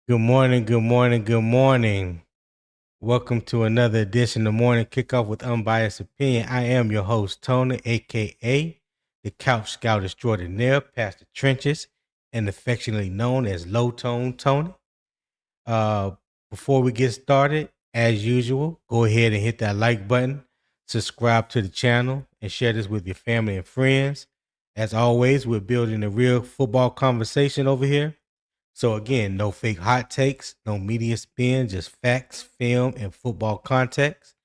Good morning, good morning, good morning. Welcome to another edition of Morning Kickoff with Unbiased Opinion. I am your host, Tony, a.k.a. the Couch Scout Extraordinaire, Pastor Trenches, and affectionately known as Low Tone Tony. Uh, Before we get started, as usual, go ahead and hit that like button, subscribe to the channel, and share this with your family and friends. As always, we're building a real football conversation over here. So again, no fake hot takes, no media spin, just facts, film, and football context.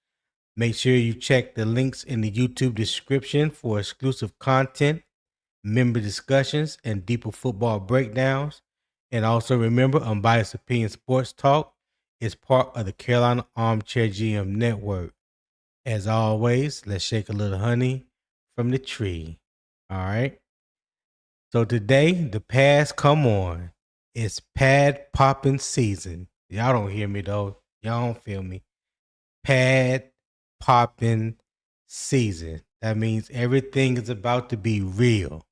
Make sure you check the links in the YouTube description for exclusive content, member discussions, and deeper football breakdowns. And also remember, Unbiased Opinion Sports Talk is part of the Carolina Armchair GM Network. As always, let's shake a little honey from the tree. All right. So today, the pads come on. It's pad popping season. Y'all don't hear me though. Y'all don't feel me. Pad popping season. That means everything is about to be real.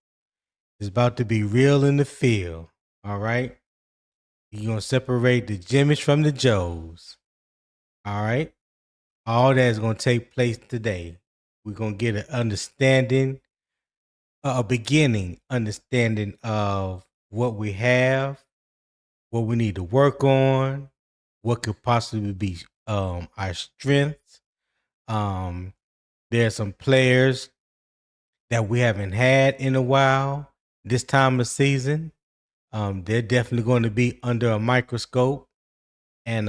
It's about to be real in the field. All right. You're going to separate the Jimmies from the Joes. All right. All that is going to take place today. We're going to get an understanding, a beginning understanding of what we have, what we need to work on, what could possibly be our strengths. There are some players that we haven't had in a while this time of season. They're definitely going to be under a microscope, and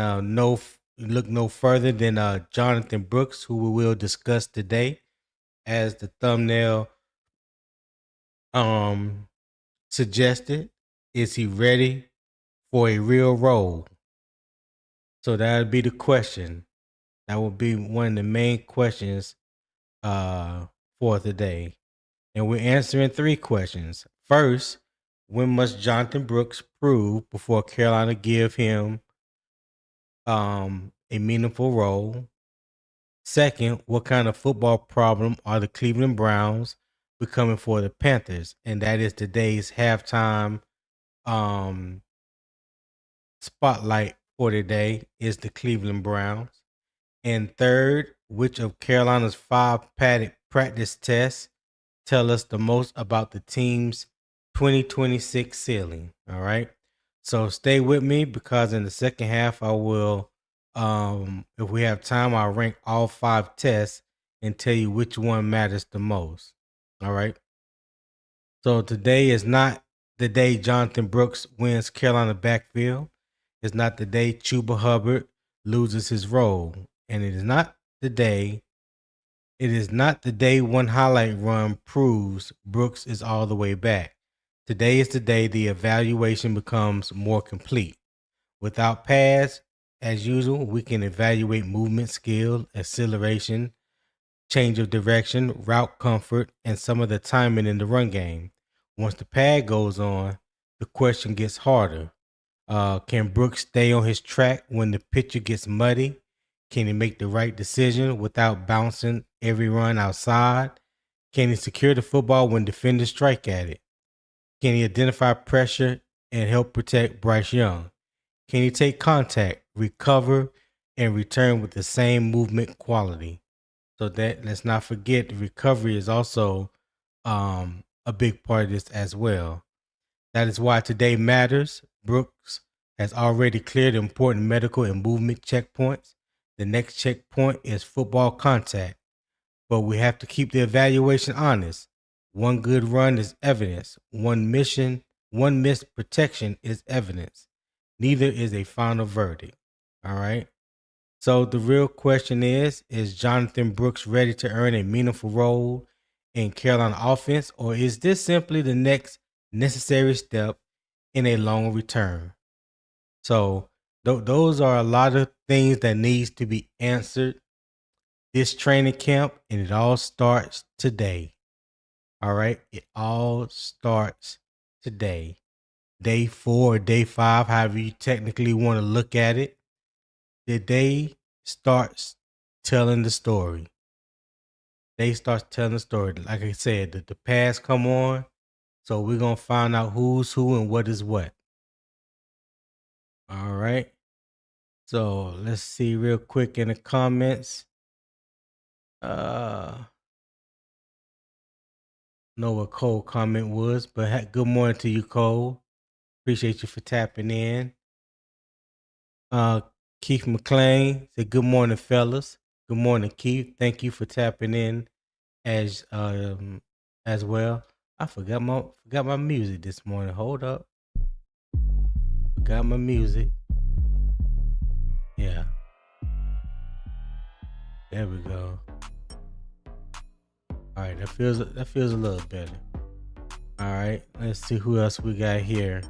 look no further than Jonathon Brooks, who we will discuss today, as the thumbnail suggested. Is he ready for a real role? So that would be the question. That would be one of the main questions for today. And we're answering three questions. First, when must Jonathon Brooks prove before Carolina give him a meaningful role? Second, what kind of football problem are the Cleveland Browns becoming for the Panthers? And that is today's halftime spotlight for today is the Cleveland Browns. And third, which of Carolina's 5 padded practice tests tell us the most about the team's 2026 ceiling? All right. So stay with me, because in the second half, I will, if we have time, I'll rank all 5 tests and tell you which one matters the most. All right. So today is not the day Jonathon Brooks wins Carolina backfield. It's not the day Chuba Hubbard loses his role. And it is not the day one highlight run proves Brooks is all the way back. Today is the day the evaluation becomes more complete. Without pads, as usual, we can evaluate movement skill, acceleration, change of direction, route comfort, and some of the timing in the run game. Once the pad goes on, the question gets harder. Can Brooks stay on his track when the pitcher gets muddy? Can he make the right decision without bouncing every run outside? Can he secure the football when defenders strike at it? Can he identify pressure and help protect Bryce Young? Can he take contact, recover, and return with the same movement quality? So that, let's not forget, the recovery is also a big part of this as well. That is why today matters. Brooks has already cleared important medical and movement checkpoints. The next checkpoint is football contact. But we have to keep the evaluation honest. One good run is evidence. One missed protection is evidence. Neither is a final verdict. All right. So the real question is Jonathon Brooks ready to earn a meaningful role in Carolina offense, or is this simply the next necessary step in a long return? So those are a lot of things that needs to be answered this training camp, and it all starts today. All right, it all starts today. Day 4 or day 5, however you technically want to look at it. The day starts telling the story. Day starts telling the story. Like I said, the pads come on, so we're gonna find out who's who and what is what. All right. So let's see real quick in the comments. Know what Cole comment was, but good morning to you, Cole. Appreciate you for tapping in. Keith McClain said, "Good morning, fellas." Good morning, Keith. Thank you for tapping in as well. I forgot my music this morning. Hold up. Forgot my music. Yeah. There we go. All right, that feels a little better. All right, let's see who else we got here.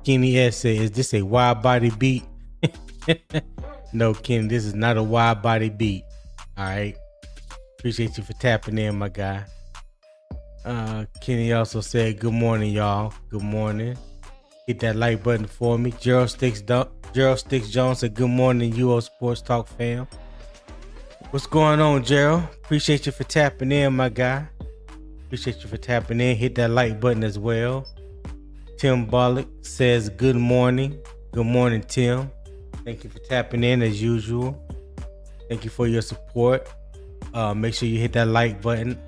Kenny S said, "Is this a wide body beat?" No, Kenny, this is not a wide body beat. All right. Appreciate you for tapping in, my guy. Kenny also said, "Good morning, y'all. Good morning." Hit that like button for me. Gerald Sticks Jones said, "Good morning, UO Sports Talk fam." What's going on, Gerald? Appreciate you for tapping in, my guy. Appreciate you for tapping in. Hit that like button as well. Tim Bollock says, "Good morning." Good morning, Tim. Thank you for tapping in as usual. Thank you for your support. Make sure you hit that like button.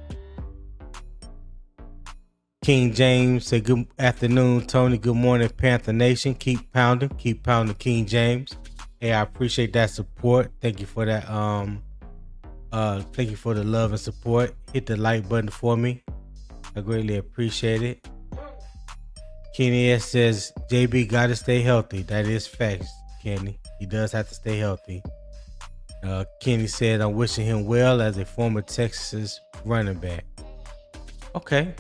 King James said, "Good afternoon, Tony. Good morning, Panther Nation. Keep pounding, King James." Hey, I appreciate that support. Thank you for that. Thank you for the love and support. Hit the like button for me. I greatly appreciate it. Kenny S says, "JB gotta stay healthy." That is facts, Kenny. He does have to stay healthy. Kenny said, "I'm wishing him well as a former Texas running back." Okay.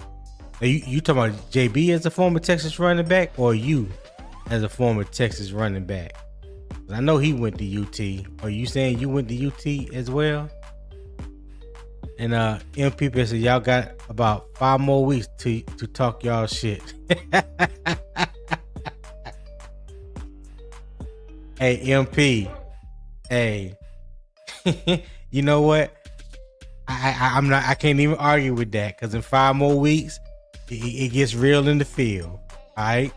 Now you talking about JB as a former Texas running back, or you as a former Texas running back? I know he went to UT. Are you saying you went to UT as well? And MP said, "Y'all got about 5 more weeks to talk y'all shit." Hey, MP. Hey. You know what? I can't even argue with that, because in 5 more weeks, it gets real in the field. All right?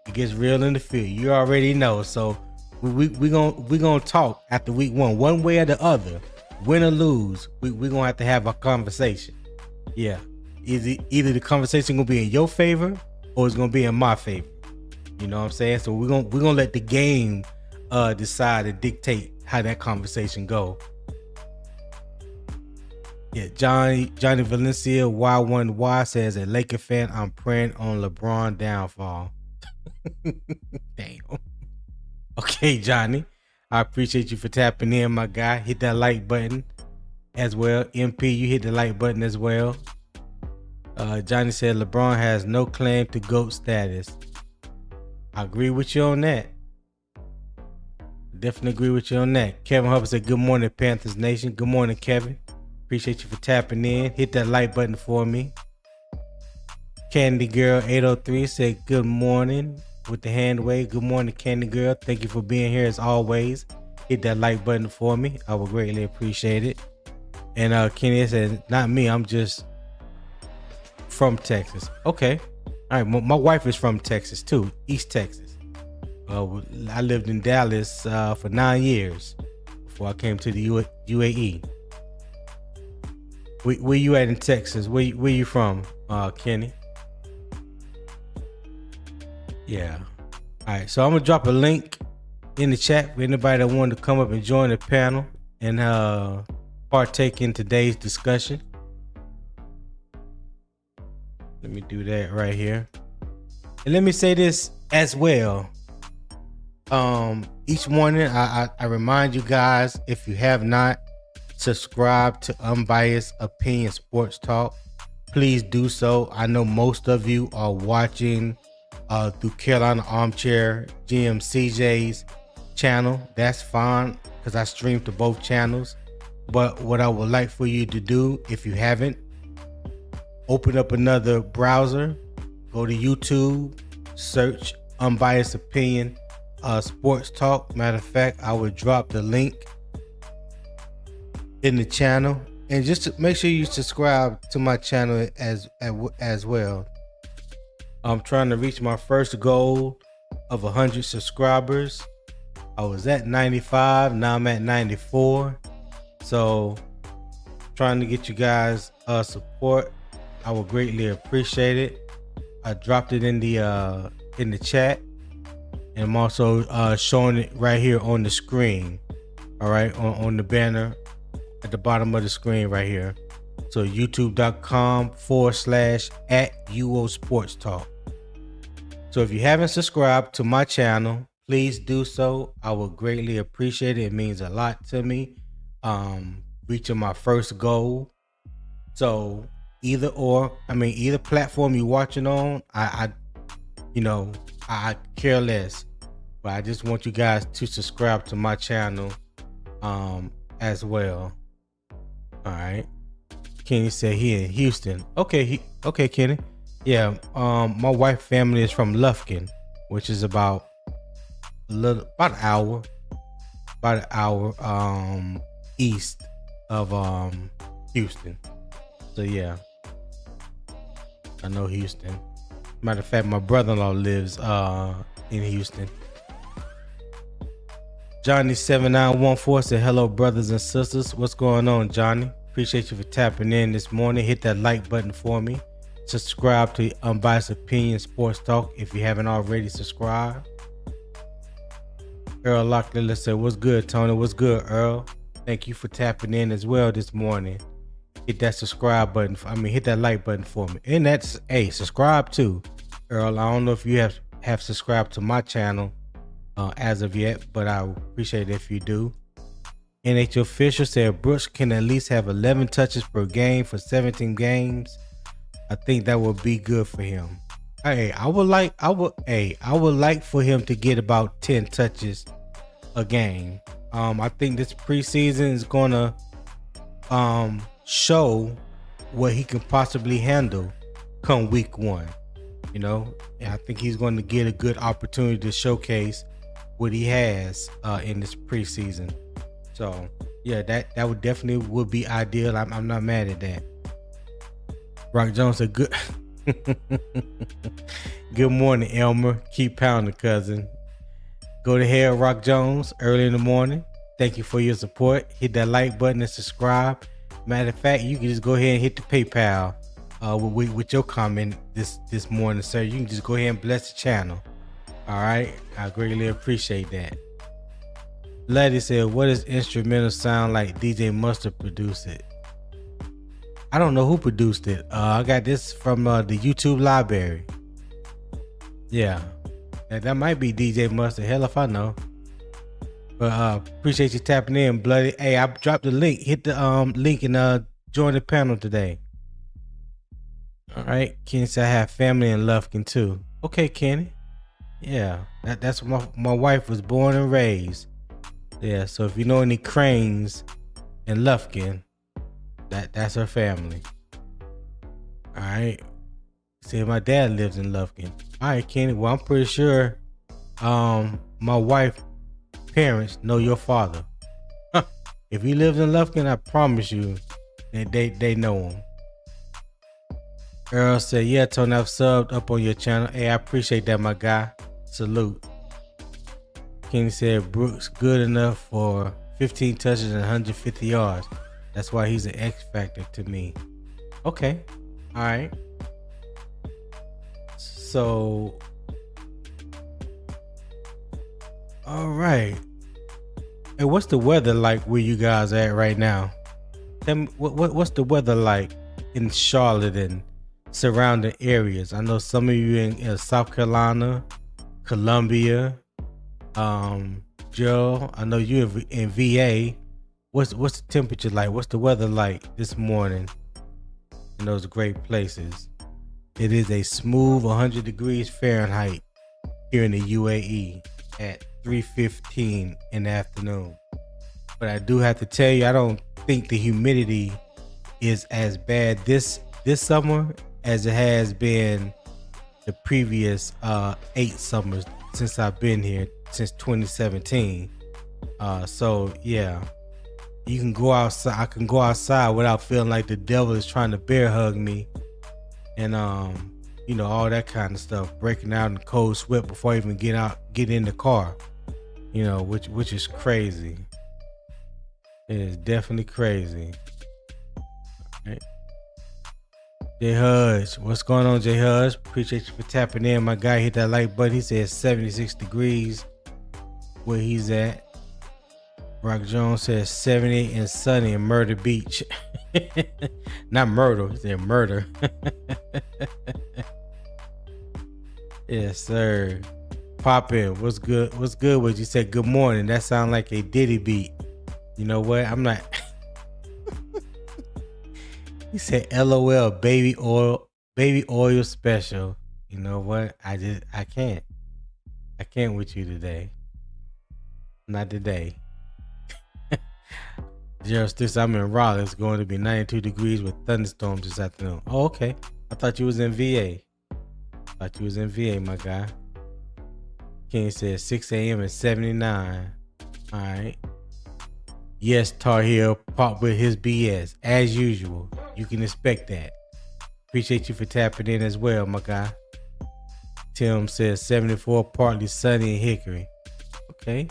It gets real in the field. You already know. So we gonna talk after week 1, one way or the other, win or lose. We gonna have a conversation. Yeah, either the conversation gonna be in your favor or it's gonna be in my favor. You know what I'm saying? So we're gonna let the game decide and dictate how that conversation go. Yeah, Johnny Valencia Y1Y says, "A Laker fan, I'm praying on LeBron downfall." Damn. Okay, Johnny, I appreciate you for tapping in, my guy. Hit that like button as well. MP, you hit the like button as well. Johnny said, "LeBron has no claim to GOAT status." I agree with you on that. Definitely agree with you on that. Kevin Hubbard said, "Good morning, Panthers Nation." Good morning, Kevin. Appreciate you for tapping in. Hit that like button for me. Candy Girl 803 said, "Good morning," with the hand wave. Good morning, Candy Girl. Thank you for being here as always. Hit that like button for me. I would greatly appreciate it. And Kenny said, "Not me. I'm just from Texas." Okay. All right. My wife is from Texas too. East Texas. I lived in Dallas for 9 years before I came to the UAE. Where you at in Texas? Where you from, Kenny? Yeah. All right. So I'm gonna drop a link in the chat for anybody that wanted to come up and join the panel and partake in today's discussion. Let me do that right here. And let me say this as well. Each morning I remind you guys, if you have not subscribed to Unbiased Opinion Sports Talk, please do so. I know most of you are watching through Carolina Armchair GM CJ's channel. That's fine, because I stream to both channels. But what I would like for you to do, if you haven't, open up another browser, go to YouTube, search Unbiased Opinion Sports Talk. Matter of fact, I would drop the link in the channel And just to make sure you subscribe to my channel as well. I'm trying to reach my first goal of 100 subscribers. I was at 95, now I'm at 94. So trying to get you guys support. I would greatly appreciate it. I dropped it in the chat, and I'm also showing it right here on the screen. All right, on the banner at the bottom of the screen right here. So youtube.com/@UO Sports Talk. So if you haven't subscribed to my channel, please do so. I would greatly appreciate it. It means a lot to me. Reaching my first goal. So either platform you're watching on, I care less. But I just want you guys to subscribe to my channel as well. All right. Kenny said he in Houston. Okay, Kenny. Yeah, my wife's family is from Lufkin, which is about an hour east of Houston. So yeah, I know Houston. Matter of fact, my brother-in-law lives in Houston. Johnny7914 said, hello, brothers and sisters. What's going on, Johnny? Appreciate you for tapping in this morning. Hit that like button for me. Subscribe to Unbiased Opinion Sports Talk if you haven't already subscribed. Earl Locklear said, what's good, Tony? What's good, Earl? Thank you for tapping in as well this morning. Hit that subscribe button. Hit that like button for me. And that's, subscribe too. Earl, I don't know if you have subscribed to my channel as of yet, but I appreciate it if you do. NH Official said Brooks can at least have 11 touches per game for 17 games. I think that would be good for him. I would like for him to get about 10 touches a game. I think this preseason is gonna show what he can possibly handle come week 1. And I think he's going to get a good opportunity to showcase what he has in this preseason. So yeah, that would definitely be ideal. I'm not mad at that. Rock Jones said, good. Good morning, Elmer. Keep pounding, cousin. Go to hell, Rock Jones, early in the morning. Thank you for your support. Hit that like button and subscribe. Matter of fact, you can just go ahead and hit the PayPal with your comment this morning, sir. You can just go ahead and bless the channel. All right, I greatly appreciate that. Lady said, what does instrumental sound like? DJ Mustard produced it. I don't know who produced it. I got this from the YouTube library. Yeah, that might be DJ Mustard. Hell if I know. But appreciate you tapping in, bloody. Hey, I dropped the link. Hit the link and join the panel today. All right, Kenny said I have family in Lufkin too. Okay, Kenny. Yeah, that's where my wife was born and raised. Yeah, so if you know any Cranes in Lufkin, that's her family. All right. See, my dad lives in Lufkin. All right, Kenny. Well, I'm pretty sure my wife's parents know your father. If he lives in Lufkin, I promise you that they know him. Earl said, yeah, Tony, I've subbed up on your channel. Hey, I appreciate that, my guy. Salute. Kenny said Brooks good enough for 15 touches and 150 yards. That's why he's an X factor to me. Okay. All right. So, all right. Hey, what's the weather like where you guys at right now? Tell me what's the weather like in Charlotte and surrounding areas? I know some of you in South Carolina, Columbia, Joe. I know you in VA. What's the temperature like? What's the weather like this morning in those great places? It is a smooth 100 degrees Fahrenheit here in the UAE at 3:15 in the afternoon. But I do have to tell you, I don't think the humidity is as bad this summer as it has been the previous 8 summers since I've been here, since 2017. So yeah, You can go outside. I can go outside without feeling like the devil is trying to bear hug me, and all that kind of stuff. Breaking out in cold sweat before I even get in the car. Which is crazy. It is definitely crazy. Right. Jay Hudge, what's going on, Jay Hudge? Appreciate you for tapping in. My guy hit that like button. He said 76 degrees where he's at. Rock Jones says 70 and sunny in Murder Beach. Not murder, he said murder. Yes, sir. Pop in. What's good? What's good? What you said? Good morning. That sounds like a Diddy beat. You know what? I'm not. He said, "LOL, baby oil special." You know what? I can't with you today. Not today. Gerald Sticks, I'm in Raleigh. It's going to be 92 degrees with thunderstorms this afternoon. Oh, okay. I thought you was in VA. My guy. King said 6 a.m. and 79. All right. Yes, Tar Heel popped with his BS. As usual. You can expect that. Appreciate you for tapping in as well, my guy. Tim says 74, partly sunny in Hickory. Okay.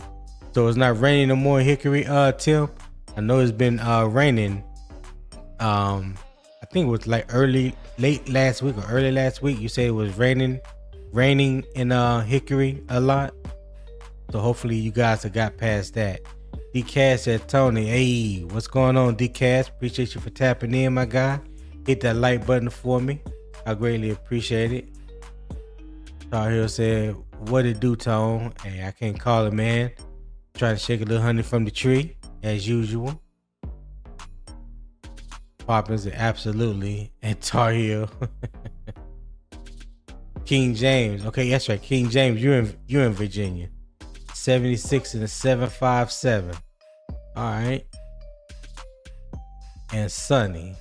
So it's not raining no more in Hickory, Tim? I know it's been raining. I think it was like late last week or early last week. You said it was raining in Hickory a lot. So hopefully you guys have got past that. D-Cash said, Tony, hey, what's going on, D-Cash? Appreciate you for tapping in, my guy. Hit that like button for me. I greatly appreciate it. Tar Heel said, what it do, Tone? Hey, I can't call it, man. Trying to shake a little honey from the tree, as usual. Poppins, absolutely. And Tar Heel. King James. Okay, that's right. King James, you're in Virginia. 76 and a 757. All right. And sunny.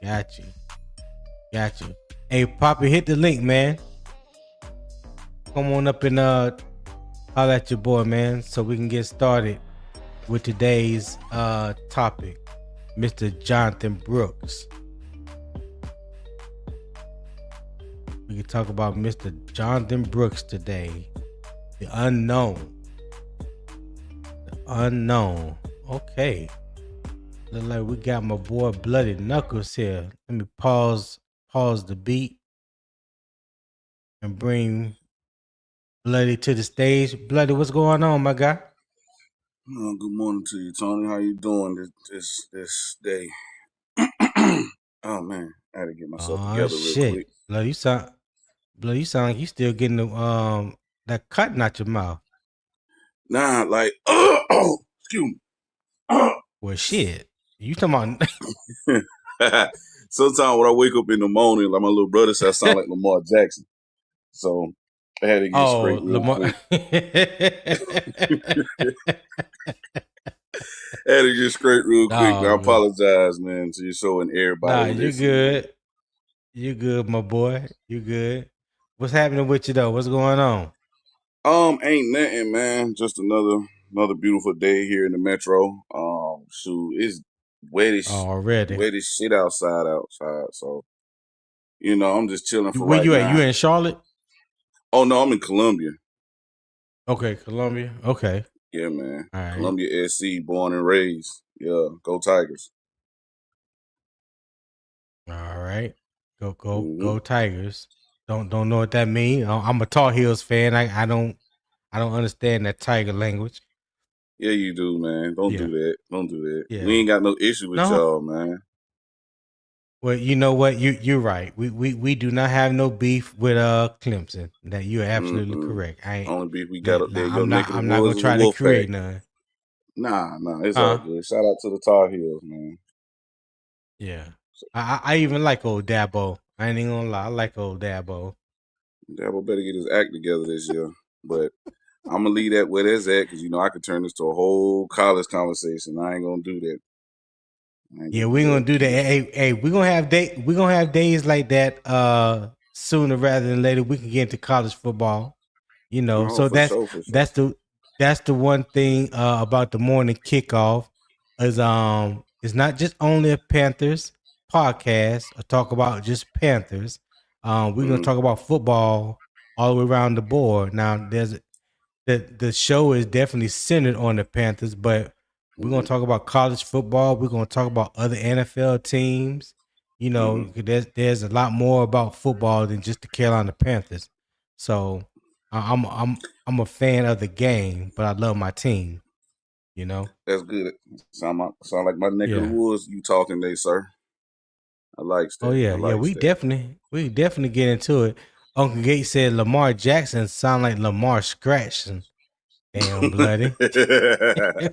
Got you. Hey, Poppy, hit the link, man. Come on up and holler at your boy, man, so we can get started with today's topic. Mr. Jonathon Brooks. We can talk about Mr. Jonathon Brooks today. The unknown. Okay. Look like we got my boy Bloody Knuckles here. Let me pause the beat and bring Bloody to the stage. Bloody, what's going on, my guy? Good morning to you, Tony. How you doing this day? Oh man, I had to get myself together real quick. Bloody, you sound like you still getting the that cutting out your mouth. Nah, like excuse me. Well, shit. You talking about? Sometimes when I wake up in the morning, like my little brother said, I sound like Lamar Jackson. So I had to get straight real quick. I had to get straight real quick. Man. I apologize, man, to your show and everybody. Nah, you're good. You good, my boy. You good. What's happening with you though? What's going on? Ain't nothing, man. Just another beautiful day here in the metro. Shoot, it's wet as shit outside. So, I'm just chilling for right now. Where you at? You in Charlotte? Oh no, I'm in Columbia. Okay, Columbia. Okay. Yeah, man. All right. Columbia SC, born and raised. Yeah, go Tigers. All right. Go Tigers. Don't know what that means. I'm a Tar Heels fan. I don't understand that Tiger language. Yeah, you do, man. Don't do that. Yeah. We ain't got no issue with y'all, man. Well, you know what? You're right. We do not have no beef with Clemson. That you're absolutely correct. Only beef we got up there. I'm not gonna try to create none. Nah, it's all good. Shout out to the Tar Heels, man. Yeah. I even like old Dabo. I ain't even gonna lie. I like old Dabo. Dabo better get his act together this year. But I'm gonna leave that where that's at because I could turn this to a whole college conversation. I ain't gonna do that. Yeah, we're gonna do that. Hey, we're gonna have days like that sooner rather than later. We can get into college football. So that's the one thing about the morning kickoff. is it's not just only a Panthers podcast or talk about just Panthers. We're gonna talk about football all the way around the board. Now, the show is definitely centered on the Panthers, but we're gonna talk about college football. We're gonna talk about other NFL teams. You know, there's a lot more about football than just the Carolina Panthers. So I'm a fan of the game, but I love my team. You know, that's good. Sound like my neck of the woods. You talking there, sir? I like that. Oh yeah, we definitely get into it. Uncle Gates said Lamar Jackson sound like Lamar scratching. Damn, bloody.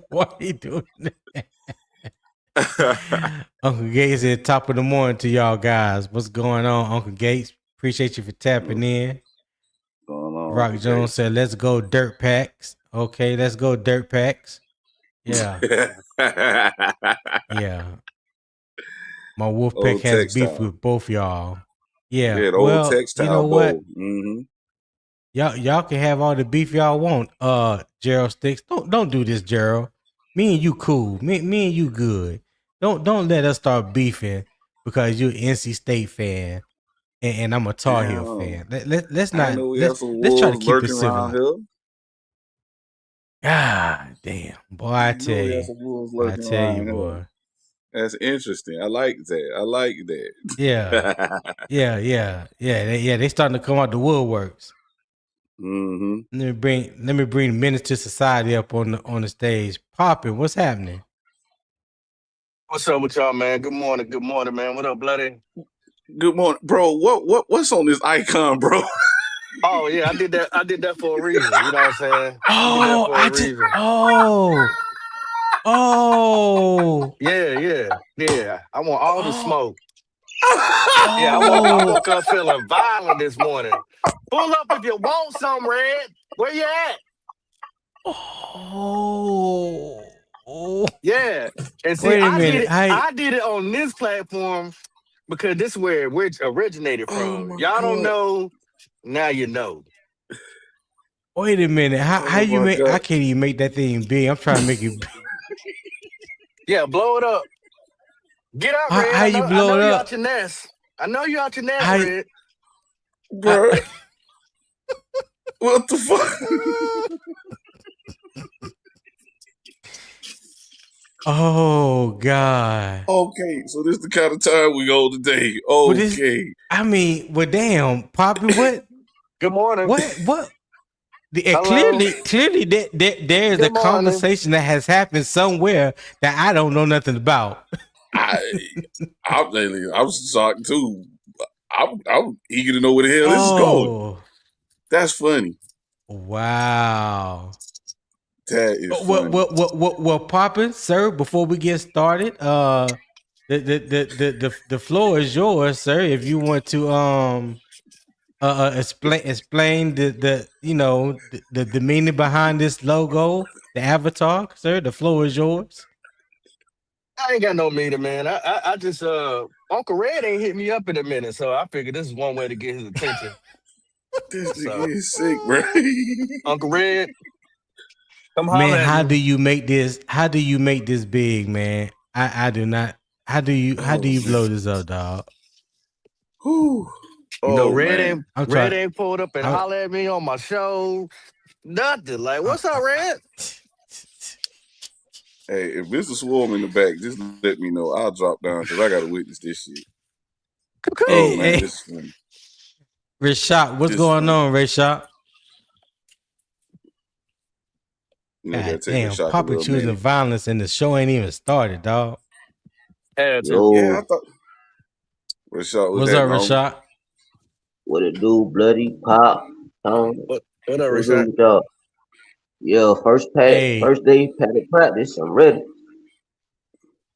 Why are you doing that? Uncle Gates said top of the morning to y'all guys. What's going on, Uncle Gates? Appreciate you for tapping in. Going on, Rock Uncle Jones Gates said, let's go Dirt Packs. Okay, let's go Dirt Packs. Yeah. Yeah. My Wolfpack has beef with both y'all. Yeah. The old textile you know bowl. what? Y'all can have all the beef y'all want. Gerald Sticks. Don't do this, Gerald. Me and you cool. Me and you good. Don't let us start beefing because you're an NC State fan and I'm a Tar Heel fan. Let's not. Let's try to keep it civil. God damn, boy! I tell you, boy. That's interesting. I like that. Yeah. They starting to come out the woodworks. Let me bring Menace to Society up on the stage. Poppin', what's happening? What's up with y'all, man? Good morning, man. What up, bloody? Good morning, bro. What's on this icon, bro? Oh yeah, I did that for a reason. You know what I'm saying? Yeah. I want all the smoke. Yeah, I woke up feeling violent this morning. Pull up if you want some, Red. Where you at? Yeah. And see, I did it on this platform because this is where it originated from. Y'all don't know, now you know. Wait a minute. How you make? God. I can't even make that thing big. I'm trying to make it big. Yeah, blow it up. Get out, Red. How you blow it up? You out your nest. I know you out your nest, Red. Bro. What the fuck? Oh God. Okay, so this is the kind of time we go today. Okay. Damn, Poppy, what? Good morning. What? Clearly, there's a conversation that has happened somewhere that I don't know nothing about. I'm shocked too. I'm eager to know where the hell this is going. That's funny. Wow. That is funny. Well, Poppin', sir, before we get started, the floor is yours, sir. If you want to explain the meaning behind this logo, the avatar, sir, the floor is yours. I ain't got no meaning, man. I just Uncle Red ain't hit me up in a minute, so I figured this is one way to get his attention. This nigga is sick, bro. Uncle Red, come holler man, at how me. do you make this? How do you make this big, man? I do not. How do you blow this up, dog? Red ain't pulled up and holler at me on my show. Nothing. Like, what's up, Red? Hey, if Mr. Swarm in the back, just let me know. I'll drop down because I got to witness this shit. Hey, man, this is funny. Rashad, what's going on, Rashad? Damn, Papa choosing violence and the show ain't even started, dog. Yeah, I thought. Rashad, what's up, Rashad? What it do, bloody pop? What up, Rashad? Yeah, first day padded practice. I'm ready.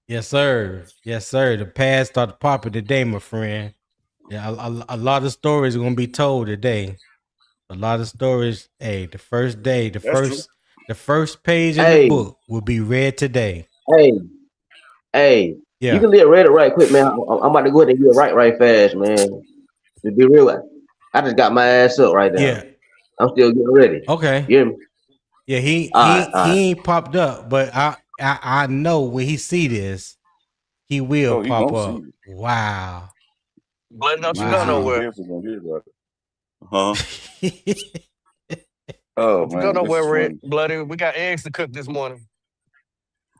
Yes, sir. The pads start popping today, my friend. Yeah, a lot of stories are gonna be told today. A lot of stories. Hey, the first day, the first page of the book will be read today. Hey, you can read it right quick, man. I'm about to go ahead and get it right fast, man. To be real, I just got my ass up right now. Yeah, I'm still getting ready. Okay. You hear me? Yeah, he ain't popped up, but I know when he see this, he will pop up. Wow. Blood, don't you go nowhere. Huh? Oh, man. Go nowhere, Red. Bloody. We got eggs to cook this morning.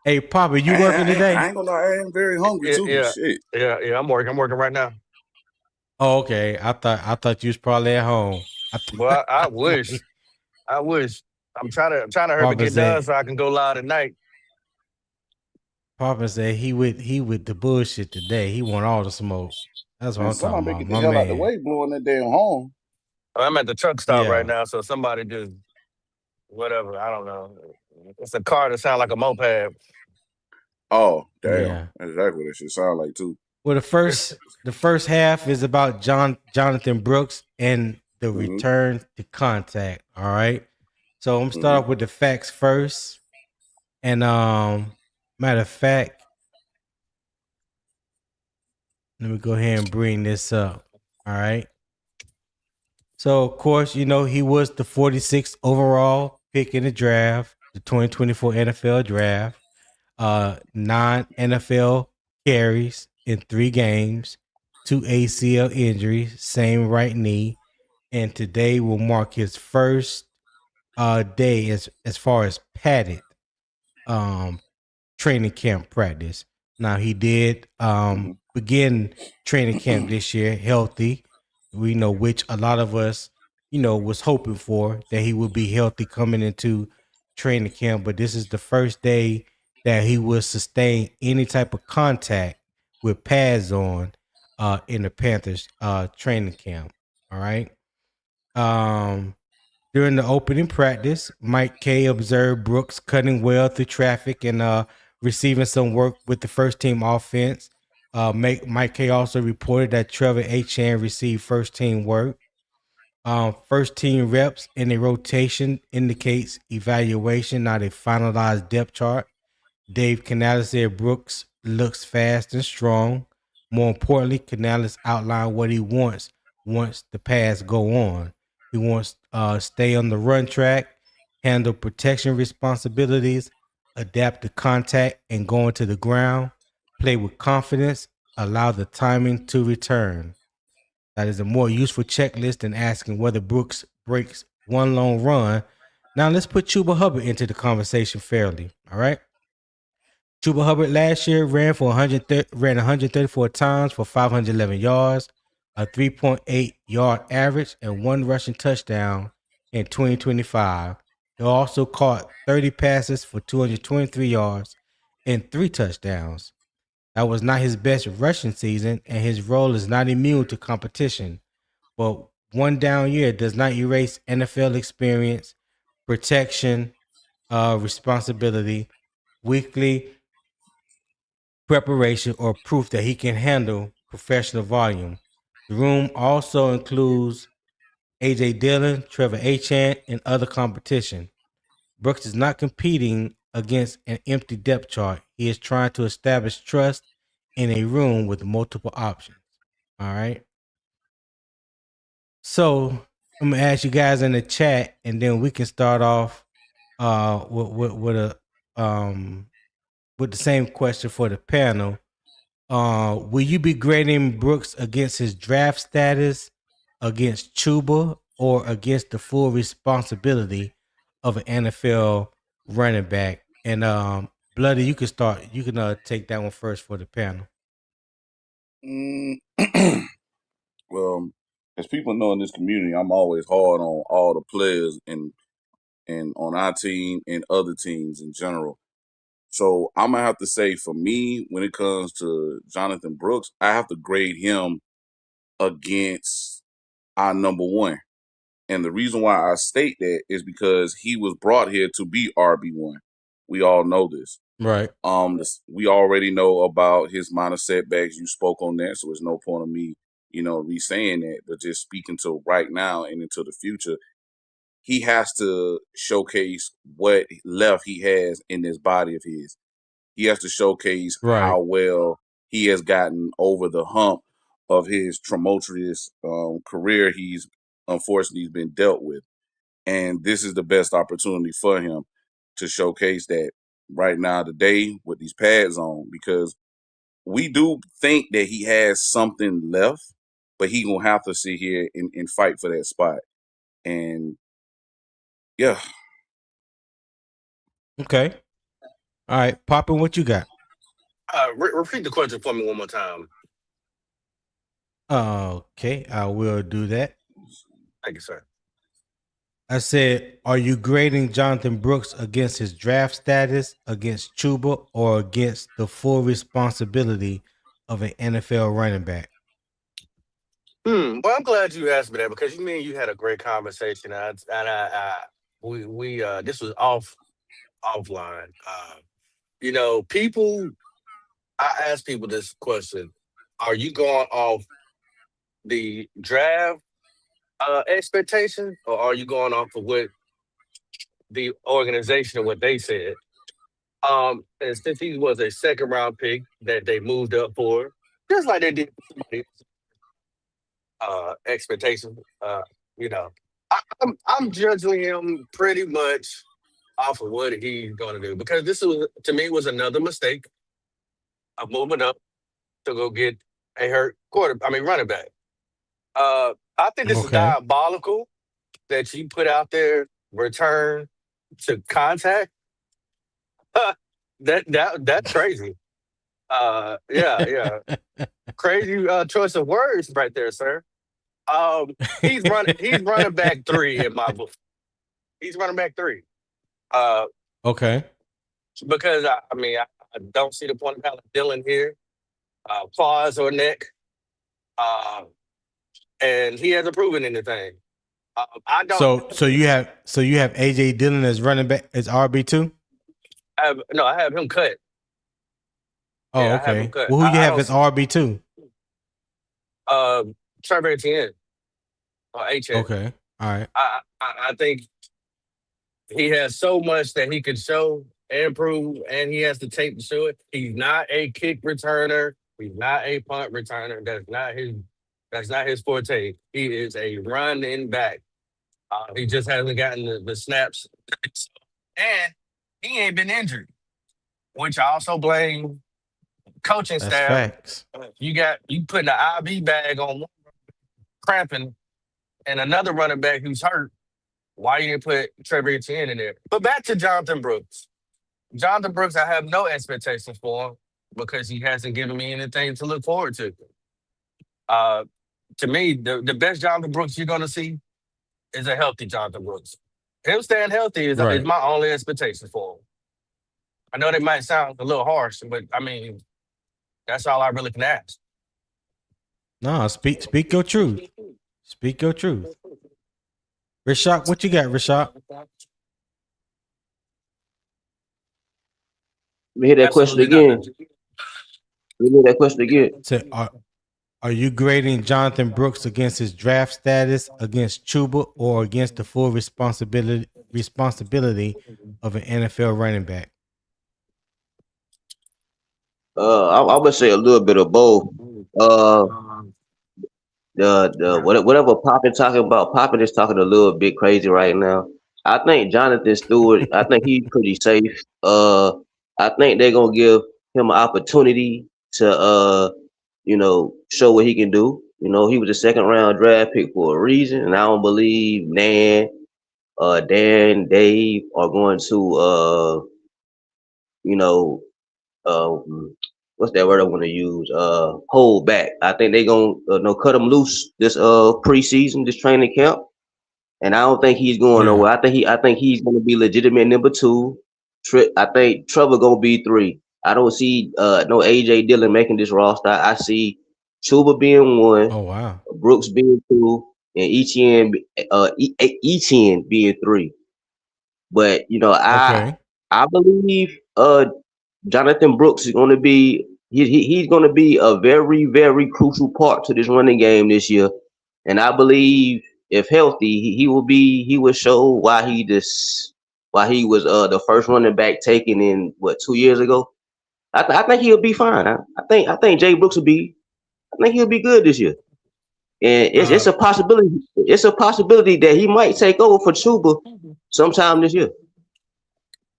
Hey, Papa, you working today? I ain't gonna lie, I am very hungry too. Yeah, Shit. yeah. I'm working right now. Oh, okay. I thought you was probably at home. Well, I wish. I'm trying to hurry to get done so I can go live tonight. Papa said he with the bullshit today. He want all the smoke. That's what I'm talking about. Get the hell out the way, blowing that damn horn. I'm at the truck stop right now, so somebody just whatever. I don't know. It's a car that sounds like a moped. Oh, damn. Yeah. That's exactly what it should sound like too. Well, the first half is about Jonathon Brooks and the return to contact. All right. So I'm gonna start off with the facts first. And matter of fact, let me go ahead and bring this up. All right. So of course, he was the 46th overall pick in the draft, the 2024 NFL draft. 9 NFL carries in 3 games, 2 ACL injuries, same right knee, and today will mark his first day as far as padded training camp practice. Now he did begin training camp this year healthy. We know which a lot of us, was hoping for, that he would be healthy coming into training camp, but this is the first day that he will sustain any type of contact with pads on in the Panthers training camp. All right. During the opening practice, Mike K observed Brooks cutting well through traffic and receiving some work with the first team offense. Mike K also reported that Trevor Etienne received first team work. First team reps in a rotation indicates evaluation, not a finalized depth chart. Dave Canales said Brooks looks fast and strong. More importantly, Canales outlined what he wants once the pass go on. He wants stay on the run track, handle protection responsibilities, adapt to contact and go into the ground, play with confidence, allow the timing to return. That is a more useful checklist than asking whether Brooks breaks one long run. Now let's put Chuba Hubbard into the conversation fairly. All right. Chuba Hubbard last year ran 134 times for 511 yards, a 3.8 yard average, and 1 rushing touchdown in 2025. He also caught 30 passes for 223 yards and 3 touchdowns. That was not his best rushing season, and his role is not immune to competition. But one down year does not erase NFL experience, protection, responsibility, weekly preparation, or proof that he can handle professional volume. The room also includes A.J. Dillon, Trevor Etienne, and other competition. Brooks is not competing against an empty depth chart. He is trying to establish trust in a room with multiple options. All right. So I'm gonna ask you guys in the chat, and then we can start off with the same question for the panel. Will you be grading Brooks against his draft status, against Chuba, or against the full responsibility of an NFL running back? And Bloody, you can start. You can take that one first for the panel. Well, as people know in this community, I'm always hard on all the players and on our team and other teams in general. So I'm gonna have to say, for me, when it comes to Jonathon Brooks, I have to grade him against our number one. And the reason why I state that is because he was brought here to be RB1. We all know this. Right. We already know about his minor setbacks. You spoke on that, so there's no point of me, re-saying that. But just speaking to right now and into the future, he has to showcase what left he has in this body of his. He has to showcase how well he has gotten over the hump of his tumultuous career he's unfortunately been dealt with. And this is the best opportunity for him to showcase that right now today with these pads on, because we do think that he has something left, but he gonna have to sit here and fight for that spot. And yeah. Okay. All right, Poppin', what you got? Repeat the question for me one more time. Okay, I will do that. Thank you, sir. I said, are you grading Jonathon Brooks against his draft status, against Chuba, or against the full responsibility of an NFL running back? Well, I'm glad you asked me that, because you had a great conversation. This was offline. I ask people this question: are you going off the draft expectation, or are you going off of what the organization and what they said? And since he was a second round pick that they moved up for, just like they did somebody expectation, I'm judging him pretty much off of what he's going to do, because this was, to me, was another mistake of moving up to go get a hurt running back. I think this is diabolical that you put out there return to contact. That's crazy. Yeah. Crazy choice of words right there, sir. He's running back 3 in my book. He's running back 3. Okay. Because I don't see the point of having Dylan here, claws or neck, and he hasn't proven anything. I don't. So you have AJ Dillon as running back as RB2? I have him cut. Oh, okay. I have him cut. Well, who you have as RB2? Trevor Etienne or HA. Okay. All right. I think he has so much that he could show and prove, and he has the tape to show it. He's not a kick returner. He's not a punt returner. That's not his forte. He is a running back. He just hasn't gotten the snaps, and he ain't been injured, which I also blame coaching staff. Facts. You putting an IV bag on one, cramping, and another running back who's hurt. Why you didn't put Trevor Etienne in there? But back to Jonathon Brooks. Jonathon Brooks, I have no expectations for him because he hasn't given me anything to look forward to. To me, the best Jonathon Brooks you're going to see is a healthy Jonathon Brooks. Him staying healthy is my only expectation for him. I know that might sound a little harsh, but that's all I really can ask. No, speak your truth. Speak your truth. Rashad, what you got, Rashad? Let me hear that question again. So, are you grading Jonathon Brooks against his draft status, against Chuba, or against the full responsibility of an NFL running back? I would say a little bit of both. Whatever Poppin talking about, Poppin is talking a little bit crazy right now. I think Jonathan Stewart, I think he's pretty safe. I think they're gonna give him an opportunity to show what he can do. He was a second round draft pick for a reason, and I don't believe Dan, Dave are going to what's that word I want to use? Hold back. I think they're gonna cut him loose this preseason, this training camp, and I don't think he's going nowhere. I think he's gonna be legitimate number 2. I think Trevor gonna be 3. I don't see no AJ Dillon making this roster. I see Chuba being 1. Oh wow. Brooks being 2, and Etienne being 3. But I believe Jonathon Brooks is going to be he's going to be a very, very crucial part to this running game this year, and I believe if healthy, he will show why he was the first running back taken in 2 years ago. I think he'll be fine. I think Jay Brooks he'll be good this year, and it's a possibility. It's a possibility that he might take over for Chuba sometime this year.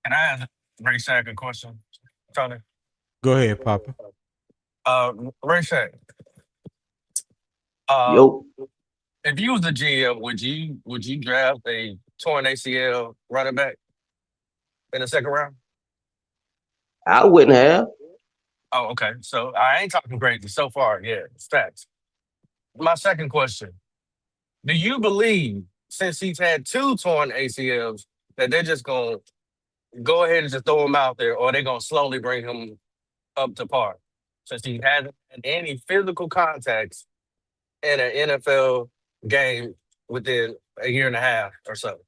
Can I Ray Shack, a question, Tony. Go ahead, Papa. Ray Shack. Yo, If you was the GM, would you draft a torn ACL running back in the second round? I wouldn't have. Oh, okay. So I ain't talking crazy so far. Yeah, it's facts. My second question: do you believe, since he's had 2 torn ACLs, that they're just gonna go ahead and just throw him out there, or they're gonna slowly bring him up to par? Since he hasn't had any physical contacts in an NFL game within a year and a half or so.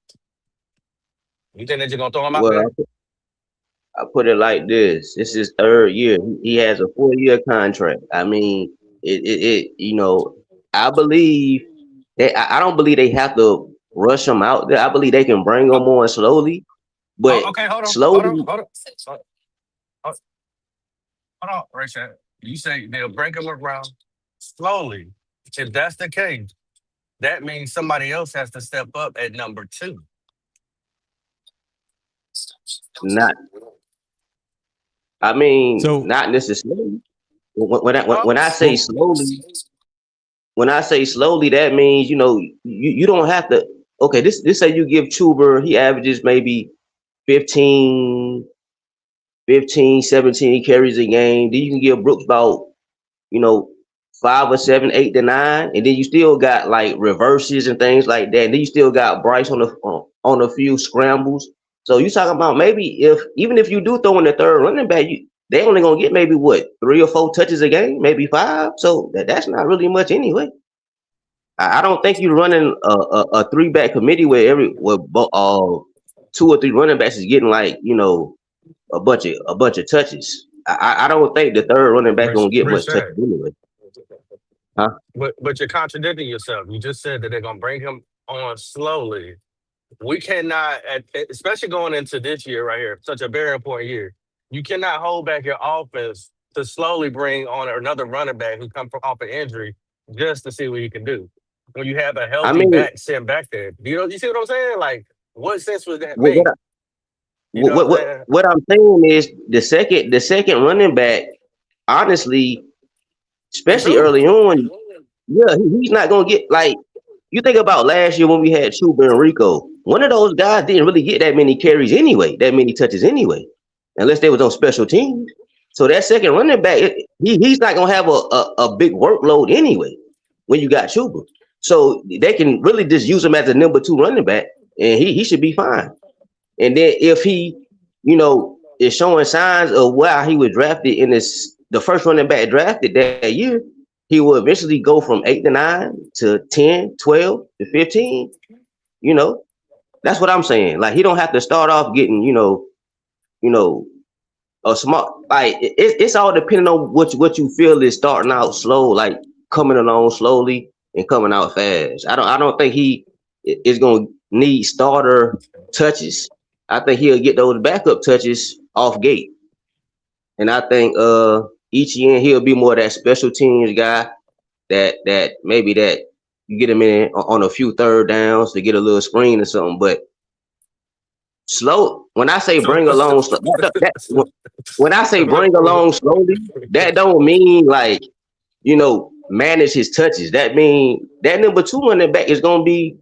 You think they're just gonna throw him out Well, there? I put it like this: this is 3rd year. He has a 4-year contract. I mean, I believe that I don't believe they have to rush him out there. I believe they can bring him on slowly, but Oh, okay, hold on, slowly. Rachel. You say they'll break him around slowly. If that's the case, that means somebody else has to step up at number 2. Not, I mean, So not necessarily. When I say well, slowly, that means you don't have to. Okay, this say you give Chuba, he averages maybe 15, 17 carries a game. Then you can give Brooks about, you know, 5 or 7, 8 to 9, and then you still got like reverses and things like that. And then you still got Bryce on a few scrambles. So you talking about maybe even if you do throw in the 3rd running back, they only gonna get maybe what 3 or 4 touches a game, maybe 5. So that's not really much anyway. I don't think you're running a 3-back committee where 2 or 3 running backs is getting like a bunch of touches. I don't think the 3rd running back gonna get much touches Rashad, anyway. Huh? but you're contradicting yourself. You just said that they're gonna bring him on slowly. We cannot, especially going into this year right here, such a very important year. You cannot hold back your offense to slowly bring on another running back who come from off an injury just to see what he can do. When you have a I healthy mean, back sitting back there, you see what I'm saying? Like, what sense would that what make? You know what I'm saying? what I'm saying is the second running back, honestly, He's especially who? early on, yeah, he's not gonna get like you think about last year when we had Chuba and Rico. One of those guys didn't really get that many carries anyway, that many touches anyway, unless they was on special teams. So that second running back, he's not gonna have a big workload anyway when you got Chuba. So they can really just use him as a number 2 running back, and he should be fine. And then if he, is showing signs of why he was drafted in the first running back drafted that year, he will eventually go from 8 to 9 to 10, 12 to 15. That's what I'm saying. Like he don't have to start off getting, a small, like it's all depending on what you feel is starting out slow, like coming along slowly and coming out fast. I don't think he is gonna need starter touches. I think he'll get those backup touches off gate. And I think Etienne, he'll be more that special teams guy that maybe that you get him in on a few 3rd downs to get a little screen or something. But slow, when I say So, bring along slow, when I say bring along slowly, that don't mean like, manage his touches. That mean that number 2 running back is gonna be.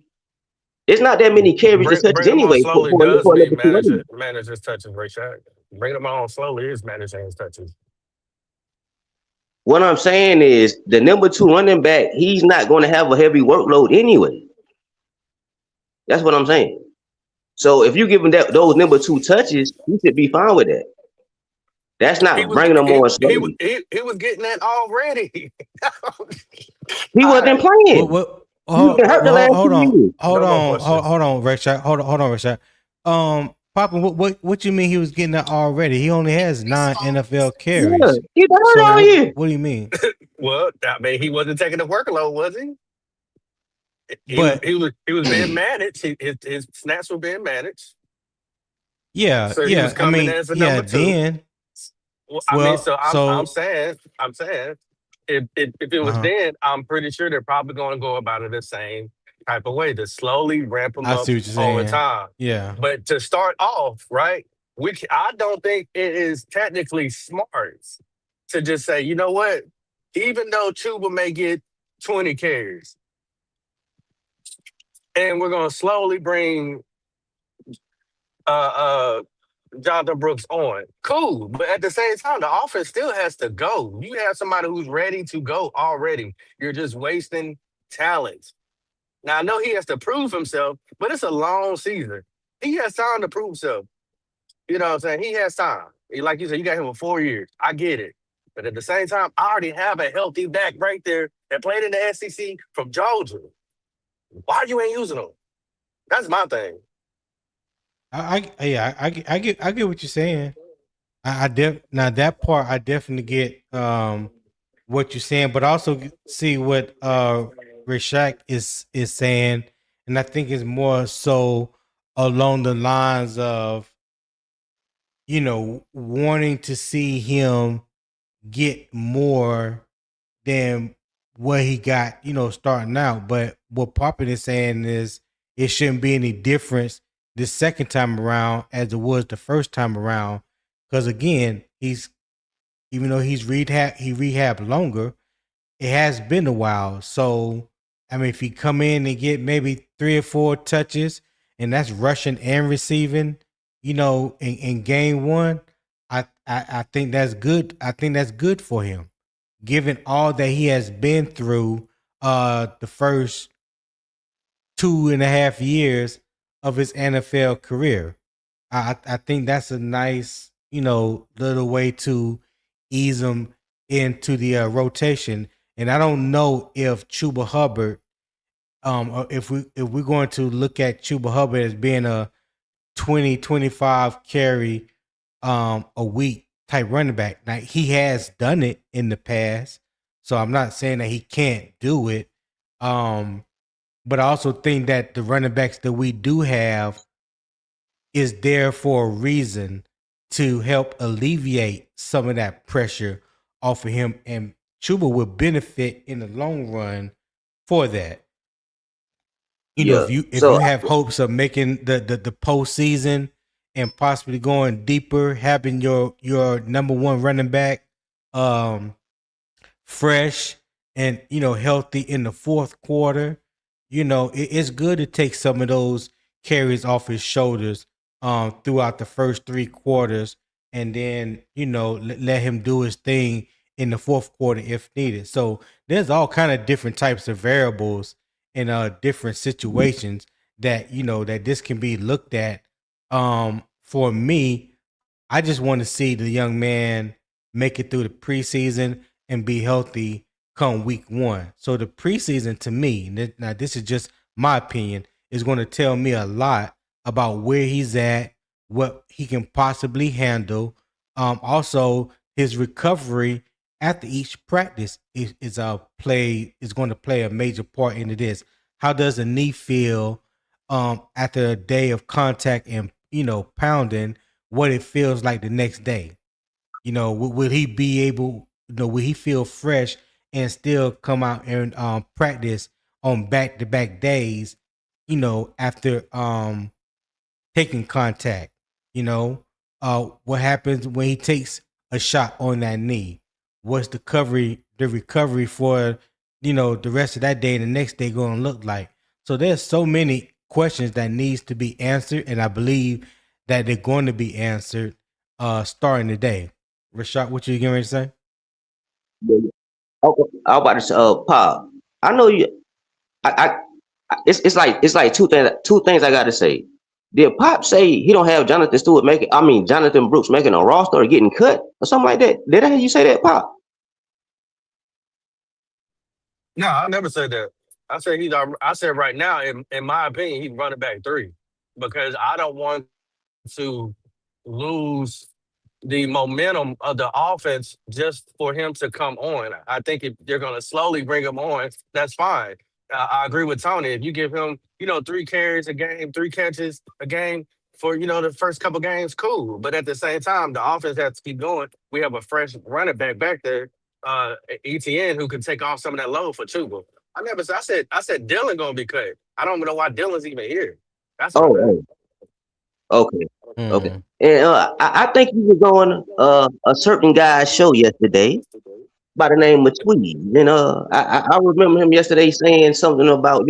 It's not that many carries to touches bring him on anyway for, slowly for, does for a mean number 2 running back. manage his touches, Rashad. Bring him on slowly is managing his touches. What I'm saying is the number 2 running back, he's not going to have a heavy workload anyway. That's what I'm saying. So if you give him those number 2 touches, he should be fine with that. That's He not was bringing them he, on he was slowly. he was getting that already. He All wasn't right, playing. what He's been hurt the last 2 years. no more questions. hold on, Rashad. Hold on, Rashad. Papa, what you mean he was getting that already? He only has 9 NFL Yeah, carries. he's been hurt So all year. what do you mean? Well, I mean, he wasn't taking the workload, was he? But He was being managed. His snaps were being managed. yeah, So he was yeah. I coming mean, as a yeah. number 2. Then Well, I mean, well, so I'm so saying, if it was uh-huh. then, I'm pretty sure they're probably going to go about it the same type of way to slowly ramp them I up see what you're over saying. time. Yeah. But to start off, right, which I don't think it is technically smart to just say, you know what? Even though Chuba may get 20 carries, and we're gonna slowly bring uh Jonathon Brooks on. Cool. But at the same time, the offense still has to go. You have somebody who's ready to go already. You're just wasting talent. Now I know he has to prove himself, but it's a long season. He has time to prove himself. You know what I'm saying? He has time. Like you said, you got him for 4 years. I get it. But at the same time, I already have a healthy back right there that played in the SEC from Georgia. Why you ain't using him? That's my thing. I get what you're saying. Now that part I definitely get what you're saying, but also see what Rashak is saying, and I think it's more so along the lines of, you know, wanting to see him get more than what he got, you know, starting out. But what Poppin is saying is it shouldn't be any difference this second time around as it was the first time around. Because again, even though he rehabbed longer, it has been a while. So I mean, if he come in and get maybe 3 or 4 touches, and that's rushing and receiving, you know, in game one, I think that's good. I think that's good for him, given all that he has been through the first 2.5 years of his NFL career. I think that's a nice, you know, little way to ease him into the rotation. And I don't know if Chuba Hubbard, if we're going to look at Chuba Hubbard as being a 20-25 carry a week type running back. Now he has done it in the past, so I'm not saying that he can't do it. But I also think that the running backs that we do have is there for a reason to help alleviate some of that pressure off of him, and Chuba will benefit in the long run for that. You know, if you have hopes of making the postseason and possibly going deeper, having your number one running back fresh and, you know, healthy in the fourth quarter, you know, it's good to take some of those carries off his shoulders throughout the first 3 quarters, and then, you know, let him do his thing in the fourth quarter if needed. So there's all kind of different types of variables in different situations that, you know, that this can be looked at. For me, I just want to see the young man make it through the preseason and be healthy come week 1. So the preseason, to me, now this is just my opinion, is going to tell me a lot about where he's at, what he can possibly handle. Also, his recovery after each practice is going to play a major part into this. How does a knee feel after a day of contact and, you know, pounding? What it feels like the next day? You know, will he be able? You know, will he feel fresh and still come out and practice on back-to-back days? You know, after taking contact. You know, what happens when he takes a shot on that knee? What's the recovery for, you know, the rest of that day and the next day going to look like? So there's so many questions that needs to be answered, and I believe that they're going to be answered starting today. Rashad, what you getting ready to say? I was about to say, Pop. I know you. It's like two things I got to say. Did Pop say he don't have Jonathon Brooks making a roster or getting cut or something like that? Did I hear you say that, Pop? No, I never said that. I said right now, in my opinion, he's running back 3 because I don't want to lose the momentum of the offense just for him to come on. I think if you're going to slowly bring him on, that's fine. I agree with Tony. If you give him, you know, 3 carries a game, 3 catches a game for, you know, the first couple games, cool. But at the same time, the offense has to keep going. We have a fresh running back there, ETN, who can take off some of that load for Chuba. I said Dylan gonna be cut. I don't even know why Dylan's even here. That's Okay. Okay. And I think you was on a certain guy's show yesterday by the name of Tweed. And I remember him yesterday saying something about,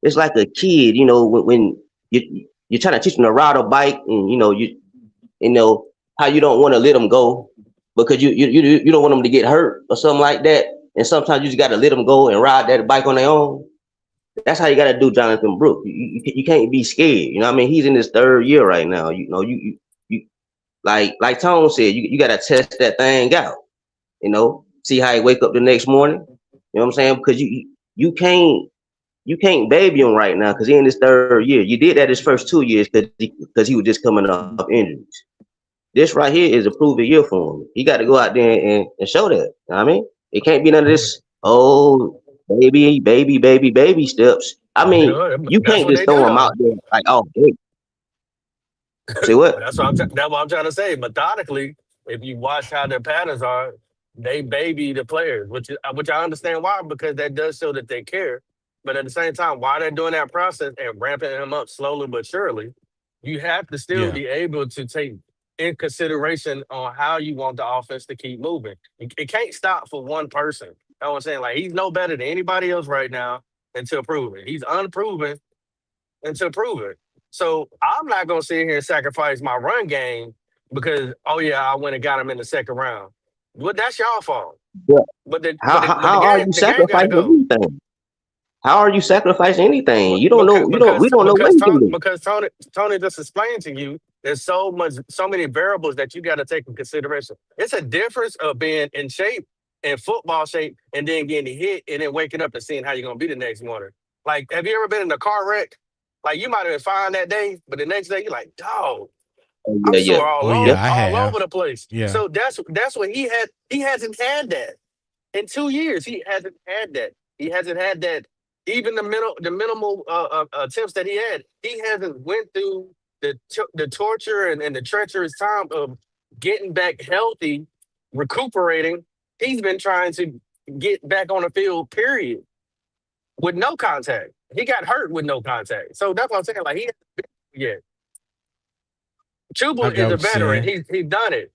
it's like a kid, when you're trying to teach them to ride a bike, and you know how you don't want to let them go because you don't want them to get hurt or something like that. And sometimes you just got to let them go and ride that bike on their own. That's how you got to do Jonathon Brooks. You can't be scared. You know what I mean? He's in his third year right now. You like Tone said, you got to test that thing out. See how he wake up the next morning. You know what I'm saying? Because you can't baby him right now because he in his third year. You did that his first 2 years because he was just coming off injuries. This right here is a proven year for him. He got to go out there and show that. You know what I mean? It can't be none of this, baby steps. I mean, you can't just throw him out there like, oh, hey. Say what? That's what I'm trying to say. Methodically, if you watch how their patterns are, they baby the players, which I understand why, because that does show that they care. But at the same time, while they're doing that process and ramping him up slowly but surely, you have to still be able to take in consideration on how you want the offense to keep moving. It can't stop for one person. You know what I'm saying? Like, he's no better than anybody else right now until proven. He's unproven until proven. So I'm not going to sit here and sacrifice my run game because, I went and got him in the second round. Well, that's y'all fault. Yeah. How are you sacrificing anything? How are you sacrificing anything? You don't know. We don't know what you can do. Because Tony just explained to you, there's so many variables that you got to take in consideration. It's a difference of being in shape, in football shape, and then getting hit and then waking up and seeing how you're going to be the next morning. Like, have you ever been in a car wreck? Like, you might have been fine that day, but the next day you're like, dog, I'm sore all over the place. Yeah. So that's what he had. He hasn't had that in 2 years. He hasn't had that. He hasn't had that. Even the minimal attempts that he had, he hasn't went through the torture and the treacherous time of getting back healthy, recuperating. He's been trying to get back on the field, period, with no contact. He got hurt with no contact. So that's what I'm saying. Like, he hasn't been yet. Chuba is a veteran. He's done it.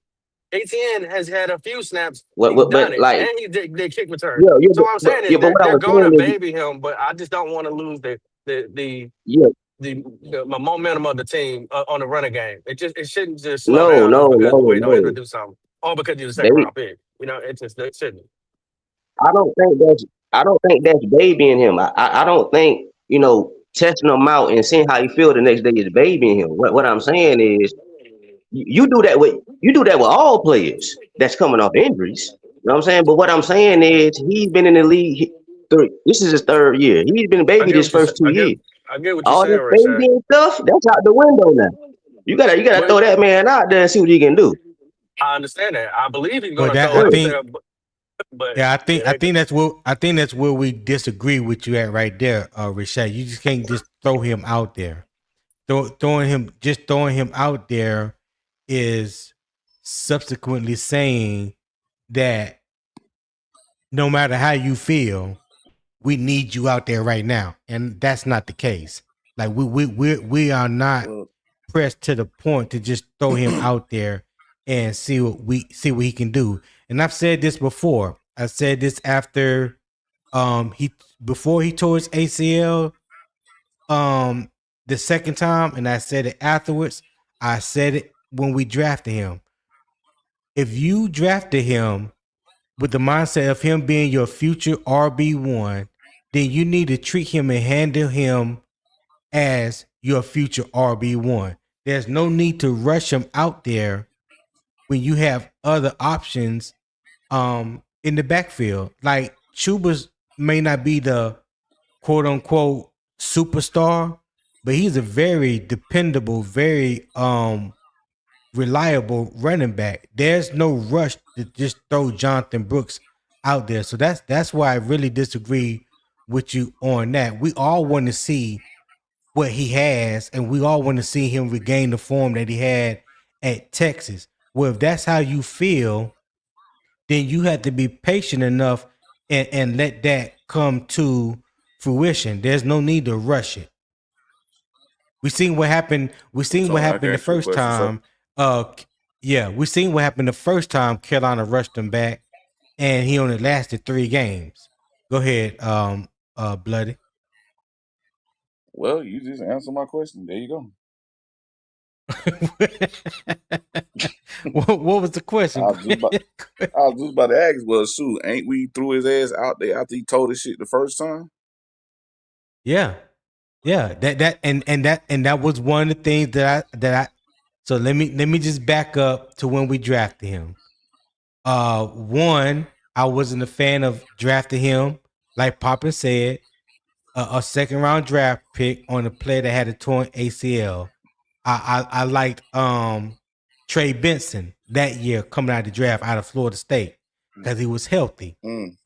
ATN has had a few snaps. He's done it. Like, and he did kick return. So what I'm saying is they're going to baby him, but I just don't want to lose the momentum of the team on the running game. It shouldn't just slow down because we're waiting on him to do something. Or because he's a second round pick. It shouldn't. I don't think that's babying him. I don't think, testing him out and seeing how he feel the next day is babying him. What I'm saying is you do that with all players that's coming off injuries. You know what I'm saying? But what I'm saying is he's been in the league. This is his third year. He's been baby his first 2 years. I get what all you're this baby stuff, that's out the window now. You gotta throw that man out there and see what he can do. I understand that. I believe he's gonna throw it there. But I think that's where we disagree with you at right there, Rashad. You just can't just throw him out there. Throwing him out there is subsequently saying that no matter how you feel, we need you out there right now, and that's not the case. Like, we are not pressed to the point to just throw him out there and see what he can do. And I've said this before. I said this after before he tore his ACL the second time, and I said it afterwards. I said it when we drafted him. If you drafted him with the mindset of him being your future RB1, then you need to treat him and handle him as your future RB1. There's no need to rush him out there when you have other options in the backfield. Like, Chuba may not be the quote unquote superstar, but he's a very dependable, very reliable running back. There's no rush to just throw Jonathon Brooks out there. So that's why I really disagree with you on that. We all want to see what he has, and we all want to see him regain the form that he had at Texas. Well, if that's how you feel, then you have to be patient enough and let that come to fruition. There's no need to rush it. We seen what happened. We seen what happened the first time. We seen what happened the first time Carolina rushed him back, and he only lasted 3 games. Go ahead, Bloody. Well, you just answered my question. There you go. What was the question? I was just about to ask. Well, shoot, ain't we threw his ass out there after he told his shit the first time? Yeah. That was one of the things that I. So let me just back up to when we drafted him. One, I wasn't a fan of drafting him, like Papa said, a second round draft pick on a player that had a torn ACL. I liked Trey Benson that year coming out of the draft out of Florida State because he was healthy.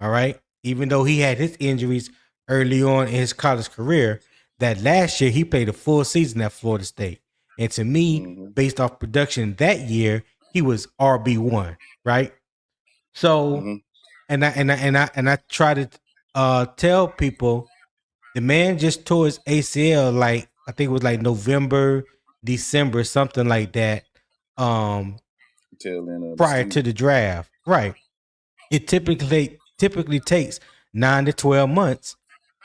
All right. Even though he had his injuries early on in his college career, that last year he played a full season at Florida State. And to me, based off production that year, he was RB1, right? So and I try to tell people the man just tore his ACL like I think it was like November, December, something like that. Prior to the draft, right? It typically takes 9 to 12 months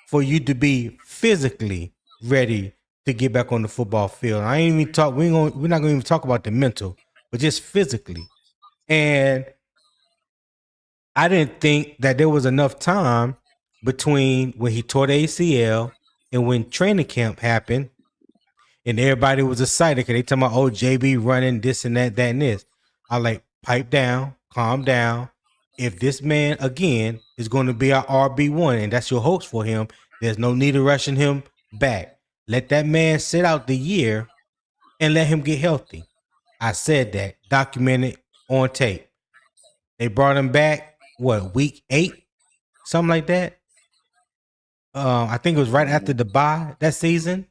for you to be physically ready to get back on the football field. I ain't even talk. We're not going to even talk about the mental, but just physically. And I didn't think that there was enough time between when he tore the ACL and when training camp happened, and everybody was excited because they talking about, oh, JB running this and that and this. I like, pipe down, calm down. If this man, again, is going to be our RB1 and that's your hopes for him, there's no need of rushing him back. Let that man sit out the year and let him get healthy. I said that, documented on tape. They brought him back, week 8? Something like that. I think it was right after the bye that season.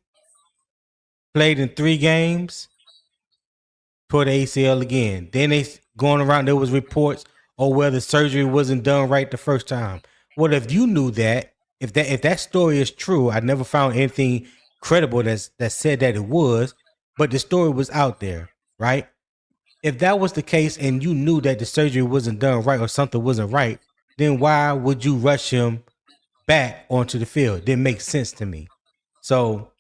Played in 3 games. Tore the ACL again. Then they going around, there was reports, the surgery wasn't done right the first time. Well, if you knew that, if that story is true, I never found anything credible that said that it was, but the story was out there, right? If that was the case and you knew that the surgery wasn't done right or something wasn't right, then why would you rush him back onto the field? Didn't make sense to me. So,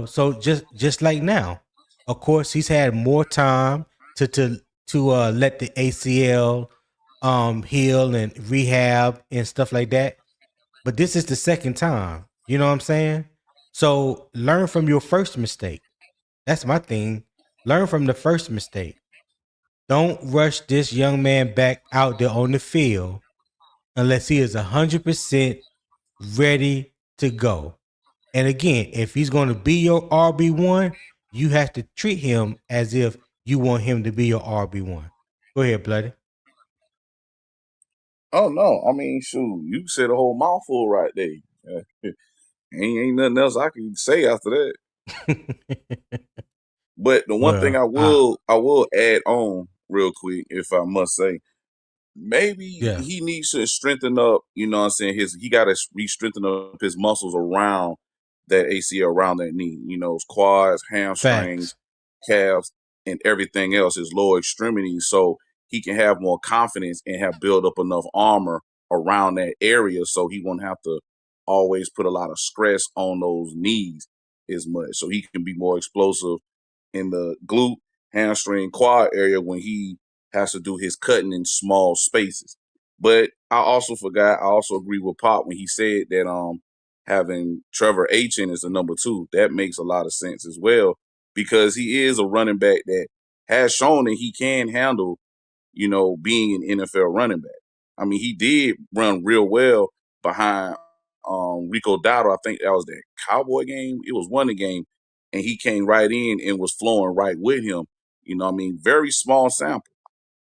so just like now, of course, he's had more time to let the ACL heal and rehab and stuff like that. But this is the second time. You know what I'm saying? So learn from your first mistake. That's my thing. Learn from the first mistake. Don't rush this young man back out there on the field unless he is 100% ready to go. And again, if he's going to be your RB1, you have to treat him as if you want him to be your RB1. Go ahead, Bloody. Oh no, I mean, shoot, you said a whole mouthful right there. Ain't nothing else I can say after that. But the one thing I will add on real quick, if I must say, maybe he needs to strengthen up. You know what I'm saying? He got to re-strengthen up his muscles around that ACL, around that knee. You know, his quads, hamstrings, calves, and everything else, his lower extremities, so he can have more confidence and have built up enough armor around that area, so he won't have to always put a lot of stress on those knees as much. So he can be more explosive in the glute, hamstring, quad area when he has to do his cutting in small spaces. But I also agree with Pop when he said that having Trevor Etienne as the number 2, that makes a lot of sense as well, because he is a running back that has shown that he can handle, being an NFL running back. I mean, he did run real well behind Rico Dowdle. I think that was that Cowboy game. It was one game, and he came right in and was flowing right with him. Very small sample.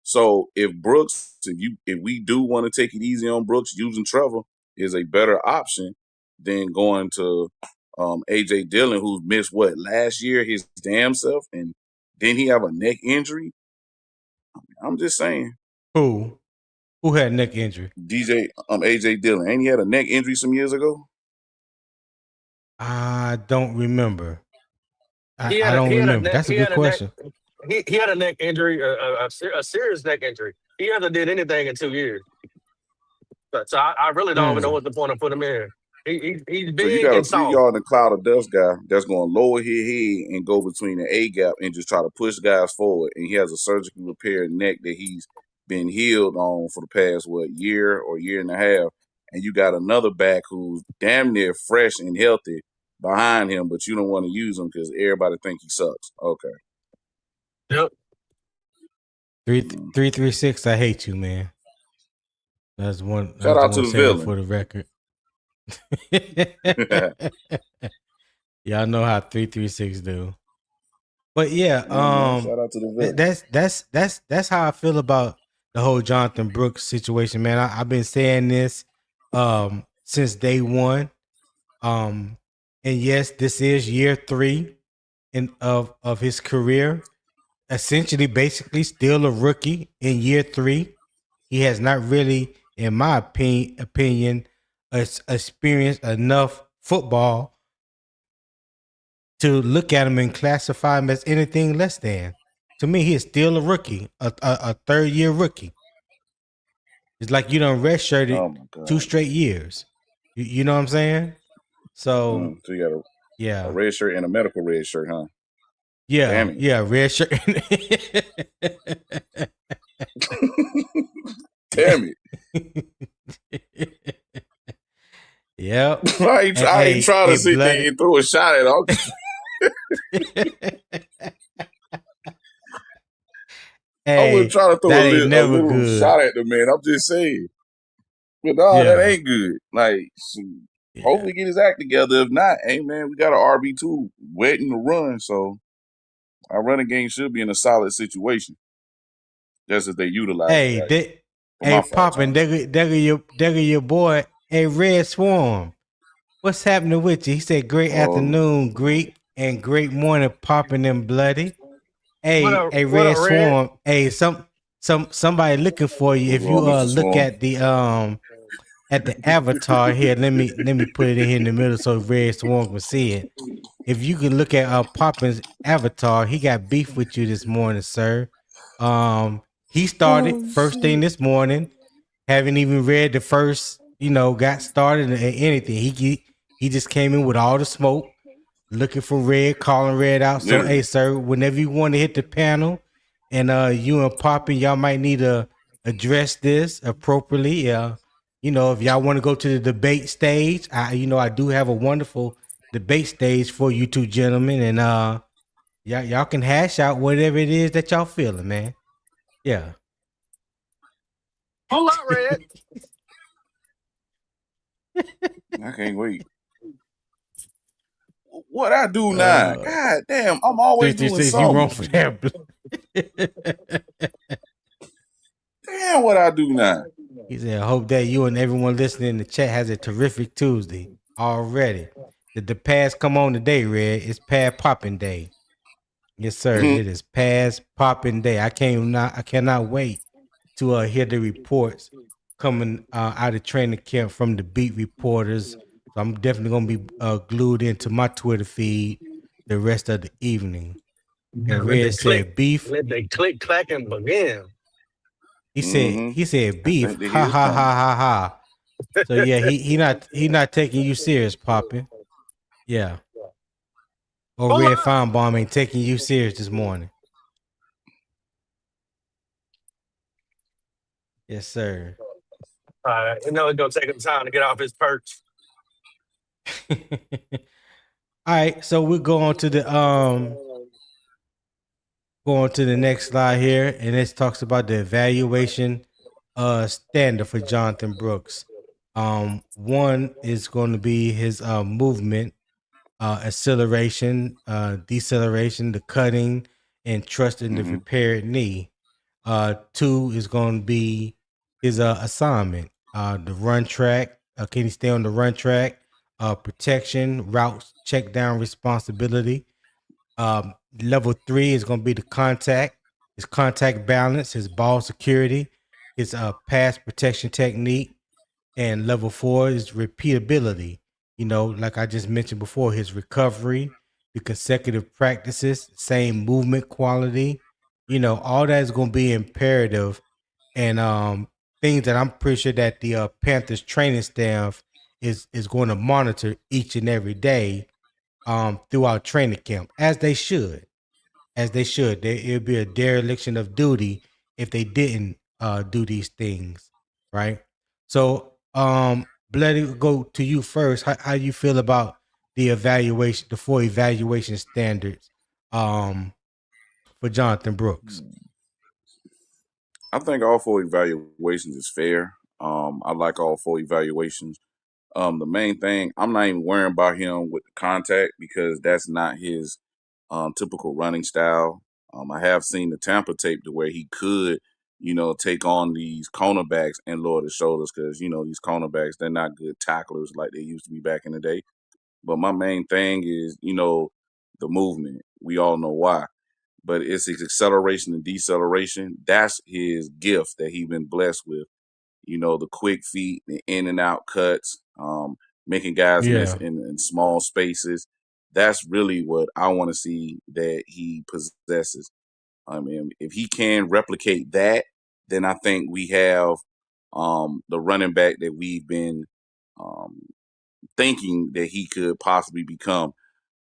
So if we do want to take it easy on Brooks, using Trevor is a better option than going to AJ Dillon, who missed last year, his damn self, and then he have a neck injury. I'm just saying. Who had a neck injury? AJ Dillon. Ain't he had a neck injury some years ago? I don't remember. I don't remember. That's a good question. He had a neck injury, a serious neck injury. He hasn't did anything in 2 years. So I really don't even know what the point of putting him in. He's big. So you got a and 3 soft. yard in the cloud of dust guy that's going to lower his head and go between the A gap and just try to push guys forward. And he has a surgically repaired neck that he's been healed on for the past year or year and a half. And you got another back who's damn near fresh and healthy behind him, but you don't want to use him because everybody think he sucks. Okay. Yep. 336. I hate you, man. That's one. Shout out to the villain for the record. Y'all know how 336 do. But yeah, shout out to the villain. That's how I feel about the whole Jonathon Brooks situation, man. I've been saying this since day one. And yes, this is year 3 of his career. Essentially, basically, still a rookie in year 3. He has not really, in my opinion, experienced enough football to look at him and classify him as anything less than. To me, he is still a rookie, a third-year rookie. It's like you done redshirted 2 straight years. You know what I'm saying? So you got a red shirt and a medical red shirt, huh? Yeah, damn it. Yeah, red shirt. Damn it. Yep. I ain't trying to sit there and throw a shot at him. I wasn't trying to throw a little shot at the man. I'm just saying. But that ain't good. Like, hopefully get his act together. If not, hey man, we got an RB2 waiting to run. So our running game should be in a solid situation. Just as they utilize it. Poppin', there your boy, Red Swarm. What's happening with you? He said, great afternoon, Greek, and great morning, Poppin' and Bloody. Hey, Red Swarm. Hey, somebody looking for you. If you look at the avatar here, let me put it in here in the middle so Red Swarm can see it. If you can look at Poppin's avatar, he got beef with you this morning, sir. He started first thing this morning, haven't even read the first, got started or anything. He just came in with all the smoke, looking for Red, calling Red out. So, hey, sir, whenever you want to hit the panel, and you and Poppin, y'all might need to address this appropriately. If y'all want to go to the debate stage, I do have a wonderful debate stage for you two gentlemen, and y'all can hash out whatever it is that y'all feeling, man. Yeah. Pull out, Red. I can't wait. What I do now? God damn, I'm always doing something. You wrong for that. Damn, what I do now? He said, I hope that you and everyone listening in the chat has a terrific Tuesday already. The pads come on today, Red. It's pad popping day. Yes, sir. It is past popping day. I cannot wait to hear the reports coming out of training camp from the beat reporters. So I'm definitely gonna be glued into my Twitter feed the rest of the evening. And Red said beef. Let the click clack and begin. He said beef. Ha ha ha ha ha. So yeah, he not taking you serious, Poppin'. Yeah. Or Red Feinbaum ain't taking you serious this morning. Yes, sir. It's gonna take him time to get off his perch. All right, so we'll go on to the next slide here, and this talks about the evaluation standard for Jonathon Brooks. One is going to be his movement, acceleration, deceleration, the cutting, and trusting the repaired knee. 2 is going to be his assignment, the run track. Can he stay on the run track? Protection, routes, check down responsibility. Level 3 is going to be the contact, his contact balance, his ball security, his pass protection technique. And level 4 is repeatability. Like I just mentioned before, his recovery, the consecutive practices, same movement quality. All that is going to be imperative, and things that I'm pretty sure that the Panthers training staff is going to monitor each and every day throughout training camp, as they should. It would be a dereliction of duty if they didn't do these things, right? So, Bloody, go to you first. How you feel about the evaluation, the 4 evaluation standards for Jonathon Brooks? I think all 4 evaluations is fair. I like all 4 evaluations. The main thing, I'm not even worrying about him with the contact because that's not his typical running style. I have seen the Tampa tape to where he could, take on these cornerbacks and lower the shoulders because, these cornerbacks, they're not good tacklers like they used to be back in the day. But my main thing is, the movement. We all know why. But it's his acceleration and deceleration. That's his gift that he's been blessed with. The quick feet, the in and out cuts, making guys miss in small spaces. That's really what I want to see that he possesses. I mean, if he can replicate that, then I think we have the running back that we've been thinking that he could possibly become.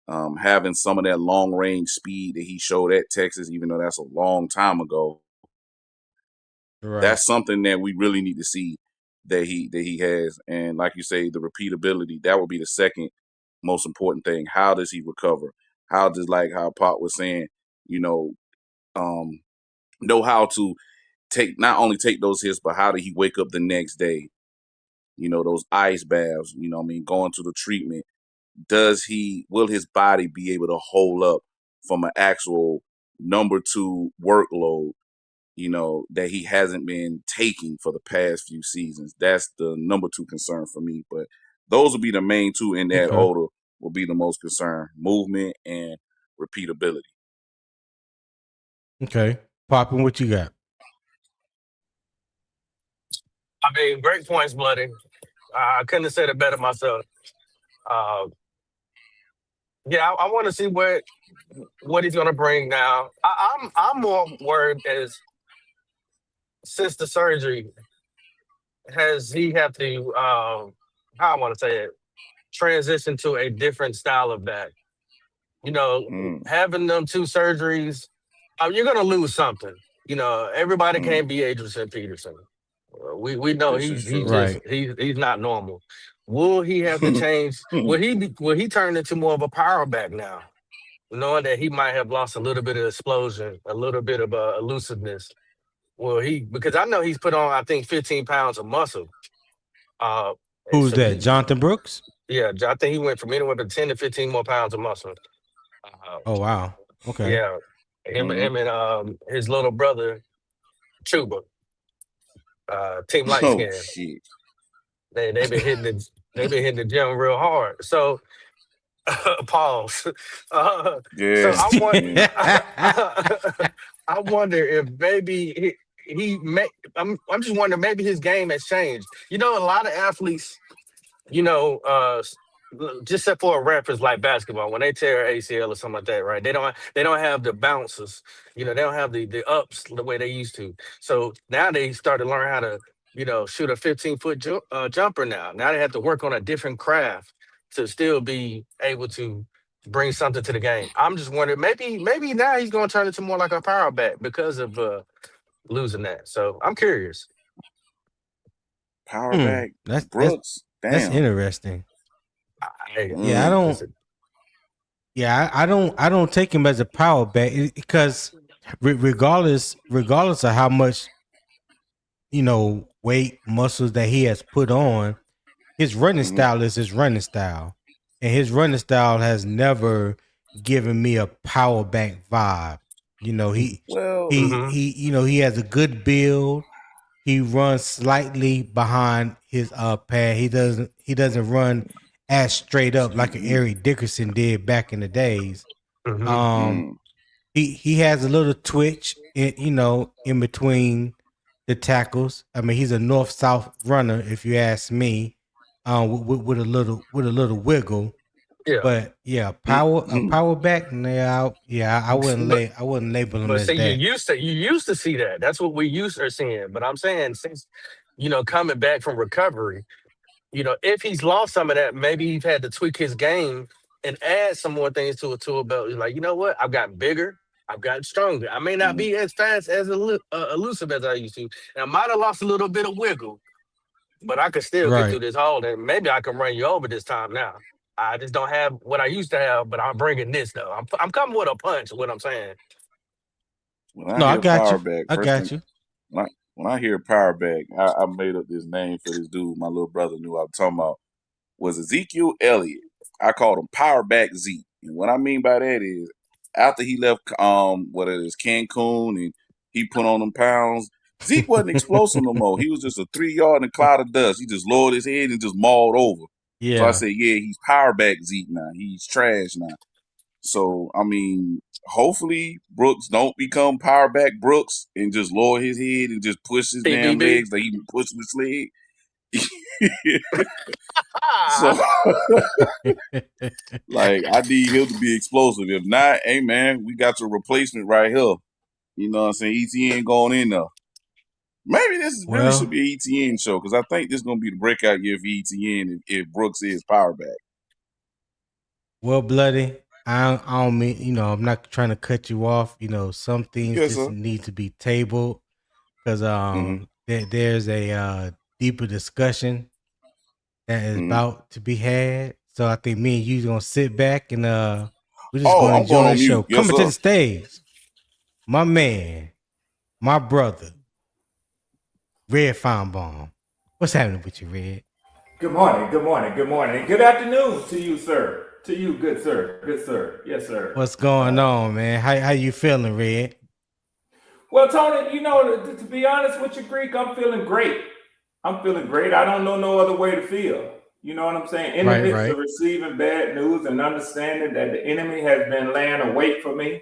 Having some of that long range speed that he showed at Texas, even though that's a long time ago, that's something that we really need to see that he has. And like you say, the repeatability, that would be the second most important thing. How does he recover? How does, like how Pop was saying, know how to not only take those hits, but how did he wake up the next day? Those ice baths, going to the treatment. Will his body be able to hold up from an actual number 2 workload, that he hasn't been taking for the past few seasons? That's the number 2 concern for me. But those will be the main 2 in that order will be the most concern: movement and repeatability. Okay. Poppin', what you got? I mean, great points, Bloody. I couldn't have said it better myself. Yeah, I want to see what he's going to bring now. I'm more worried as since the surgery, has he had to how I want to say it, transition to a different style of back. Having them 2 surgeries, you're going to lose something. Everybody can't be Adrian Peterson. We know he's not normal. Will he have to change? Will he turn into more of a power back now, knowing that he might have lost a little bit of explosion, a little bit of elusiveness? Because I know he's put on, I think, 15 pounds of muscle. Who's that? Jonathon Brooks? Yeah, I think he went from anywhere to 10 to 15 more pounds of muscle. Oh wow! Okay. Yeah, him and his little brother Chuba, Team Light Skin. Oh, shit. They've been hitting the gym real hard. So pause. Yeah. So I wonder if maybe I'm just wondering, maybe his game has changed. A lot of athletes, just except for a reference like basketball, when they tear ACL or something like that, right? They don't have the bounces, they don't have the ups the way they used to. So now they start to learn how to, shoot a 15-foot jumper now. Now they have to work on a different craft to still be able to bring something to the game. I'm just wondering, maybe now he's going to turn into more like a power back because of losing that. So I'm curious. Power back, Brooks. That's interesting. I don't take him as a power back because regardless of how much weight, muscles that he has put on, his running style is his running style, and his running style has never given me a power back vibe. He has a good build. He runs slightly behind his pad. He doesn't run as straight up like Eric Dickerson did back in the days. He has a little twitch in between the tackles. I mean, he's a north-south runner, if you ask me, with a little wiggle. Yeah. But yeah, power back. I wouldn't label him But as see, you that. used to see that. That's what we used to seeing. But I'm saying since coming back from recovery, if he's lost some of that, maybe he's had to tweak his game and add some more things to a tool belt. He's like, you know what? I've gotten bigger. I've gotten stronger. I may not be as fast as elusive as I used to, and I might have lost a little bit of wiggle, but I could still get through Right. this hole, and maybe I can run you over this time now. I just don't have what I used to have, but I'm bringing this though. I'm coming with a punch. What I'm saying. When No, I I hear got power you. back, I first got thing you. when I hear power back, I made up this name for this dude. My little brother knew I was talking about was Ezekiel Elliott. I called him power back Zeke, and what I mean by that is after he left what it is Cancun and he put on them pounds, Zeke wasn't explosive no more. He was just a 3 yard in a cloud of dust. He just lowered his head and just mauled over. So I Yeah. said, yeah, he's power back Zeke now. He's trash now. So I mean, hopefully Brooks don't become power back Brooks and just lower his head and just push his damn TBB. legs like he been pushing his leg. So Ah, like I need him to be explosive. If not, hey man, we got your replacement right here. You know what I'm saying? ETN going in there. Maybe this really should Well, be an ETN show because I think this is gonna be the breakout year for ETN if Brooks is power back. well, bloody. I don't mean, I'm not trying to cut you off. Some things Yes, just sir. need to be tabled because there's a deeper discussion that is about to be had. So I think me and you gonna sit back and we're just gonna I'm going enjoy the on show. mute. Yes, Coming to sir. the stage, my man, my brother, Red Feinbaum. What's happening with you, Red? Good morning, good morning, good morning, and good afternoon to you, sir. To you, good sir, yes, sir. What's going on, man? How you feeling, Red? Well, Tony, to be honest with you, Greek, I'm feeling great. I'm feeling great. I don't know no other way to feel. You know what I'm saying? In the midst of receiving bad news and understanding that the enemy has been laying a wait for me,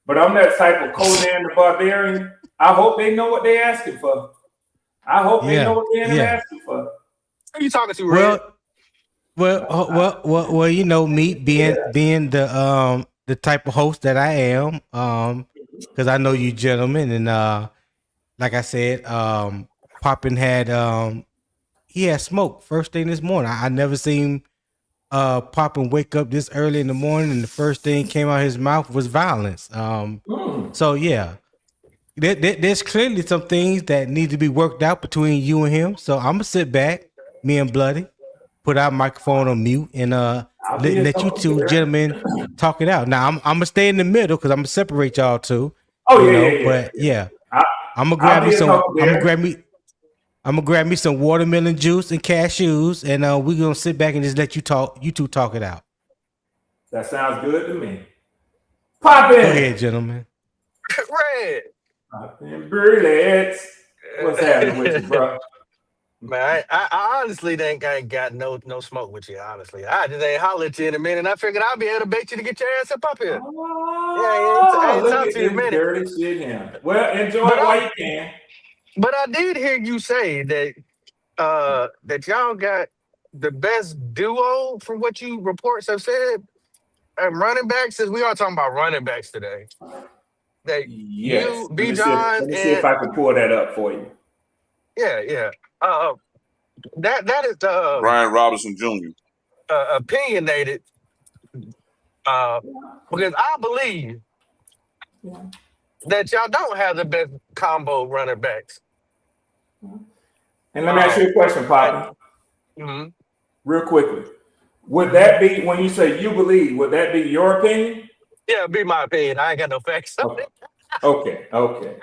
but I'm that type of Conan the Barbarian. I hope they know what they're asking for. I hope they know what the enemy asking for. Who are you talking to, Red? Well, me being the type of host that I am, because I know you gentlemen, and like I said, Poppin had he had smoke first thing this morning. I never seen Poppin wake up this early in the morning and the first thing came out of his mouth was violence. So yeah, there's clearly some things that need to be worked out between you and him. So I'm gonna sit back, me and Bloody, put our microphone on mute and let you two gentlemen talk it out. Now I'm gonna stay in the middle because I'm gonna separate y'all two. But I'm gonna grab me some watermelon juice and cashews, and we're gonna sit back and just let you two talk it out. That sounds good to me. Pop in. Go ahead, gentlemen. Red. Pop in, bullets. What's happening with you, bro? Man, I honestly ain't got no smoke with you, honestly. I just ain't holler at you in a minute. I figured I'd be able to bait you to get your ass up here. I ain't talked to you in a minute. Dirty shit here. Well, enjoy it while you can. But I did hear you say that that y'all got the best duo from what you reports have said. Running backs, since we are talking about running backs today. That you, B. John, let me see if I can pull that up for you. Yeah. That is Brian Robinson Jr. Opinionated. Because I believe that y'all don't have the best combo running backs. And let me ask you a question, Papa. Real quickly. Would that be, when you say you believe, would that be your opinion? Yeah, it'd be my opinion. I ain't got no facts. Okay.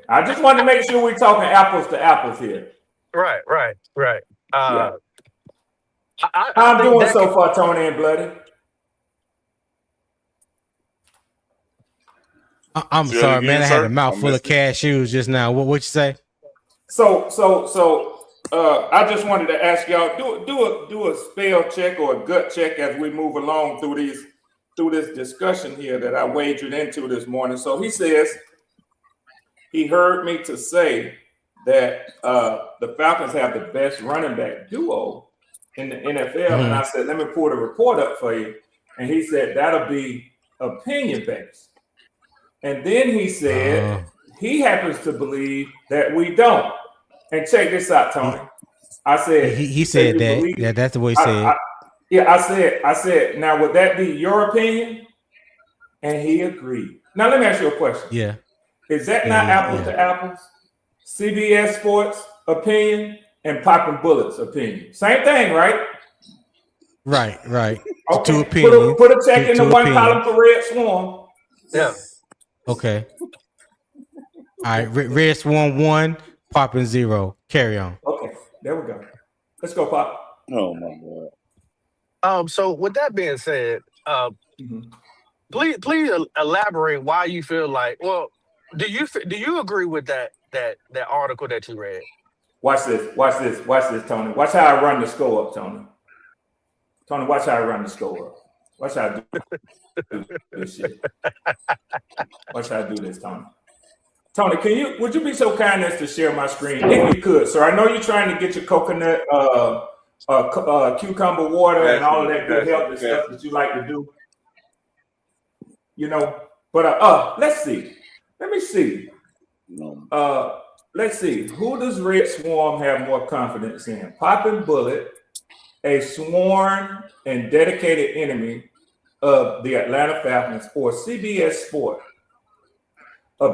I just wanted to make sure we're talking apples to apples here. Right. How I'm doing so far, Tony and Bloody? I'm sorry, man. I had a mouthful of cashews just now. What you say? So, I just wanted to ask y'all do a spell check or a gut check as we move along through this discussion here that I wagered into this morning. So he says he heard me to say that the Falcons have the best running back duo in the NFL, and I said, let me pull the report up for you. And he said that'll be opinion based. And then he said he happens to believe that we don't. And check this out, Tony. I said he said that. Yeah, that's the way he said. I said, now would that be your opinion? And he agreed. Now let me ask you a question. Yeah. Is that not apples to apples? CBS Sports opinion and Poppin' Bullets opinion. Same thing, right? Right. Okay. Two opinions. Put a check in the one column for Red Swarm. Yeah. Okay. All right. Red Swarm 1, Poppin' 0. Carry on. Okay. There we go. Let's go, Pop. Oh my God. So with that being said, please elaborate why you feel like. Well, do you agree with that article that you read? Watch this, Tony. Watch how I run the score up, Tony. Tony, watch how I run the score up. Watch how I do this shit. Watch how I do this, Tony. Tony, would you be so kind as to share my screen if you could, sir? I know you're trying to get your coconut, cucumber water and all of that good healthy stuff that you like to do. You know, but let's see. Let me see. Let's see. Who does Red Swarm have more confidence in? Poppin' Bullet, a sworn and dedicated enemy of the Atlanta Falcons, or CBS Sport, a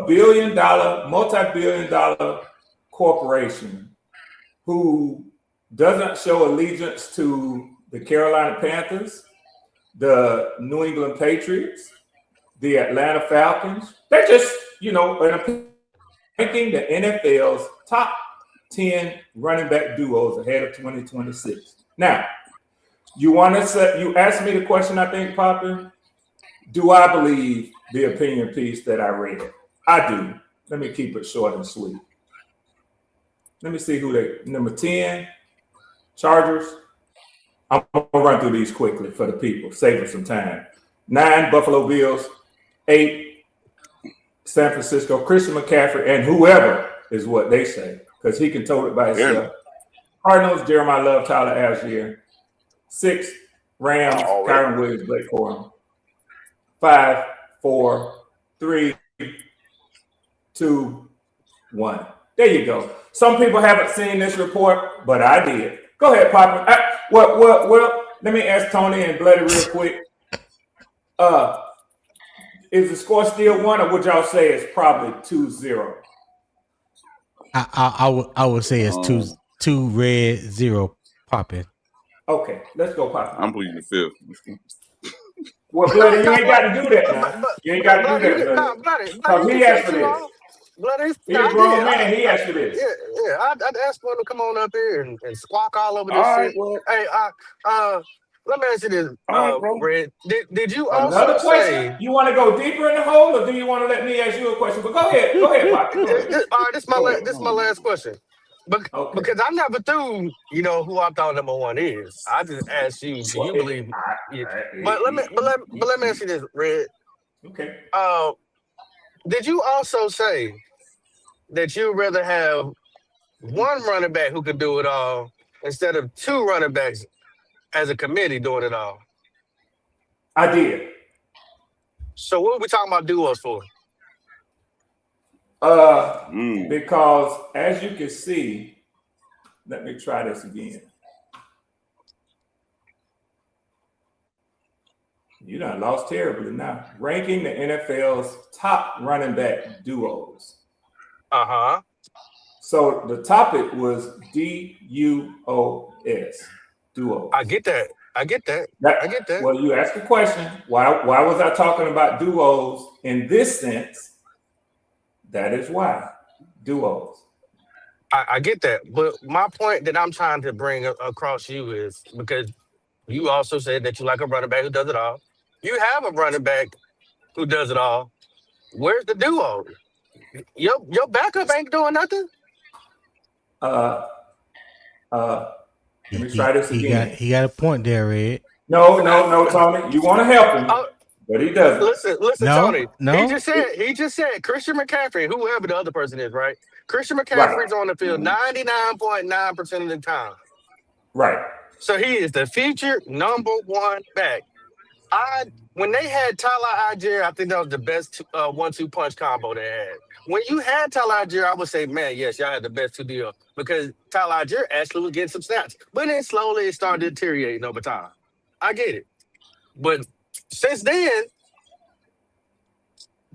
multi-billion-dollar corporation who doesn't show allegiance to the Carolina Panthers, the New England Patriots, the Atlanta Falcons. They're just, ranking the NFL's top 10 running back duos ahead of 2026. Now, you asked me the question, I think, Poppin. Do I believe the opinion piece that I read? I do. Let me keep it short and sweet. Let me see who number 10, Chargers. I'm going to run through these quickly for the people, saving some time. 9, Buffalo Bills. 8, San Francisco, Christian McCaffrey, and whoever is what they say, because he can tote it by himself. Cardinals, Jeremiah Love, Tyler Algier. 6, Rams, Kyron Williams, Blake Corum. 5, 4, 3, 2, 1. There you go. Some people haven't seen this report, but I did. Go ahead, Papa. Well, let me ask Tony and Bloody real quick. Is the score still 1, or would y'all say it's probably 2-0? I would say it's 2 red, 0 Poppin'. Okay, let's go, Poppin'. I'm pleading the 5th. Well, Bloody, you ain't got to do that, man. You ain't got to do that, Bloody. Because he asked for this. He's a grown man. He asked for this. Yeah. I'd ask for him to come on up here and squawk all over this shit. Well, hey, let me ask you this, Red. Did you also another question? You want to go deeper in the hole, or do you want to let me ask you a question? But go ahead, Poppin'. All right, this is my last question. Because I never threw, who I thought number 1 is. I just asked you, do you believe? But let me ask you this, Red. Okay. Did you also say that you'd rather have 1 running back who could do it all instead of 2 running backs as a committee doing it all? I did. So what are we talking about duos for? Because as you can see, let me try this again. You done lost terribly now. Ranking the NFL's top running back duos. So the topic was DUOS. Duos. I get that. I get that. Well, you asked the question, why was I talking about duos in this sense? That is why. Duos. I get that. But my point that I'm trying to bring across you is because you also said that you like a running back who does it all. You have a running back who does it all. Where's the duo? Your backup ain't doing nothing? Let me try this again. He got a point there, Red. No, Tony. You want to help him, but he doesn't. Listen, Tony. No. He just said Christian McCaffrey, whoever the other person is, right? Christian McCaffrey's on the field 99.9% of the time. Right. So he is the featured number 1 back. When they had Tyler Algier, I think that was the best 1-2 punch combo they had. When you had Tyler Algier, I would say, man, yes, y'all had the best 2 deal because Tyler Algier actually was getting some snaps, but then slowly it started deteriorating over time. I get it, but since then,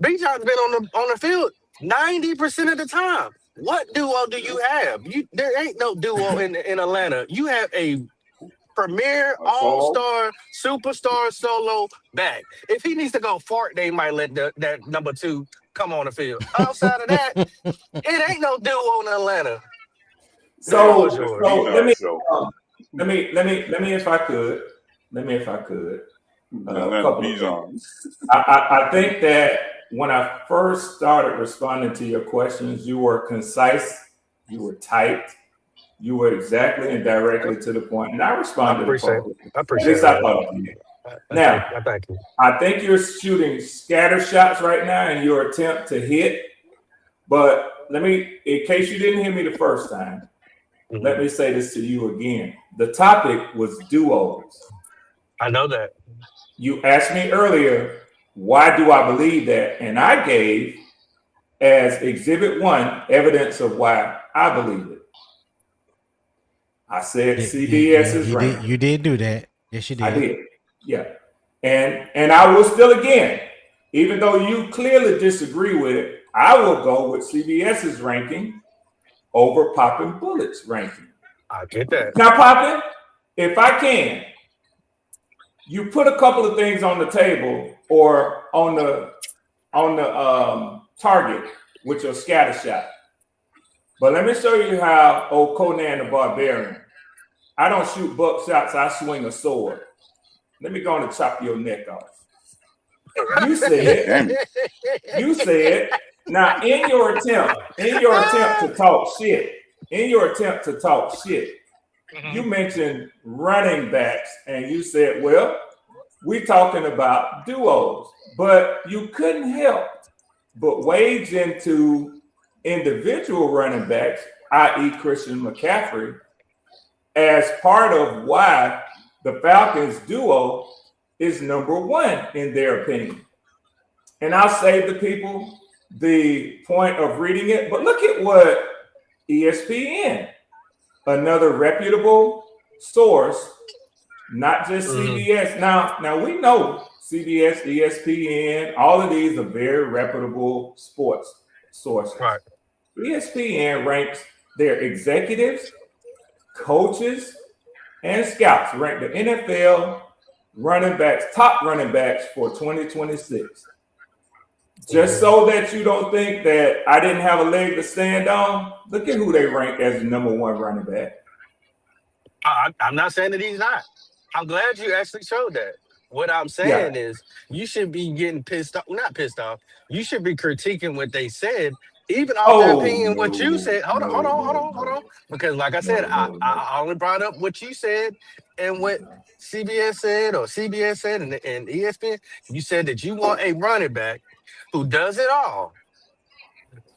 Bijan's been on the field 90% of the time. What duo do you have? There ain't no duo in Atlanta. You have a premier all-star superstar solo back. If he needs to go fart, they might let that number 2 come on the field. Outside of that, it ain't no duo in Atlanta. So let me if I could. I think that when I first started responding to your questions, you were concise, you were tight, you were exactly and directly to the point, and I responded. I appreciate it. Now, I think you're shooting scatter shots right now in your attempt to hit. But let me, in case you didn't hear me the first time, let me say this to you again. The topic was duos. I know that. You asked me earlier, why do I believe that? And I gave as Exhibit 1 evidence of why I believe it. I said CBS's rank. You did do that. Yes, you did. I did. Yeah. And I will still, again, even though you clearly disagree with it, I will go with CBS's ranking over Poppin' Bullet's ranking. I get that. Now, Poppin', if I can, you put a couple of things on the table or on the target with your scatter shot. But let me show you how old Conan the Barbarian. I don't shoot buck shots, I swing a sword. Let me go on and chop your neck off. You said, now in your attempt to talk shit, you mentioned running backs, and you said, well, we're talking about duos, but you couldn't help but wade into individual running backs, i.e. Christian McCaffrey, as part of why the Falcons duo is number 1 in their opinion. And I'll save the people the point of reading it, but look at what ESPN, another reputable source, not just CBS. Now we know CBS, ESPN, all of these are very reputable sports sources. Right. ESPN ranks their executives, coaches, and scouts, rank the NFL running backs, top running backs for 2026. Just so that you don't think that I didn't have a leg to stand on, look at who they rank as the number 1 running back. I'm not saying that he's not. I'm glad you actually showed that. What I'm saying is you should be getting pissed off. Not pissed off. You should be critiquing what they said, even off their opinion, what you said. Hold on. Because like I said, I only brought up what you said and what CBS said or CBS said and ESPN. You said that you want a running back who does it all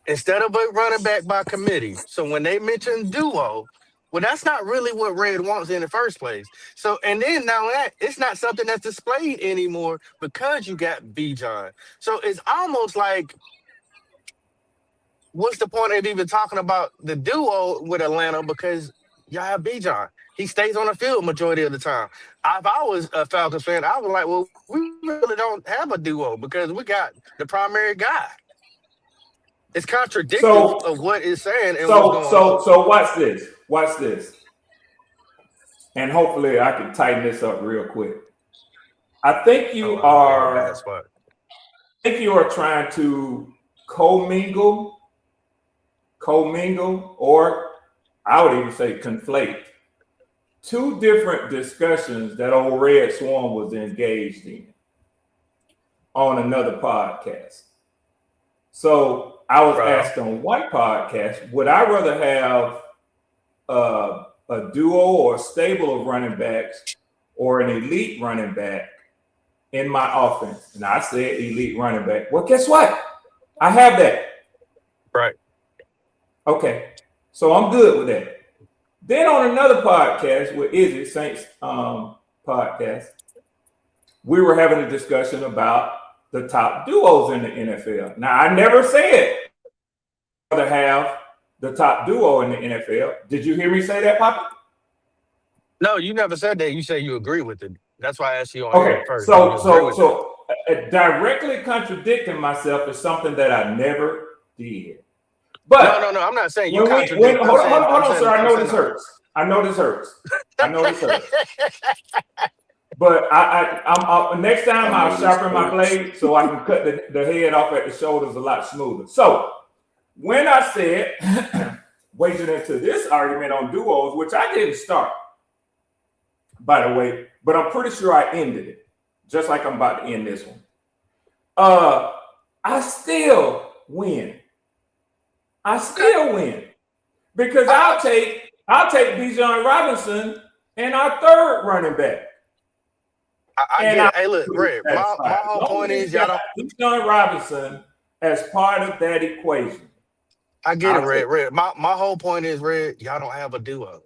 instead of a running back by committee. So when they mention duo, well, that's not really what Red wants in the first place. So, and then now that it's not something that's displayed anymore because you got Bijan. So it's almost like, what's the point of even talking about the duo with Atlanta because y'all have Bijan? He stays on the field majority of the time. If I was a Falcons fan, I was like, well, we really don't have a duo because we got the primary guy. It's contradictory of what it's saying and what's going on. So watch this. And hopefully I can tighten this up real quick. I think you are trying to commingle, or I would even say conflate 2 different discussions that old Red Swan was engaged in on another podcast. So I was asked on one podcast, would I rather have a duo or a stable of running backs or an elite running back in my offense? And I said elite running back. Well, guess what? I have that. Right. Okay. So I'm good with that. Then on another podcast with Izzy Saints podcast, we were having a discussion about the top duos in the NFL. Now, I never said to have the top duo in the NFL. Did you hear me say that, Papa? No, you never said that. You say you agree with it. That's why I asked you on okay. first. So directly contradicting myself is something that I never did. But no, I'm not saying you contradict. Hold on, sir. I know this hurts. I know this hurts. But I'm next time I'll sharpen my blade so I can cut the head off at the shoulders a lot smoother. So when I said waging into this argument on duos, which I didn't start, by the way, but I'm pretty sure I ended it, just like I'm about to end this one. I still win. Because I'll take Bijan Robinson and our third running back. I get it. Hey, look, Red, my whole point is y'all don't Bijan Robinson as part of that equation. I get it, Red. My whole point is, Red, y'all don't have a duo.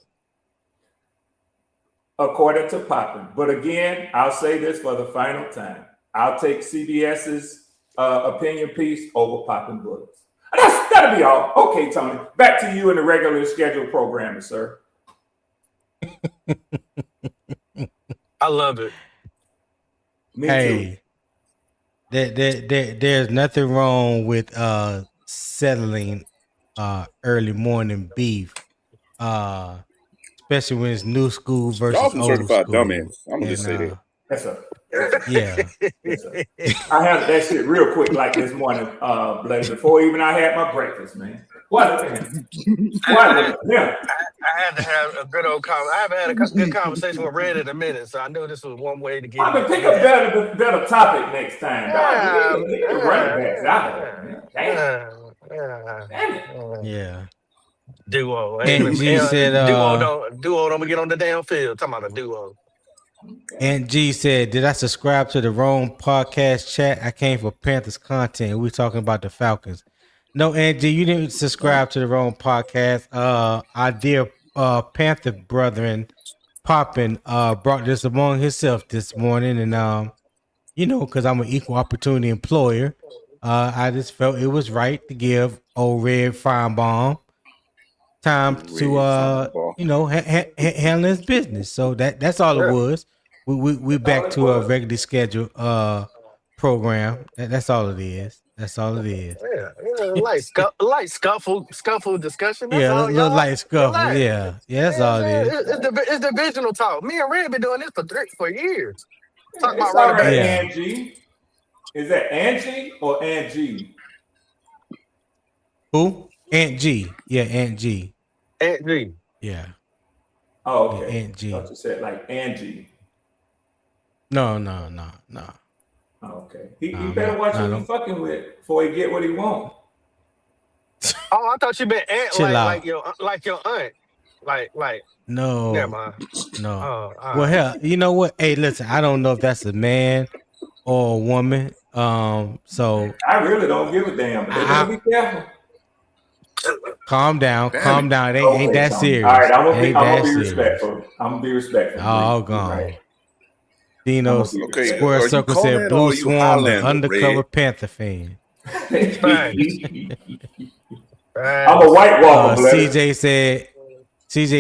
According to Poppin. But again, I'll say this for the final time. I'll take CBS's opinion piece over Poppin Bullets. That'll be all. Okay, Tony. Back to you in the regularly scheduled programming, sir. I love it. Me too. There's nothing wrong with settling early morning beef, especially when it's new school versus old certified school. Dumbass. I'm gonna just say that. Yes, sir. Yeah. Yes, sir. I had that shit real quick like this morning, Blake, before even I had my breakfast, man. What? Yeah. I had to have a good old conversation. I haven't had a good conversation with Red in a minute, so I knew this was one way to get. I'm gonna pick a better topic next time. Yeah. Duo. And G said, duo don't get on the damn field. Talking about a duo. And G said, did I subscribe to the wrong podcast chat? I came for Panthers content. We're talking about the Falcons. No, Angie, you didn't subscribe to the wrong podcast. Our dear Panther brethren, Poppin, brought this among himself this morning. And, because I'm an equal opportunity employer, I just felt it was right to give old Red Finebaum time to, handle his business. So that's all it was. We back to a regularly scheduled program. That's all it is. That's all it is. Light scuffle discussion. That's yeah, all, a little light scuffle. Yeah, that's all it is. It's divisional talk. Me and Red been doing this for years. Talk about running back. Angie. Is that Angie or Angie? Who? Aunt G. Yeah, Aunt G. Aunt G. Yeah. Oh, okay. Yeah, Aunt G. I thought you said like Angie. No. Oh, okay. He better watch who he's fucking with before he get what he want. Oh, I thought you meant aunt like your aunt. Like no. Never mind. No. Well, hell, you know what? Hey, listen, I don't know if that's a man or a woman. So I really don't give a damn. But they gotta be careful. Calm down. It ain't that serious. All right, I'm gonna be respectful. Oh, gone. Right. Dino Square Circle said Blue Swarm, the undercover Panther fan. I'm a white walker. CJ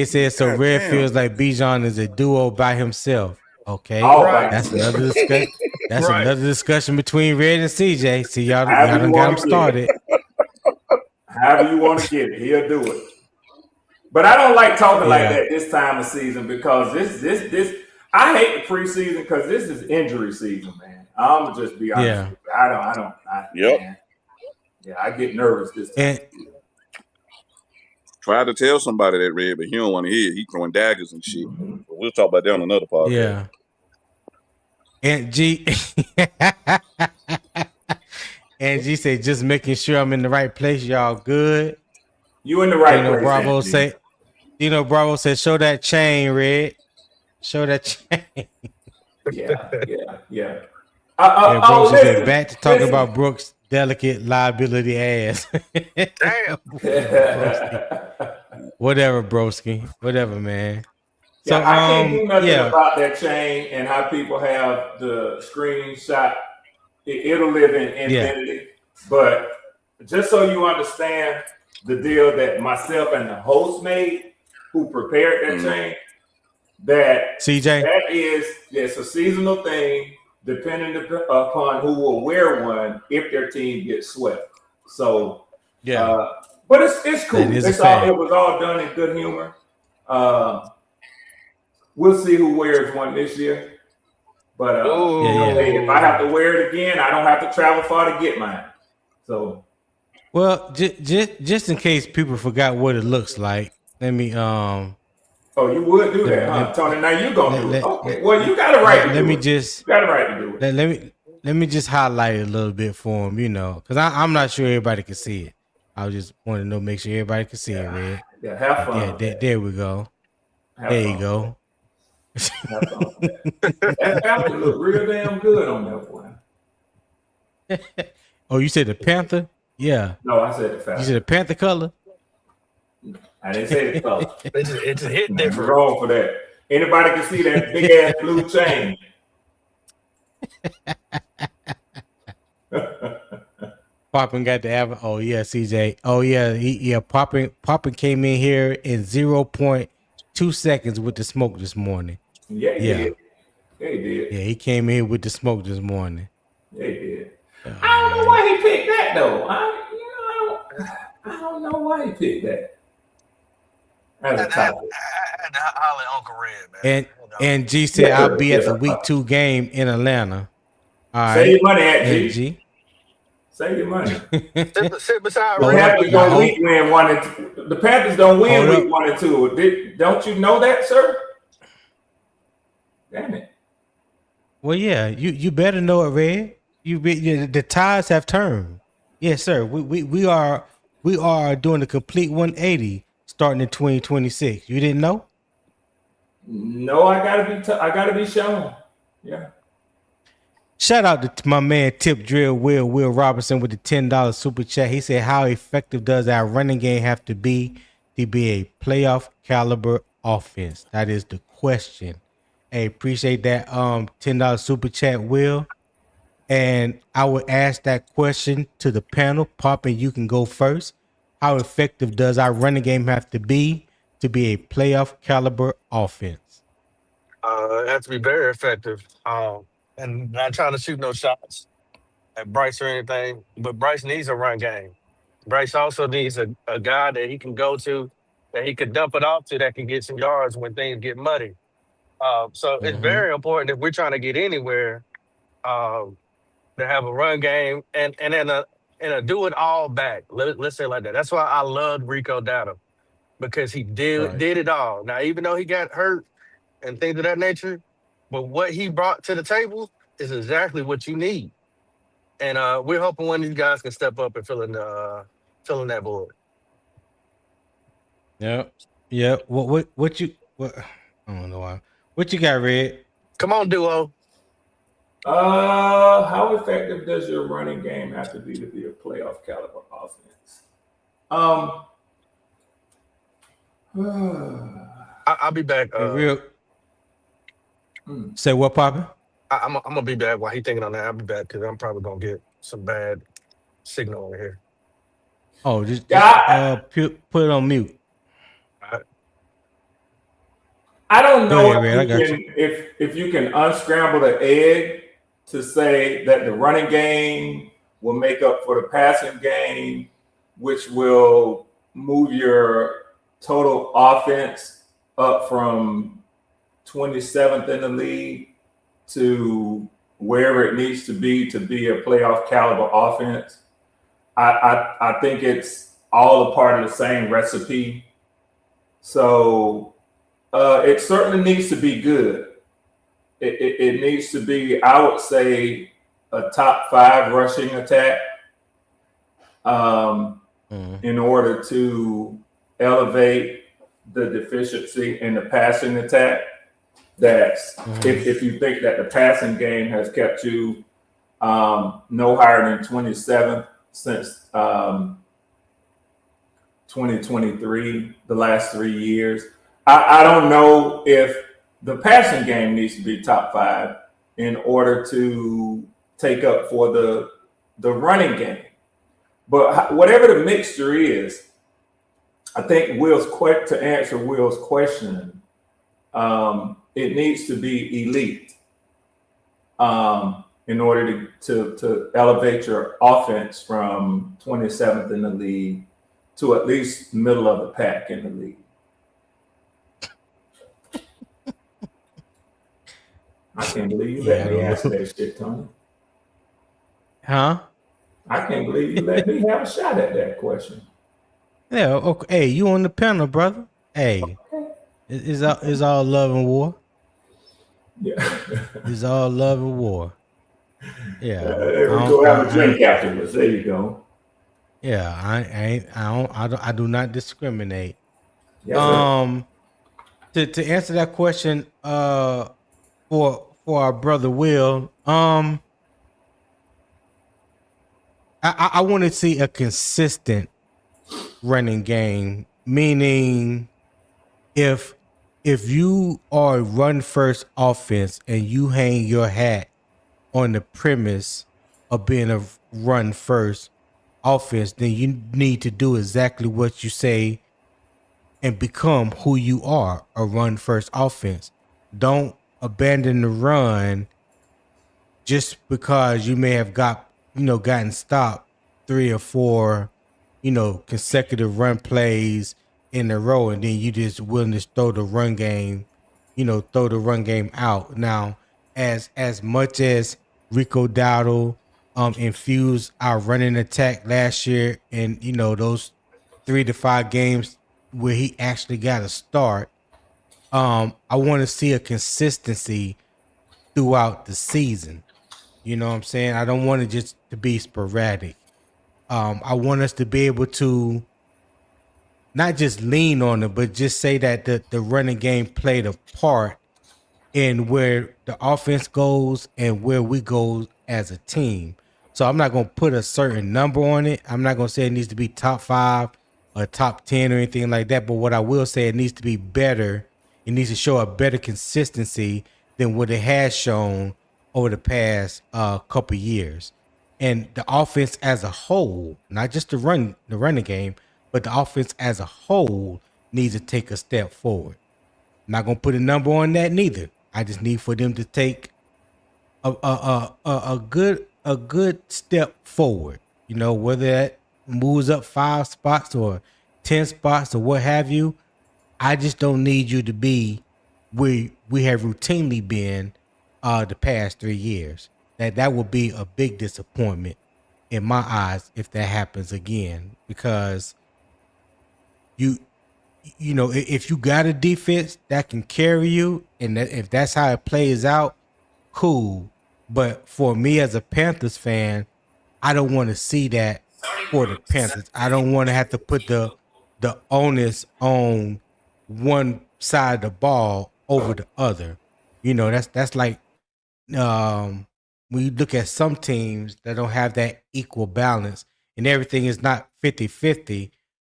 said so. Red feels like Bijan is a duo by himself. Okay, that's another discussion. That's another discussion between Red and CJ. See, y'all done got him started. However you want to get it, he'll do it. But I don't like talking like that this time of season because this. I hate the preseason because this is injury season, man. I'm gonna just be honest with you. I don't. Man. Yeah, I get nervous this time. Tried to tell somebody that, Red, but he don't want to hear it. He throwing daggers and shit. But we'll talk about that on another podcast. Yeah. And G said, just making sure I'm in the right place. Y'all good? You in the right place. Bravo said, show that chain, Red. Show that chain. Yeah. Brooks said, back to talking about Brooks' delicate liability ass. Damn. Whatever, broski. Whatever, man. So I can't do nothing about that chain and how people have the screenshot. It'll live in infinity. But just so you understand the deal that myself and the host made, who prepared that chain, that CJ, it's a seasonal thing, depending upon who will wear one if their team gets swept. So but it's cool. It was all done in good humor. We'll see who wears one this year. But hey, if I have to wear it again, I don't have to travel far to get mine. So, well, just in case people forgot what it looks like, let me. Oh, you would do that, huh, Tony? Now you gonna do it? Okay. Well, you got a right to do it. You got a right to do it. Let me just highlight it a little bit for him, because I'm not sure everybody can see it. I just want to make sure everybody can see it, Red. Yeah, have fun. Yeah, there we go. There you go. That Panther looked real damn good on that one. Oh, you said the Panther? Yeah. No, I said the Panther. You said the Panther color? I didn't say the color. It's a hit different. You're wrong for that. Anybody can see that big ass blue chain. Poppin got the average. Oh yeah, CJ. Oh yeah, Poppin came in here in 0.2 seconds with the smoke this morning. Yeah, he did. Yeah, he did. Yeah, he came in with the smoke this morning. Yeah, he did. I don't know why he picked that though. I don't know why he picked that. As a topic. I had to holler at Uncle Red, man. And G said I'll be at the week 2 game in Atlanta. All right. Save your money at G. Save your money. Sit beside the Panthers don't win 1 and 2. The Panthers don't win week 1 and 2. Don't you know that, sir? Damn it. Well, yeah, you better know it, Red. The tides have turned. Yes, sir. We are doing a complete 180 starting in 2026. You didn't know? No, I gotta be shown. Yeah. Shout out to my man Tip Drill Will Robinson with the $10 super chat. He said, "How effective does our running game have to be a playoff caliber offense?" That is the question. Hey, appreciate that $10 super chat, Will. And I would ask that question to the panel. Pop, and you can go first. How effective does our running game have to be a playoff caliber offense? It has to be very effective. And not trying to shoot no shots at Bryce or anything, but Bryce needs a run game. Bryce also needs a guy that he can go to, that he could dump it off to, that can get some yards when things get muddy. So it's very important if we're trying to get anywhere to have a run game and a do it all back. Let's say it like that. That's why I loved Rico Dowdle, because he did it all. Now, even though he got hurt and things of that nature, but what he brought to the table is exactly what you need. And we're hoping one of these guys can step up and fill in that void. Yeah. What I don't know why. What you got, Red? Come on, Duo. How effective does your running game have to be a playoff caliber offense? I'll be back. Say what, Papa? I'm gonna be back while he's thinking on that. I'll be back because I'm probably gonna get some bad signal over here. Oh, just put it on mute. I don't know if you can unscramble the egg to say that the running game will make up for the passing game, which will move your total offense up from 27th in the league to wherever it needs to be a playoff caliber offense. I think it's all a part of the same recipe. So it certainly needs to be good. It needs to be, I would say, a top 5 rushing attack in order to elevate the deficiency in the passing attack. That's if you think that the passing game has kept you no higher than 27th since 2023, the last 3 years. I don't know if the passing game needs to be top 5 in order to take up for the running game. But whatever the mixture is, I think to answer Will's question, it needs to be elite in order to elevate your offense from 27th in the league to at least middle of the pack in the league. I can't believe you let me ask that shit, Tony. Huh? I can't believe you let me have a shot at that question. Yeah, okay. Hey, you on the panel, brother. Hey, it's all love and war. Yeah. It's all love and war. Yeah. There we go have a drink afterwards. There you go. Yeah, I do not discriminate. Yes, sir. To answer that question, for our brother Will, I want to see a consistent running game, meaning if you are a run first offense and you hang your hat on the premise of being a run first offense, then you need to do exactly what you say and become who you are, a run first offense. Don't abandon the run just because you may have gotten stopped 3 or 4, consecutive run plays in a row, and then you just willing to throw the run game out. Now, as much as Rico Dowdle infused our running attack last year, and those 3 to 5 games where he actually got a start, I want to see a consistency throughout the season. You know what I'm saying? I don't want it just to be sporadic. I want us to be able to not just lean on it, but just say that the running game played a part in where the offense goes and where we go as a team. So I'm not going to put a certain number on it. I'm not going to say it needs to be top 5 or top 10 or anything like that. But what I will say, it needs to be better. It needs to show a better consistency than what it has shown over the past couple years. And the offense as a whole, not just the running game, but the offense as a whole needs to take a step forward. I'm not going to put a number on that neither. I just need for them to take a good step forward. Whether that moves up 5 spots or 10 spots or what have you. I just don't need you to be where we have routinely been the past 3 years. That would be a big disappointment in my eyes if that happens again, because if you got a defense that can carry you, and if that's how it plays out, cool. But for me as a Panthers fan, I don't want to see that for the Panthers. I don't want to have to put the onus on one side of the ball over the other. That's like when you look at some teams that don't have that equal balance and everything is not 50-50,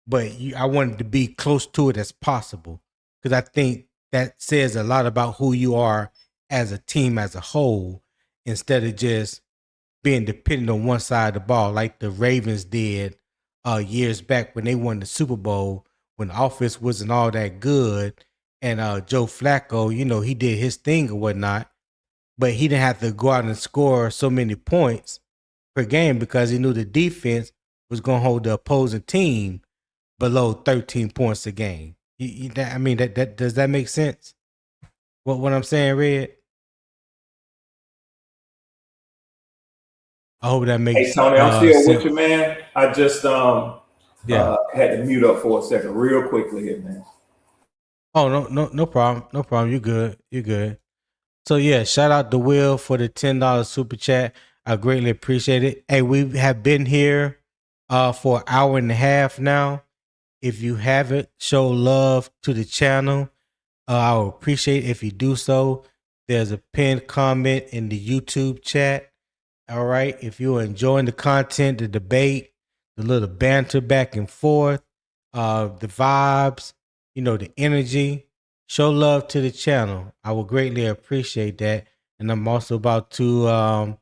but I wanted to be close to it as possible, because I think that says a lot about who you are as a team as a whole, instead of just being dependent on one side of the ball like the Ravens did years back when they won the Super Bowl, when the offense wasn't all that good, and Joe Flacco, he did his thing or whatnot, but he didn't have to go out and score so many points per game because he knew the defense was going to hold the opposing team below 13 points a game. That does that make sense? What I'm saying, Red? I hope that makes sense. Hey, Tony, I'm still with you, man. I just had to mute up for a second real quickly here, man. Oh, no problem. No problem. You're good. So yeah, shout out to Will for the $10 super chat. I greatly appreciate it. Hey, we have been here for an hour and a half now. If you haven't, show love to the channel. I would appreciate it if you do so. There's a pinned comment in the YouTube chat. All right. If you're enjoying the content, the debate, the little banter back and forth, the vibes, the energy, show love to the channel. I would greatly appreciate that. And I'm also about to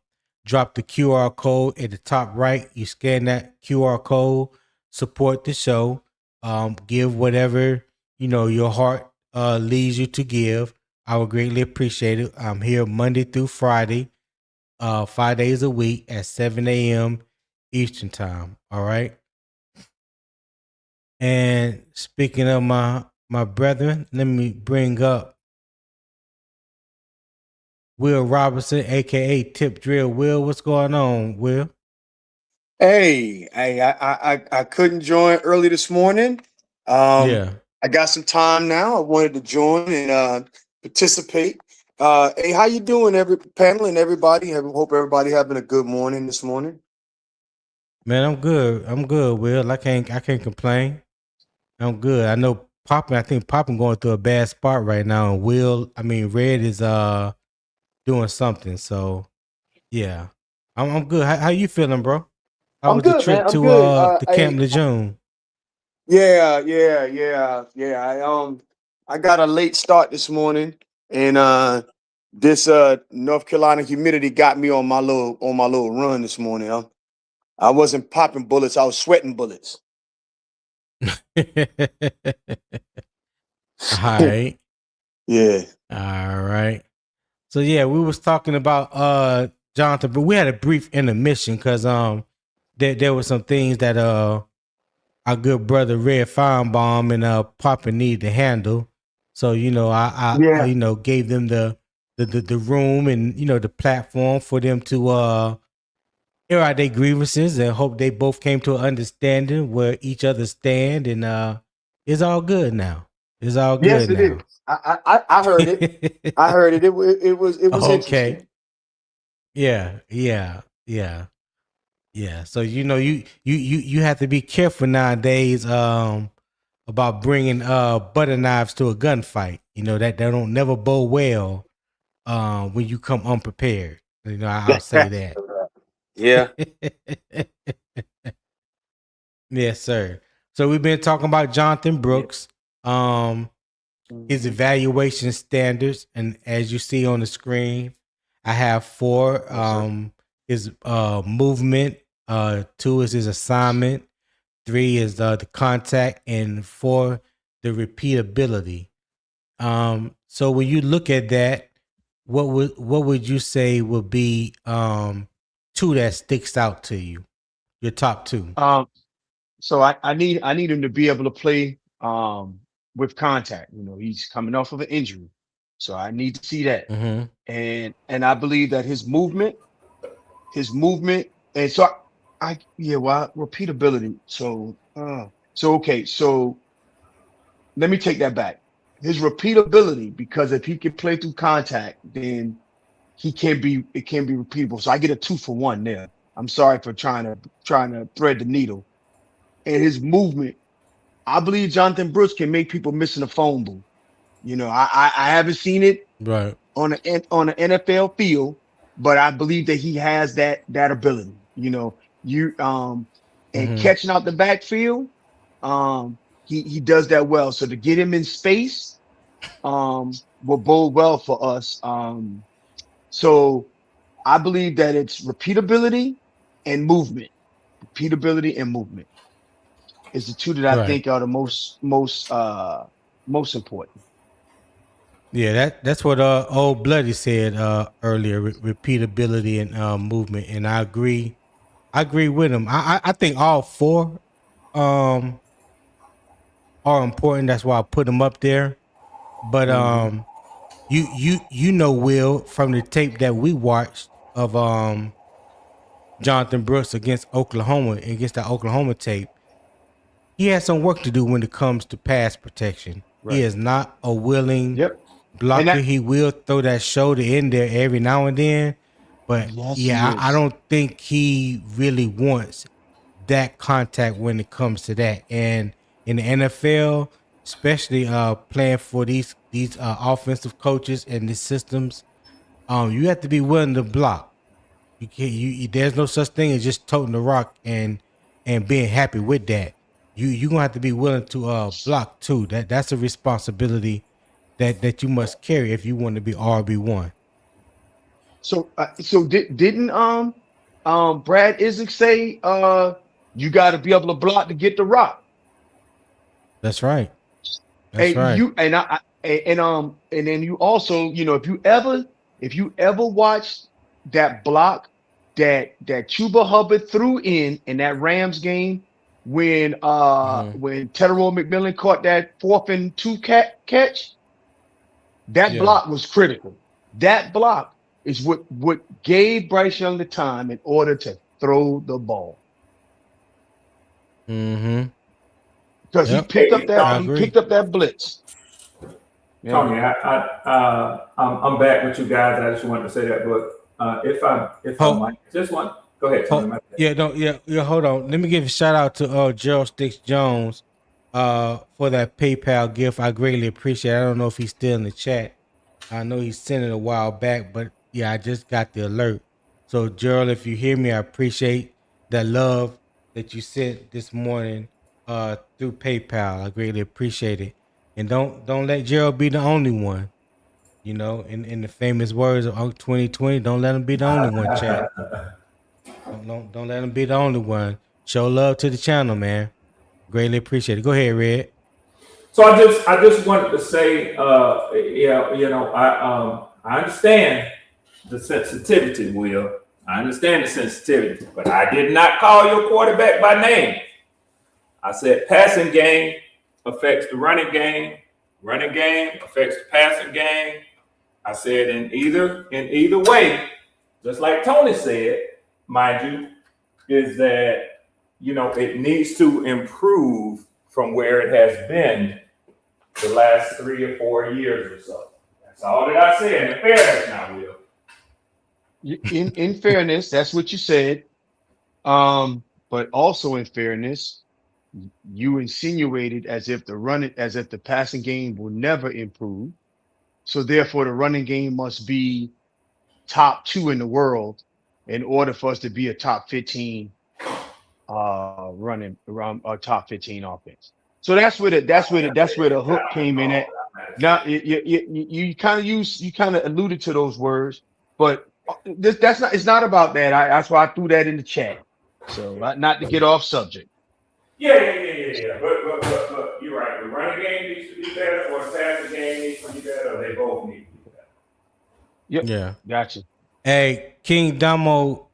drop the QR code at the top right. You scan that QR code, support the show, give whatever your heart leads you to give. I would greatly appreciate it. I'm here Monday through Friday, 5 days a week at 7 a.m. Eastern time. All right. And speaking of my brethren, let me bring up Will Robinson, aka Tip Drill. Will, what's going on, Will? Hey, I couldn't join early this morning. Yeah. I got some time now. I wanted to join and participate. Hey, how you doing, every panel and everybody? Hope everybody having a good morning this morning. Man, I'm good, Will. I can't complain. I'm good. I know Poppin, I think Poppin going through a bad spot right now. And Red is doing something. So yeah. I'm good. How you feeling, bro? How I'm was the good, trip man. I'm to good. the Camp Lejeune? Yeah. I got a late start this morning, and this North Carolina humidity got me on my little run this morning. I wasn't popping bullets, I was sweating bullets. All right. Yeah. All right. So yeah, we was talking about Jonathon, but we had a brief intermission because there were some things that our good brother Red Firebomb and Papa needed to handle. So I gave them the room and the platform for them to air out their grievances and hope they both came to an understanding where each other stand, and it's all good now. It's all good. Yes, it now. is. I heard it. I heard it. It was okay. interesting. Yeah. So you have to be careful nowadays about bringing butter knives to a gunfight. That don't never bode well when you come unprepared. I'll say that. Yeah. Yes, sir. So we've been talking about Jonathon Brooks, his evaluation standards, and as you see on the screen, I have 4. His movement, 2 is his assignment, 3 is the contact, and 4 the repeatability. So when you look at that, what would you say would be 2 that sticks out to you? Your top 2. So I need him to be able to play with contact. He's coming off of an injury, so I need to see that. Mm-hmm. And I believe that his movement, and so repeatability. So okay. So let me take that back. His repeatability, because if he can play through contact, then it can be repeatable. So I get a 2 for 1 there. I'm sorry for trying to thread the needle. And his movement, I believe Jonathon Brooks can make people miss in a phone booth. I haven't seen it right on an NFL field, but I believe that he has that ability. And catching out the backfield, he does that well. So to get him in space, will bode well for us. So I believe that it's repeatability and movement. Repeatability and movement is the 2 that I think are the most important. Yeah, that's what old Bloody said earlier. Repeatability and movement, and I agree. I agree with him. I think all 4 are important. That's why I put them up there. But you Will, from the tape that we watched of Jonathon Brooks against that Oklahoma tape, he has some work to do when it comes to pass protection. Right. He is not a willing blocker. He will throw that shoulder in there every now and then, but I don't think he really wants that contact when it comes to that. And in the NFL, especially playing for these offensive coaches and the systems, you have to be willing to block. You can't. There's no such thing as just toting the rock and being happy with that. You're gonna have to be willing to block too. That's a responsibility that you must carry if you want to be RB1. So didn't Brad Isaac say you got to be able to block to get the rock? That's right. That's right. And then you also, if you ever watched that block that Chuba Hubbard threw in that Rams game when Terrell McMillan caught that 4th and 2 catch, that block was critical. That block is what gave Bryce Young the time in order to throw the ball. Mm-hmm. Because he picked up that blitz. Tony, I'm back with you guys. I just wanted to say that, but if I might, just one. Go ahead, Tony. Hold on. Let me give a shout out to Gerald Sticks Jones for that PayPal gift. I greatly appreciate it. I don't know if he's still in the chat. I know he sent it a while back, but yeah, I just got the alert. So Gerald, if you hear me, I appreciate that love that you sent this morning through PayPal. I greatly appreciate it. And don't let Gerald be the only one. In the famous words of 2020, don't let him be the only one, chat. Don't let him be the only one. Show love to the channel, man. Greatly appreciate it. Go ahead, Red. So I just wanted to say, I understand the sensitivity, Will. I understand the sensitivity, but I did not call your quarterback by name. I said passing game affects the running game. Running game affects the passing game. I said in either way, just like Tony said, mind you, is that it needs to improve from where it has been the last 3 or 4 years or so. That's all that I said. In fairness, now, Will. In fairness, that's what you said. But also in fairness, you insinuated as if the passing game will never improve. So therefore, the running game must be top 2 in the world in order for us to be a top 15 running around a top 15 offense. So that's where the hook came in at. Now you kind of alluded to those words, but it's not about that. That's why I threw that in the chat. So not to get off subject. Yeah. But you're right. The running game needs to be better, or the passing game needs to be better, or they both need to be better. Yep. Yeah. Gotcha. Hey, King Damo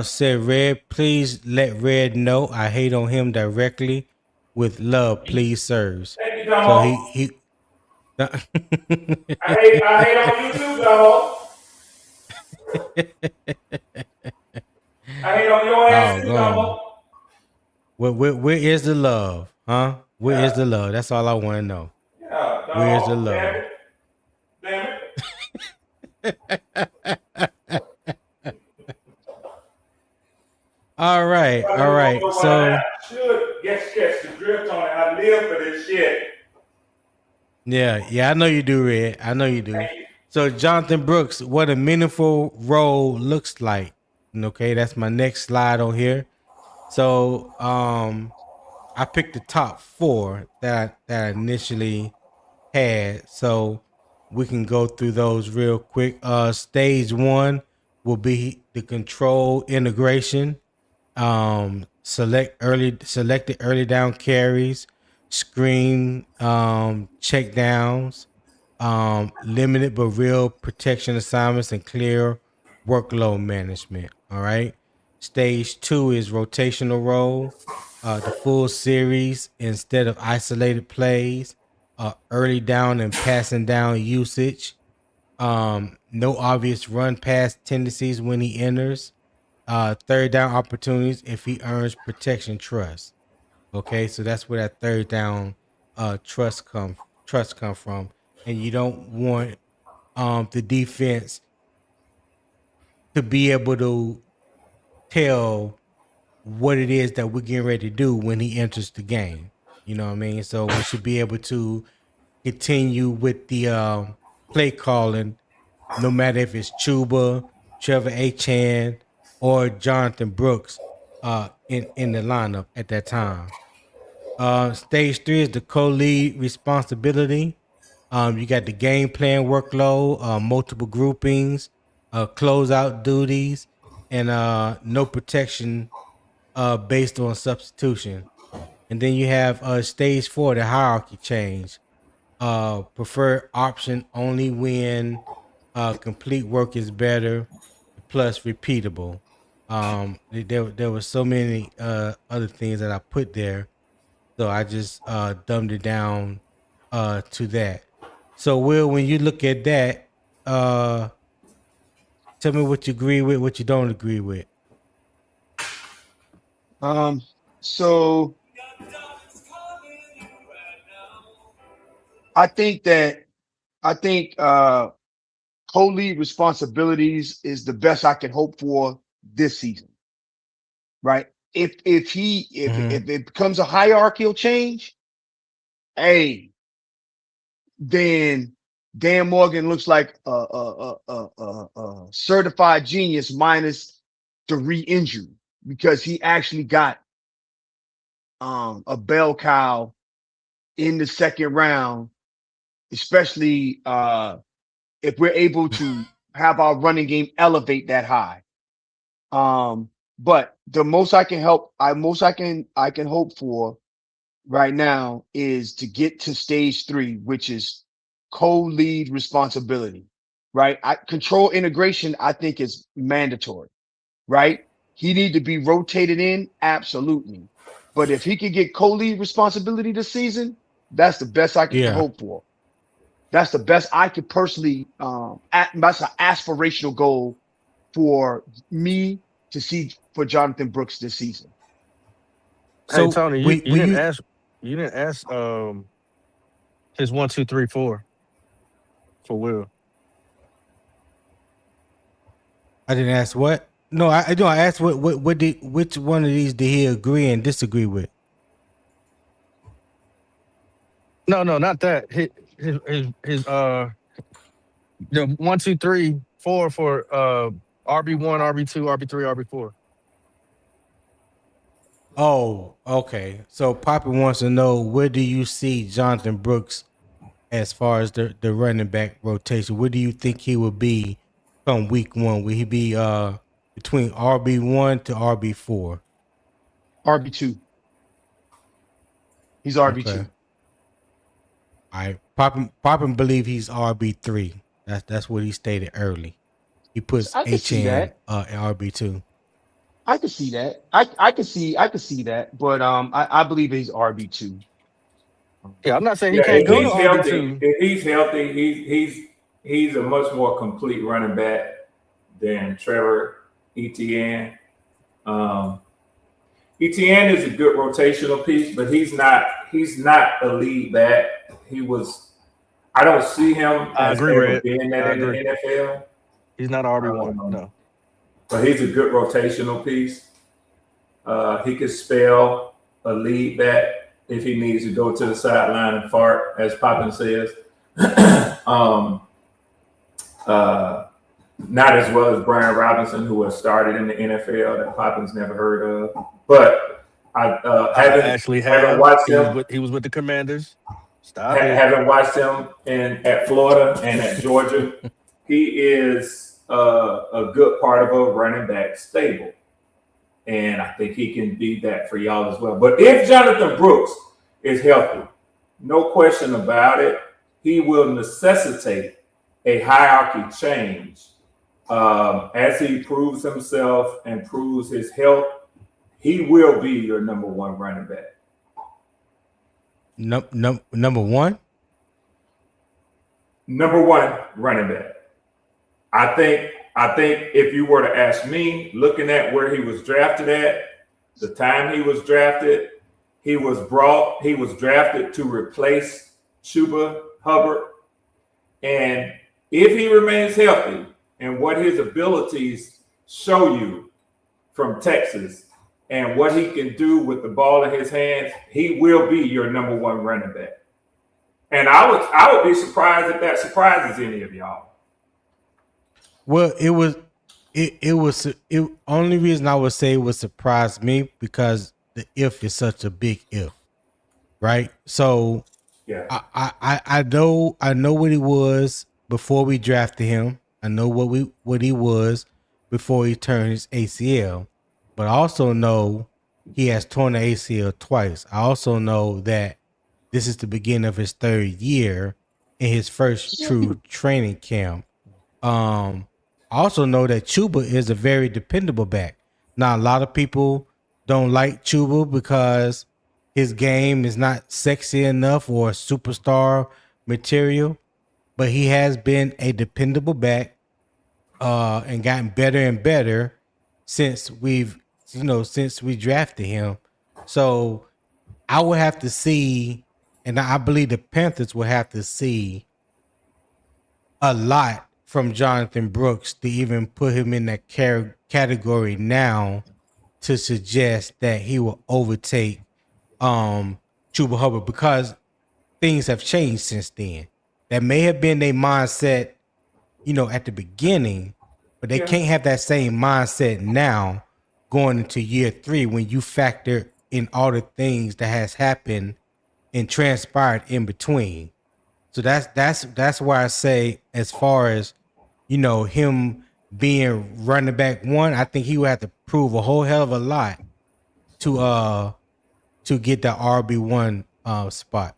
said, Red, please let Red know I hate on him directly. With love, please, sirs. Thank you, Damo. So he I hate on you too, Damo. I hate on your ass too, Damo. Where is the love, huh? Where is the love? That's all I want to know. Yeah, Damo, where is the love? Damn it. All right. So Guess the drift on it. I live for this shit. Yeah, I know you do, Red. I know you do. So Jonathon Brooks, what a meaningful role looks like. Okay, that's my next slide on here. So I picked the top 4 that I initially had. So we can go through those real quick. Stage 1 will be the control integration. Selected early down carries, screen check downs, limited but real protection assignments, and clear workload management. All right. Stage 2 is rotational role, the full series instead of isolated plays, early down and passing down usage, no obvious run pass tendencies when he enters, third down opportunities if he earns protection trust. Okay, so that's where that third down trust come from, and you don't want the defense to be able to tell what it is that we're getting ready to do when he enters the game. You know what I mean? So we should be able to continue with the play calling, no matter if it's Chuba, Trevor Achane, or Jonathon Brooks in the lineup at that time. Stage 3 is the co-lead responsibility. You got the game plan workload, multiple groupings, closeout duties, and no protection based on substitution. And then you have stage 4, the hierarchy change. Preferred option only when complete work is better, plus repeatable. There were so many other things that I put there, so I just dumbed it down to that. So, Will, when you look at that, tell me what you agree with, what you don't agree with. So I think co-lead responsibilities is the best I can hope for this season, right? If it becomes a hierarchical change, hey, then Dan Morgan looks like a certified genius minus the re-injury, because he actually got a bell cow in the second round, especially if we're able to have our running game elevate that high. But the most I can hope for right now is to get to stage 3, which is co-lead responsibility, right? Control integration, I think, is mandatory, right? He need to be rotated in, absolutely. But if he could get co-lead responsibility this season, that's the best I can hope for. That's the best I could personally, that's an aspirational goal for me to see for Jonathon Brooks this season. So hey, Tony, you didn't ask his 1, 2, 3, 4 for Will. I didn't ask what? No, I asked which one of these did he agree and disagree with? No, not that. His the 1, 2, 3, 4 for RB1, RB2, RB3, RB4. Oh, okay. So Poppy wants to know, where do you see Jonathon Brooks as far as the running back rotation? Where do you think he will be from week 1? Will he be between RB1 to RB4? RB2. He's RB2. Okay. All right. Poppin believe he's RB3. That's what he stated early. He puts HN in RB2. I could see that. I could see that, but I believe he's RB2. Yeah, I'm not saying he can't go to RB2. If he's healthy, he's a much more complete running back than Trevor Etienne. Etienne is a good rotational piece, but he's not a lead back. I don't see him as ever being that in the NFL. He's not RB1, no. But he's a good rotational piece. He could spell a lead back if he needs to go to the sideline and fart, as Poppin says. Not as well as Brian Robinson, who has started in the NFL that Poppin's never heard of. But I haven't watched him. He was with the Commanders. Haven't watched him at Florida and at Georgia. He is a good part of a running back stable. And I think he can be that for y'all as well. But if Jonathon Brooks is healthy, no question about it, he will necessitate a hierarchy change. As he proves himself and proves his health, he will be your number 1 running back. Number 1? Number 1 running back. I think if you were to ask me, looking at where he was drafted at, the time he was drafted, he was drafted to replace Chuba Hubbard. And if he remains healthy and what his abilities show you from Texas and what he can do with the ball in his hands, he will be your number 1 running back. And I would be surprised if that surprises any of y'all. Well, it only reason I would say it would surprise me because the if is such a big if, right? So Yeah. I know what he was before we drafted him. I know what he was before he turned his ACL. But I also know he has torn the ACL twice. I also know that this is the beginning of his third year in his first true training camp. I also know that Chuba is a very dependable back. Now, a lot of people don't like Chuba because his game is not sexy enough or superstar material, but he has been a dependable back and gotten better and better since we drafted him. So I would have to see, and I believe the Panthers will have to see a lot from Jonathon Brooks to even put him in that category now to suggest that he will overtake Chuba Hubbard, because things have changed since then. That may have been their mindset, at the beginning, but they can't have that same mindset now going into year 3 when you factor in all the things that has happened and transpired in between. So that's why I say, as far as him being running back 1, I think he would have to prove a whole hell of a lot to get the RB1 spot.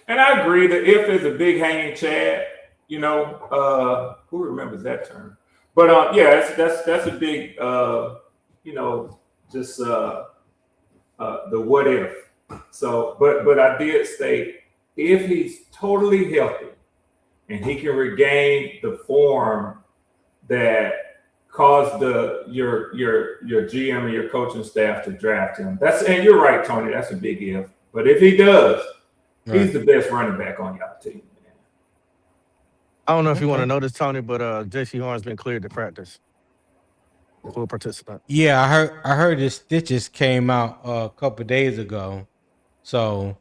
And I agree that if is a big hanging Chad, who remembers that term? But yeah, that's a big just the what if. So, but I did state, if he's totally healthy and he can regain the form that caused your GM and your coaching staff to draft him. And you're right, Tony. That's a big if. But if he does, he's the best running back on y'all team. Man. I don't know if you want to know this, Tony, but J.C. Horn's been cleared to practice. Full participant. Yeah, I heard his stitches came out a couple of days ago. So,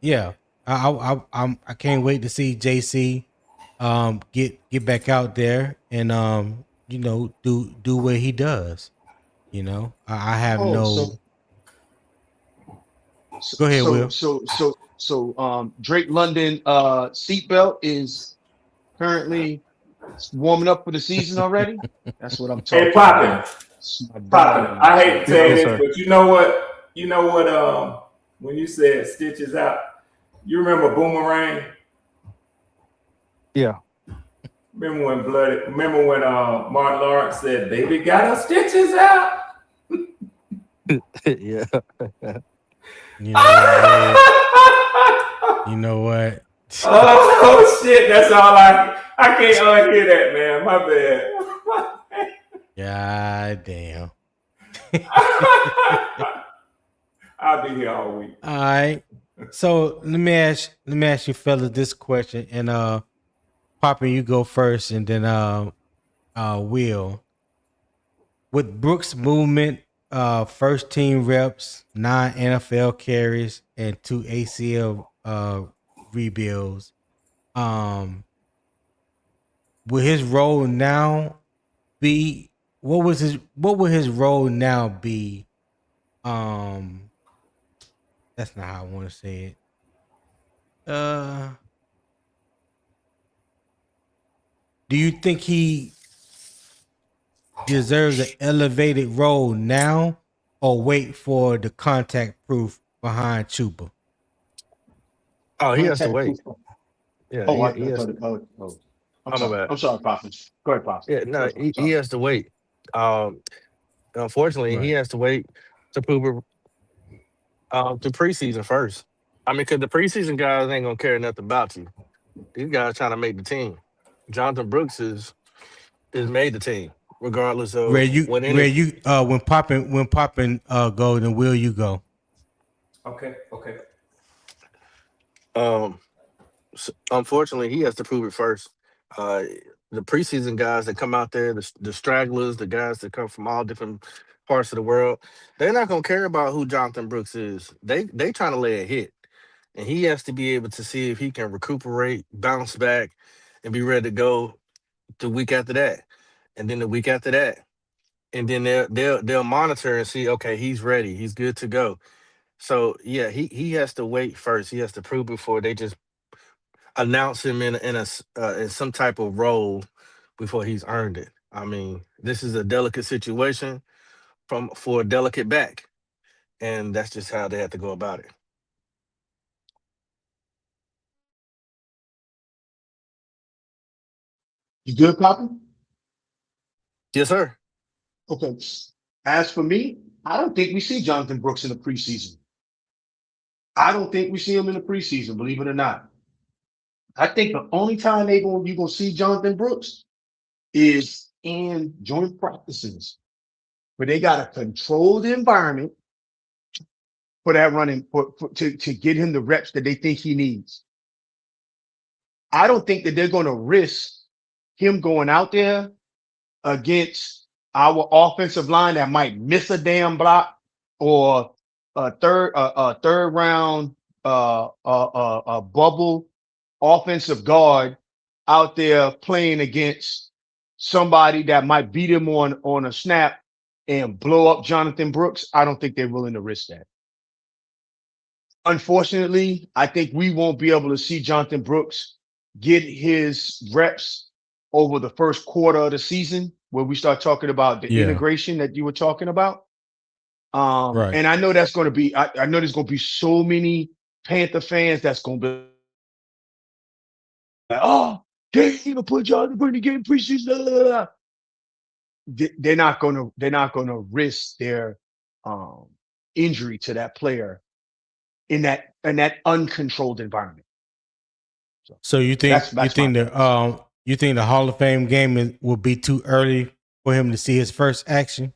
yeah, I can't wait to see JC get back out there and do what he does. I have no. Go ahead, Will. So Drake London seatbelt is currently warming up for the season already. That's what I'm talking Hey, about. Poppin'. I hate to say this, but you know what? When you said stitches out, you remember Boomerang? Yeah. Remember when Martin Lawrence said, "Baby got her stitches out"? Yeah. You know what? Oh shit! That's all I can't unhear that, man. My bad. God damn. I'll be here all week. All right. So let me ask you fellas this question, and Poppin', you go first, and then Will. With Brooks' movement, first team reps, 9 NFL carries, and 2 ACL rebuilds, will his role now be? What would his role now be? That's not how I want to say it. Do you think he deserves an elevated role now, or wait for the contact proof behind Chuba? Oh, he has to wait. Yeah. I'm sorry, Prophet. Go ahead, Prophet. Yeah, no, he has to wait. Unfortunately, he has to wait to prove to preseason first. I mean, because the preseason guys ain't gonna care nothing about you. These guys trying to make the team. Jonathon Brooks is made the team, regardless of when Poppin go, then will you go? Okay. So unfortunately, he has to prove it first. The preseason guys that come out there, the stragglers, the guys that come from all different parts of the world, they're not gonna care about who Jonathon Brooks is. They trying to lay a hit, and he has to be able to see if he can recuperate, bounce back, and be ready to go the week after that, and then the week after that, and then they'll monitor and see, okay, he's ready, he's good to go. So yeah, he has to wait first. He has to prove before they just announce him in some type of role before he's earned it. I mean, this is a delicate situation for a delicate back, and that's just how they have to go about it. You good, Copy? Yes, sir. Okay. As for me, I don't think we see Jonathon Brooks in the preseason. I don't think we see him in the preseason, believe it or not. I think the only time you're gonna see Jonathon Brooks is in joint practices, where they got a controlled environment for that running to get him the reps that they think he needs. I don't think that they're going to risk him going out there against our offensive line that might miss a damn block or a third round bubble offensive guard out there playing against somebody that might beat him on a snap and blow up Jonathon Brooks. I don't think they're willing to risk that. Unfortunately, I think we won't be able to see Jonathon Brooks get his reps over the first quarter of the season, where we start talking about the integration that you were talking about. Right. And I know that's going to be, I know there's going to be so many Panther fans that's going to be like, oh, they ain't gonna put Jonathon Brooks in the game preseason. They're not going to risk their injury to that player in that uncontrolled environment. So you think you think the Hall of Fame game will be too early for him to see his first action?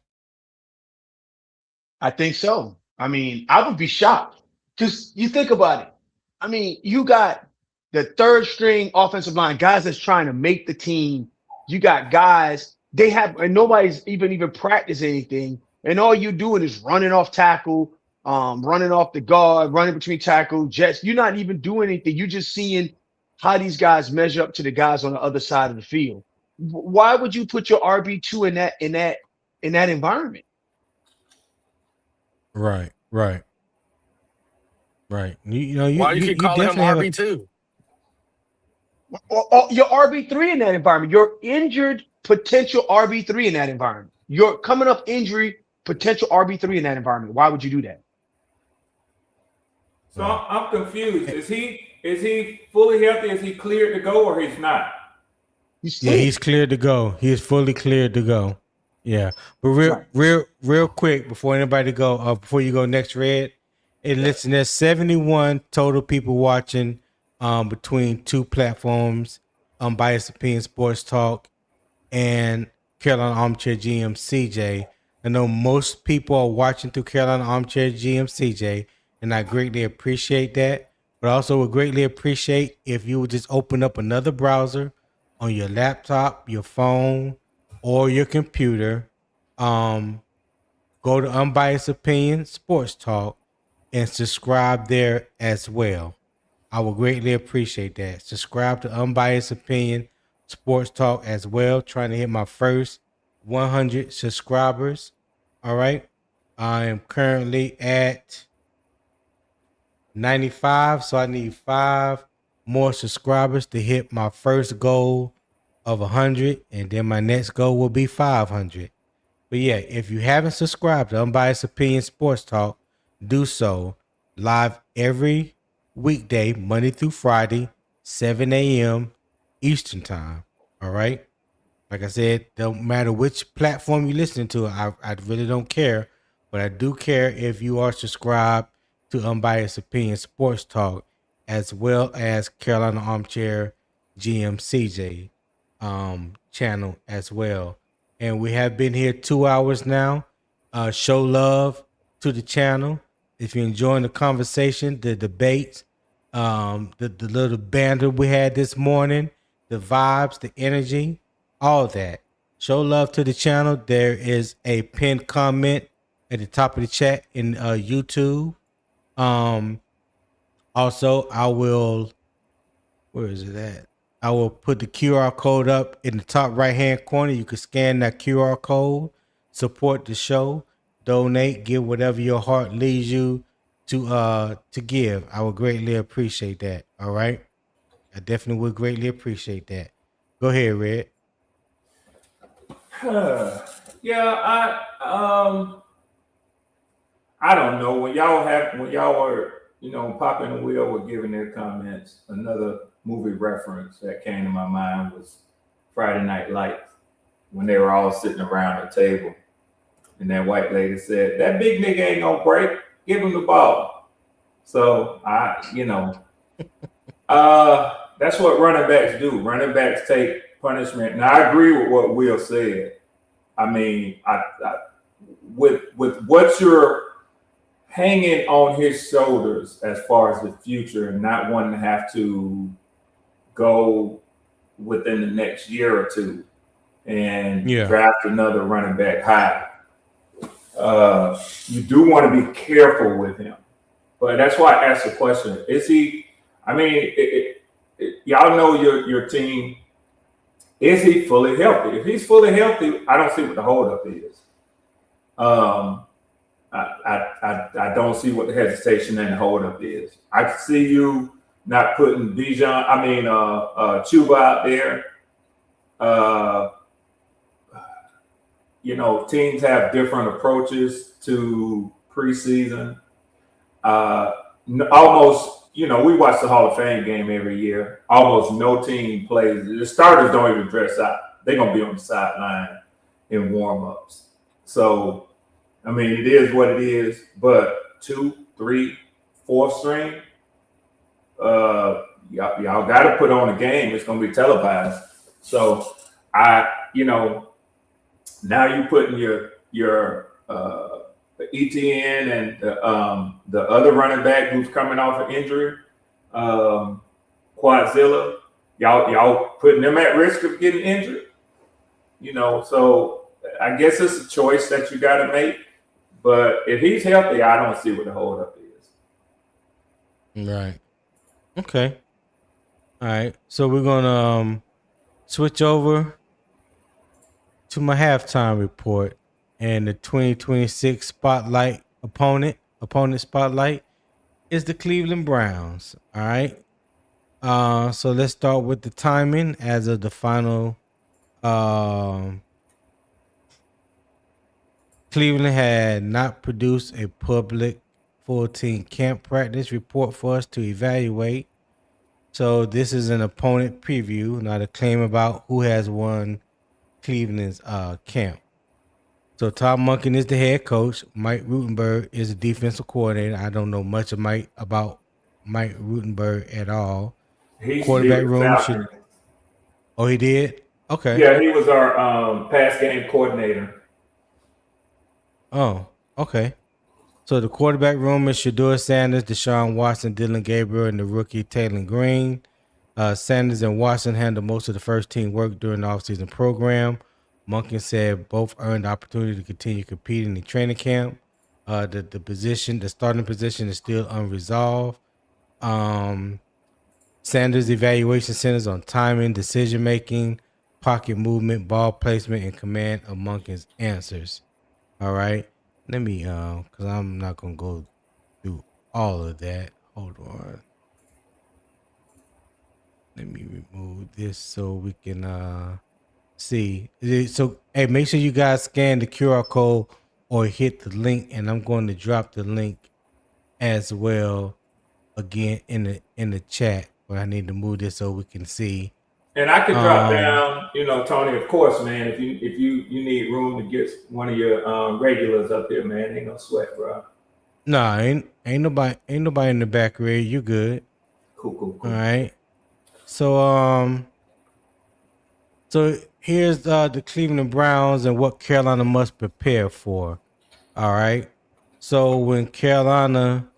I think so. I mean, I would be shocked because you think about it. I mean, you got the third string offensive line, guys that's trying to make the team. You got guys and nobody's even practiced anything, and all you're doing is running off tackle, running off the guard, running between tackle, jets. You're not even doing anything. You're just seeing how these guys measure up to the guys on the other side of the field. Why would you put your RB2 in that environment? Right. You Why you keep calling him RB2? Your RB3 in that environment. Your injured potential RB3 in that environment. Your coming up injury potential RB3 in that environment. Why would you do that? So I'm confused. Is he fully healthy? Is he cleared to go, or he's not? He's cleared to go. He is fully cleared to go. Yeah, but real quick before you go next, Red. And listen, there's 71 total people watching between two platforms, Unbiased Opinion Sports Talk and Carolina Armchair GM CJ. I know most people are watching through Carolina Armchair GM CJ, and I greatly appreciate that. But I also would greatly appreciate if you would just open up another browser on your laptop, your phone, or your computer. Go to Unbiased Opinion Sports Talk and subscribe there as well. I would greatly appreciate that. Subscribe to Unbiased Opinion Sports Talk as well. Trying to hit my first 100 subscribers. All right. I am currently at 95, so I need 5 more subscribers to hit my first goal of 100, and then my next goal will be 500. But yeah, if you haven't subscribed to Unbiased Opinion Sports Talk, do so. Live every weekday, Monday through Friday, 7 a.m. Eastern Time. All right. Like I said, don't matter which platform you listen to. I really don't care, but I do care if you are subscribed to Unbiased Opinion Sports Talk, as well as Carolina Armchair GM CJ channel as well. And we have been here 2 hours now. Show love to the channel. If you're enjoying the conversation, the debates, the little banter we had this morning, the vibes, the energy, all that. Show love to the channel. There is a pinned comment at the top of the chat in YouTube. Also, where is it at? I will put the QR code up in the top right-hand corner. You can scan that QR code, support the show, donate, give whatever your heart leads you to give, I would greatly appreciate that. All right, I definitely would greatly appreciate that. Go ahead, Red. Yeah, I don't know when y'all were popping the wheel were giving their comments. Another movie reference that came to my mind was Friday Night Lights when they were all sitting around the table, and that white lady said, "That big nigga ain't gonna break. Give him the ball." So that's what running backs do. Running backs take punishment, and I agree with what Will said. I mean, with what you're hanging on his shoulders as far as the future and not wanting to have to go within the next year or two and draft another running back high. You do want to be careful with him. But that's why I asked the question. Is he, I mean, y'all know your team. Is he fully healthy? If he's fully healthy, I don't see what the holdup is. I don't see what the hesitation and the holdup is. I can see you not putting Chuba out there. Teams have different approaches to preseason. Almost, we watch the Hall of Fame game every year. Almost no team plays. The starters don't even dress out. They're going to be on the sideline in warm-ups. So, I mean, it is what it is, but 2, 3, 4 string, y'all got to put on a game. It's going to be televised. So, now you putting your ETN and the other running back who's coming off an injury, Quadzilla, y'all putting them at risk of getting injured. So I guess it's a choice that you got to make. But if he's healthy, I don't see what the holdup is. Right. Okay. All right. So we're gonna switch over to my halftime report, and the 2026 spotlight opponent spotlight is the Cleveland Browns. All right. So let's start with the timing as of the final. Cleveland had not produced a public full team camp practice report for us to evaluate. So this is an opponent preview, not a claim about who has won Cleveland's camp. So Todd Monken is the head coach. Mike Rutenberg is the defensive coordinator. I don't know much about Mike Rutenberg at all. Quarterback room should. Oh, he did? Okay. Yeah, he was our pass game coordinator. Oh, okay. So the quarterback room is Shedeur Sanders, Deshaun Watson, Dylan Gabriel, and the rookie Taylor Green. Sanders and Watson handled most of the first team work during the offseason program. Monken said both earned the opportunity to continue competing in training camp. The starting position is still unresolved. Sanders' evaluation centers on timing, decision making, pocket movement, ball placement, and command of Monken's answers. All right. Let me, because I'm not going to go through all of that. Hold on. Let me remove this so we can see. So, hey, make sure you guys scan the QR code or hit the link, and I'm going to drop the link as well again in the chat. But I need to move this so we can see. And I can drop down, Tony, of course, man, if you need room to get one of your regulars up there, man, ain't no sweat, bro. Nah, ain't nobody in the back, Ray. You good. Cool. All right. So so here's the Cleveland Browns and what Carolina must prepare for. All right. So when Carolina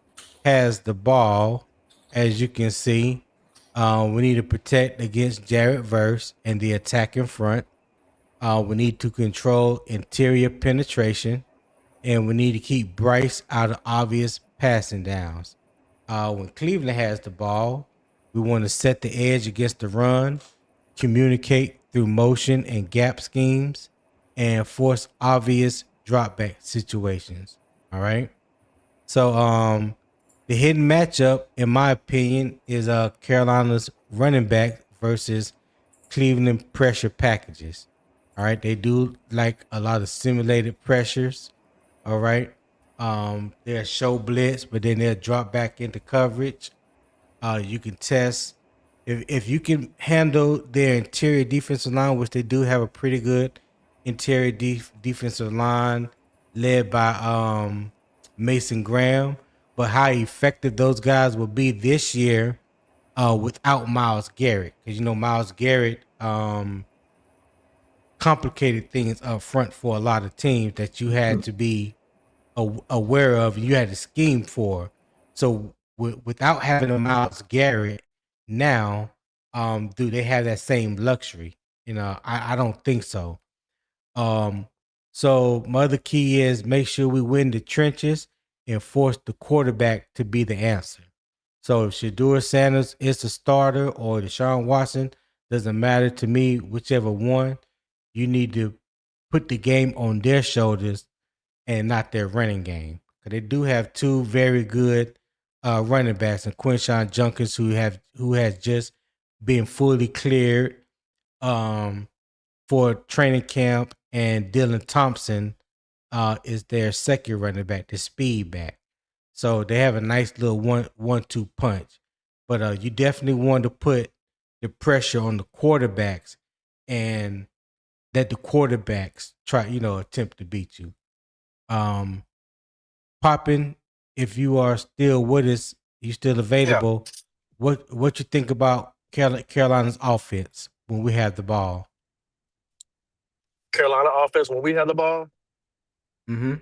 has the ball, as you can see, we need to protect against Jared Verse and the attack in front. We need to control interior penetration, and we need to keep Bryce out of obvious passing downs. When Cleveland has the ball, we want to set the edge against the run, communicate through motion and gap schemes, and force obvious drop back situations. All right. So The hidden matchup, in my opinion, is Carolina's running back versus Cleveland pressure packages. All right, they do like a lot of simulated pressures. All right, they'll show blitz, but then they'll drop back into coverage. You can test if you can handle their interior defensive line, which they do have a pretty good interior defensive line led by Mason Graham. But how effective those guys will be this year without Myles Garrett, because Myles Garrett complicated things up front for a lot of teams that you had to be aware of and you had to scheme for. So without having a Myles Garrett now, do they have that same luxury? I don't think so. So my other key is make sure we win the trenches and force the quarterback to be the answer. So if Shedeur Sanders is the starter or Deshaun Watson, doesn't matter to me, whichever one, you need to put the game on their shoulders and not their running game. Because they do have two very good running backs, and Quinshon Judkins, who has just been fully cleared for training camp, and Dylan Thompson is their second running back, the speed back. So they have a nice little one-two punch. But you definitely want to put the pressure on the quarterbacks, and that the quarterbacks try, attempt to beat you. Poppin, if you are still with us, you still available. Yeah. What you think about Carolina's offense when we have the ball? Carolina offense when we have the ball? Mm-hmm.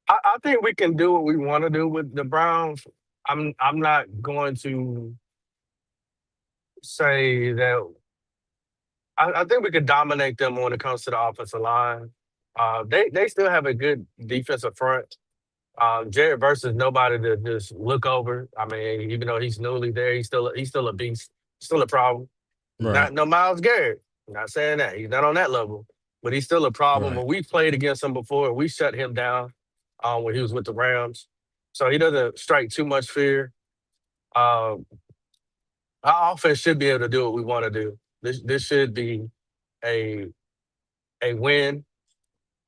I think we can do what we want to do with the Browns. I'm not going to say that. I think we could dominate them when it comes to the offensive line. They still have a good defensive front. Jared versus nobody to just look over. I mean, even though he's newly there, he's still a beast, still a problem. Right. No Myles Garrett. I'm not saying that he's not on that level, but he's still a problem. Right. But we played against him before. We shut him down when he was with the Rams, so he doesn't strike too much fear. Our offense should be able to do what we want to do. This should be a win.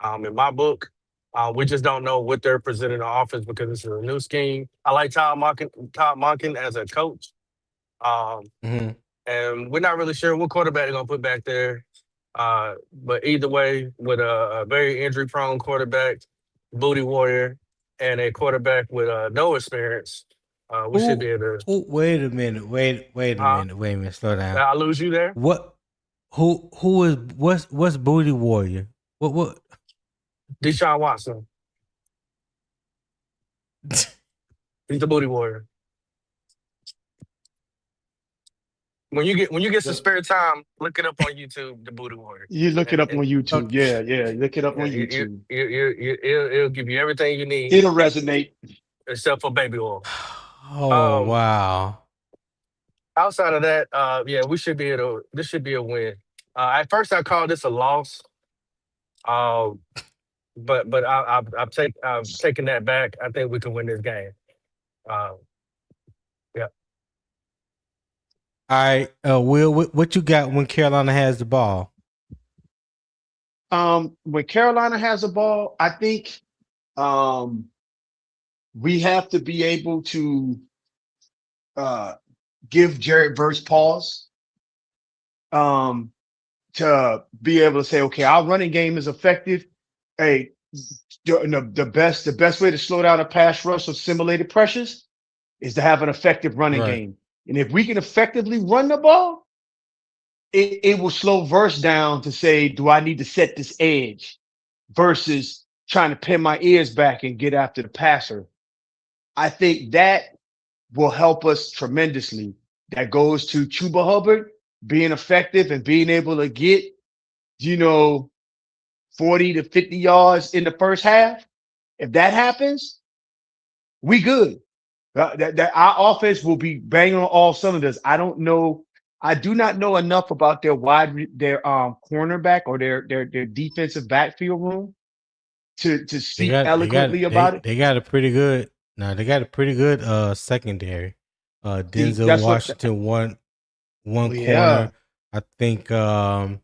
In my book, we just don't know what they're presenting on offense because this is a new scheme. I like Todd Monken as a coach, and we're not really sure what quarterback they're gonna put back there. But either way, with a very injury-prone quarterback, booty warrior, and a quarterback with no experience, we should be able to. Wait a minute. Wait a minute. Slow down. Did I lose you there? What? What's booty warrior? What? Deshaun Watson. He's the booty warrior. When you get some spare time, look it up on YouTube. The booty warrior. You look it up on YouTube. Okay. Yeah. Look it up on YouTube. It'll give you everything you need. It'll resonate, except for baby oil. Oh wow! Outside of that, we should be able to. This should be a win. At first, I called this a loss. But I've taken that back. I think we can win this game. Yeah. All right, Will, what you got when Carolina has the ball? When Carolina has the ball, I think we have to be able to give Jared Verse pause to be able to say, okay, our running game is effective. Hey, the best way to slow down a pass rush of simulated pressures is to have an effective running game. And if we can effectively run the ball, it will slow Verse down to say, do I need to set this edge versus trying to pin my ears back and get after the passer. I think that will help us tremendously. That goes to Chuba Hubbard being effective and being able to get, 40 to 50 yards in the first half. If that happens, we good. That our offense will be banging on all cylinders. I do not know enough about their cornerback or their defensive backfield room to speak eloquently about it. They got a pretty good. They got a pretty good secondary. Denzel Washington one corner. I think I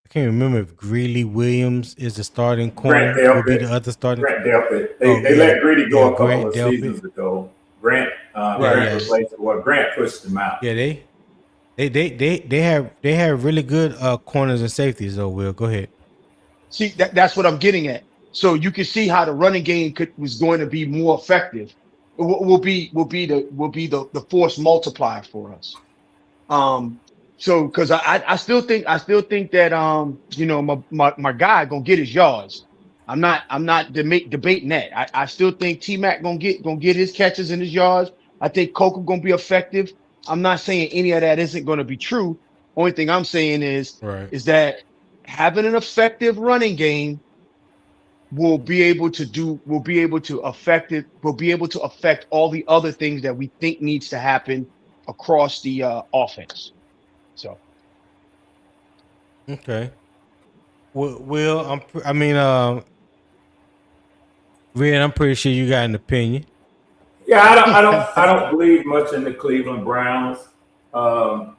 can't remember if Greeley Williams is the starting corner. Will be the other starting. Grant Delpit. They let Greedy go a couple of seasons ago. Grant replaced. Well, Grant pushed him out. Yeah, they have really good corners and safeties. Though, Will, go ahead. See, that's what I'm getting at. So you can see how the running game was going to be more effective. Will be the force multiplier for us. So because I still think that my guy gonna get his yards. I'm not debating that. I still think T-Mac gonna get his catches and his yards. I think Coco gonna be effective. I'm not saying any of that isn't gonna be true. Only thing I'm saying is that having an effective running game will be able to affect all the other things that we think needs to happen across the offense. So, okay. Will, Red, I'm pretty sure you got an opinion. Yeah, I don't believe much in the Cleveland Browns. I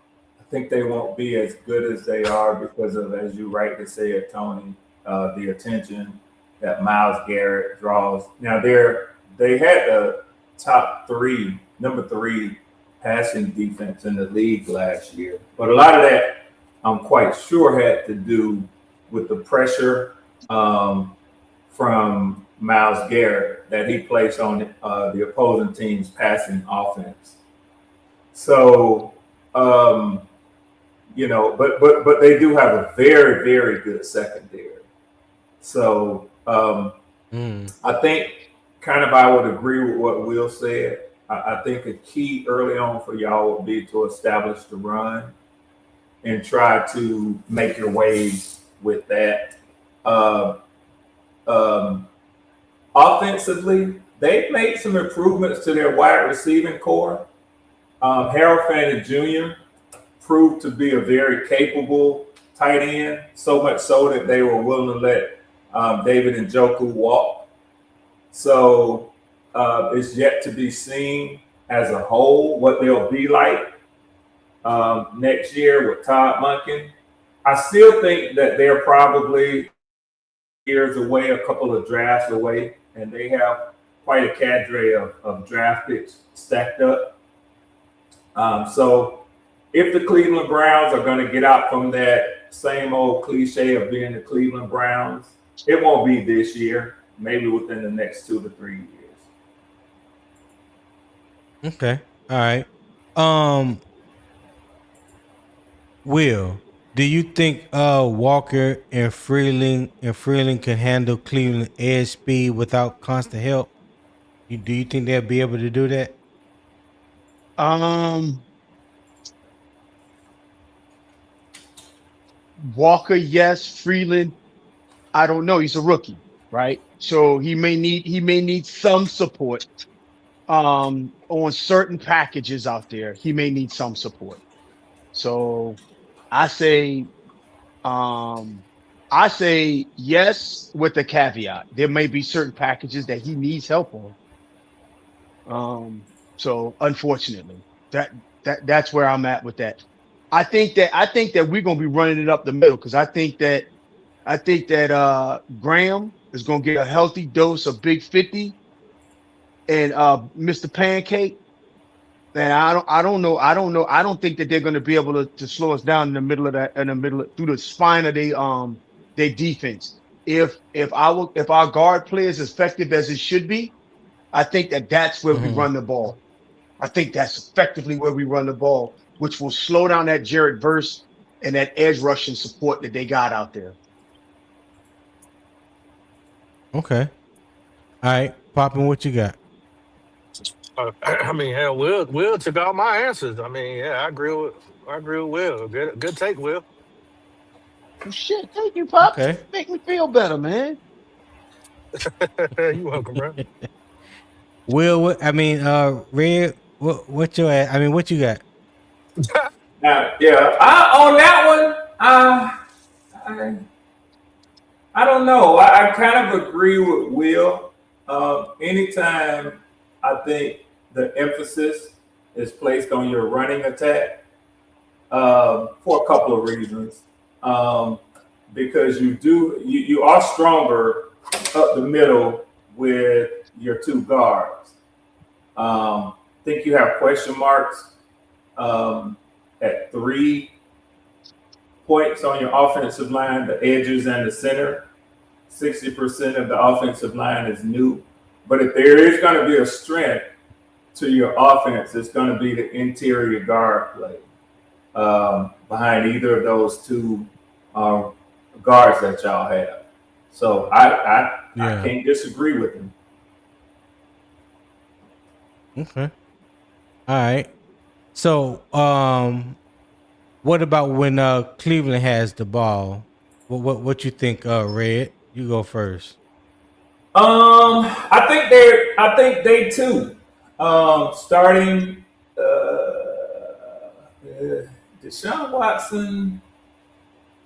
think they won't be as good as they are because of, as you rightly said, Tony, the attention that Myles Garrett draws. Now they had the number three passing defense in the league last year, but a lot of that I'm quite sure had to do with the pressure from Myles Garrett that he placed on the opposing team's passing offense. So, but they do have a very, very good secondary. So I think I would agree with what Will said. I think a key early on for y'all would be to establish the run and try to make your ways with that. Offensively, they've made some improvements to their wide receiving core. Harold Fannin Jr. proved to be a very capable tight end, so much so that they were willing to let David Njoku walk. So it's yet to be seen as a whole what they'll be like next year with Todd Monken. I still think that they're probably years away, a couple of drafts away, and they have quite a cadre of draft picks stacked up. So if the Cleveland Browns are going to get out from that same old cliche of being the Cleveland Browns, it won't be this year, maybe within the next 2 to 3 years. Okay. All right. Will, do you think Walker and Freeling can handle Cleveland edge speed without constant help? Do you think they'll be able to do that? Walker, yes. Freeland, I don't know. He's a rookie, right? So he may need some support on certain packages out there. He may need some support. So I say yes, with the caveat. There may be certain packages that he needs help on. So unfortunately, that's where I'm at with that. I think that we're gonna be running it up the middle because I think that Graham is gonna get a healthy dose of Big 50 and Mr. Pancake. And I don't know. I don't think that they're going to be able to slow us down through the spine of their defense. If our guard play is as effective as it should be, I think that's where we run the ball. I think that's effectively where we run the ball, which will slow down that Jared Verse and that edge rushing support that they got out there. Okay. All right, Poppin', what you got? Hell, Will took all my answers. I agree with Will. Good take, Will. Well, shit, thank you, Pop. Okay. Make me feel better, man. You're welcome, bro. Will, Red, what your ass? What you got? On that one, I don't know. I kind of agree with Will. Anytime I think the emphasis is placed on your running attack for a couple of reasons. Because you are stronger up the middle with your two guards. Think you have question marks at 3 points on your offensive line, the edges and the center. 60% of the offensive line is new. But if there is going to be a strength to your offense, it's going to be the interior guard play behind either of those two guards that y'all have. So I can't disagree with him. Okay. All right. So what about when Cleveland has the ball? What you think, Red? You go first. I think they too. Starting Deshaun Watson,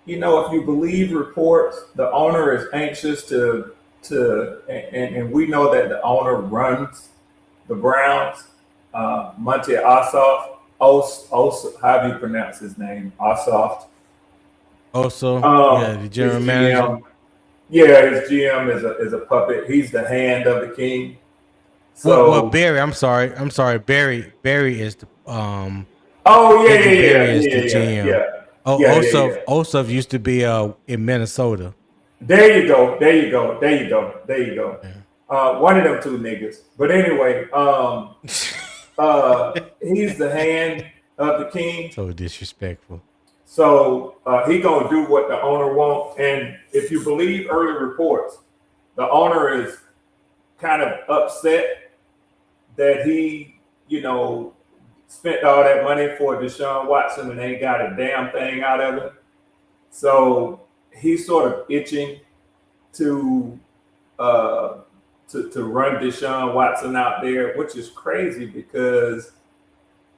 if you believe reports, the owner is anxious and we know that the owner runs the Browns. Monty Ossoff, how do you pronounce his name? Ossoff. The general manager. Yeah, his GM is a puppet. He's the hand of the king. So Barry, I'm sorry. Barry is the Barry is the GM. Ossoff used to be in Minnesota. There you go. One of them two niggas. But anyway, he's the hand of the king. So disrespectful. So he gonna do what the owner wants. And if you believe early reports, the owner is kind of upset that he, spent all that money for Deshaun Watson and ain't got a damn thing out of it. So he's sort of itching to run Deshaun Watson out there, which is crazy because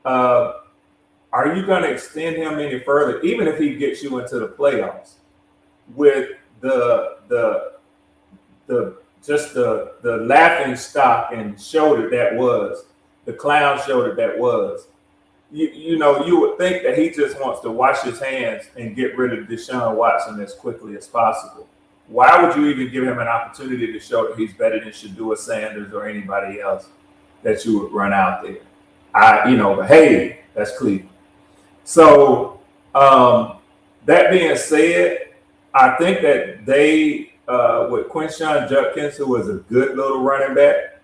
are you going to extend him any further, even if he gets you into the playoffs, with the laughing stock and show that was, the clown show that was? You would think that he just wants to wash his hands and get rid of Deshaun Watson as quickly as possible. Why would you even give him an opportunity to show that he's better than Shedeur Sanders or anybody else that you would run out there? But hey, that's Cleveland. So that being said, I think that they, with Quinshon Judkins, who is a good little running back,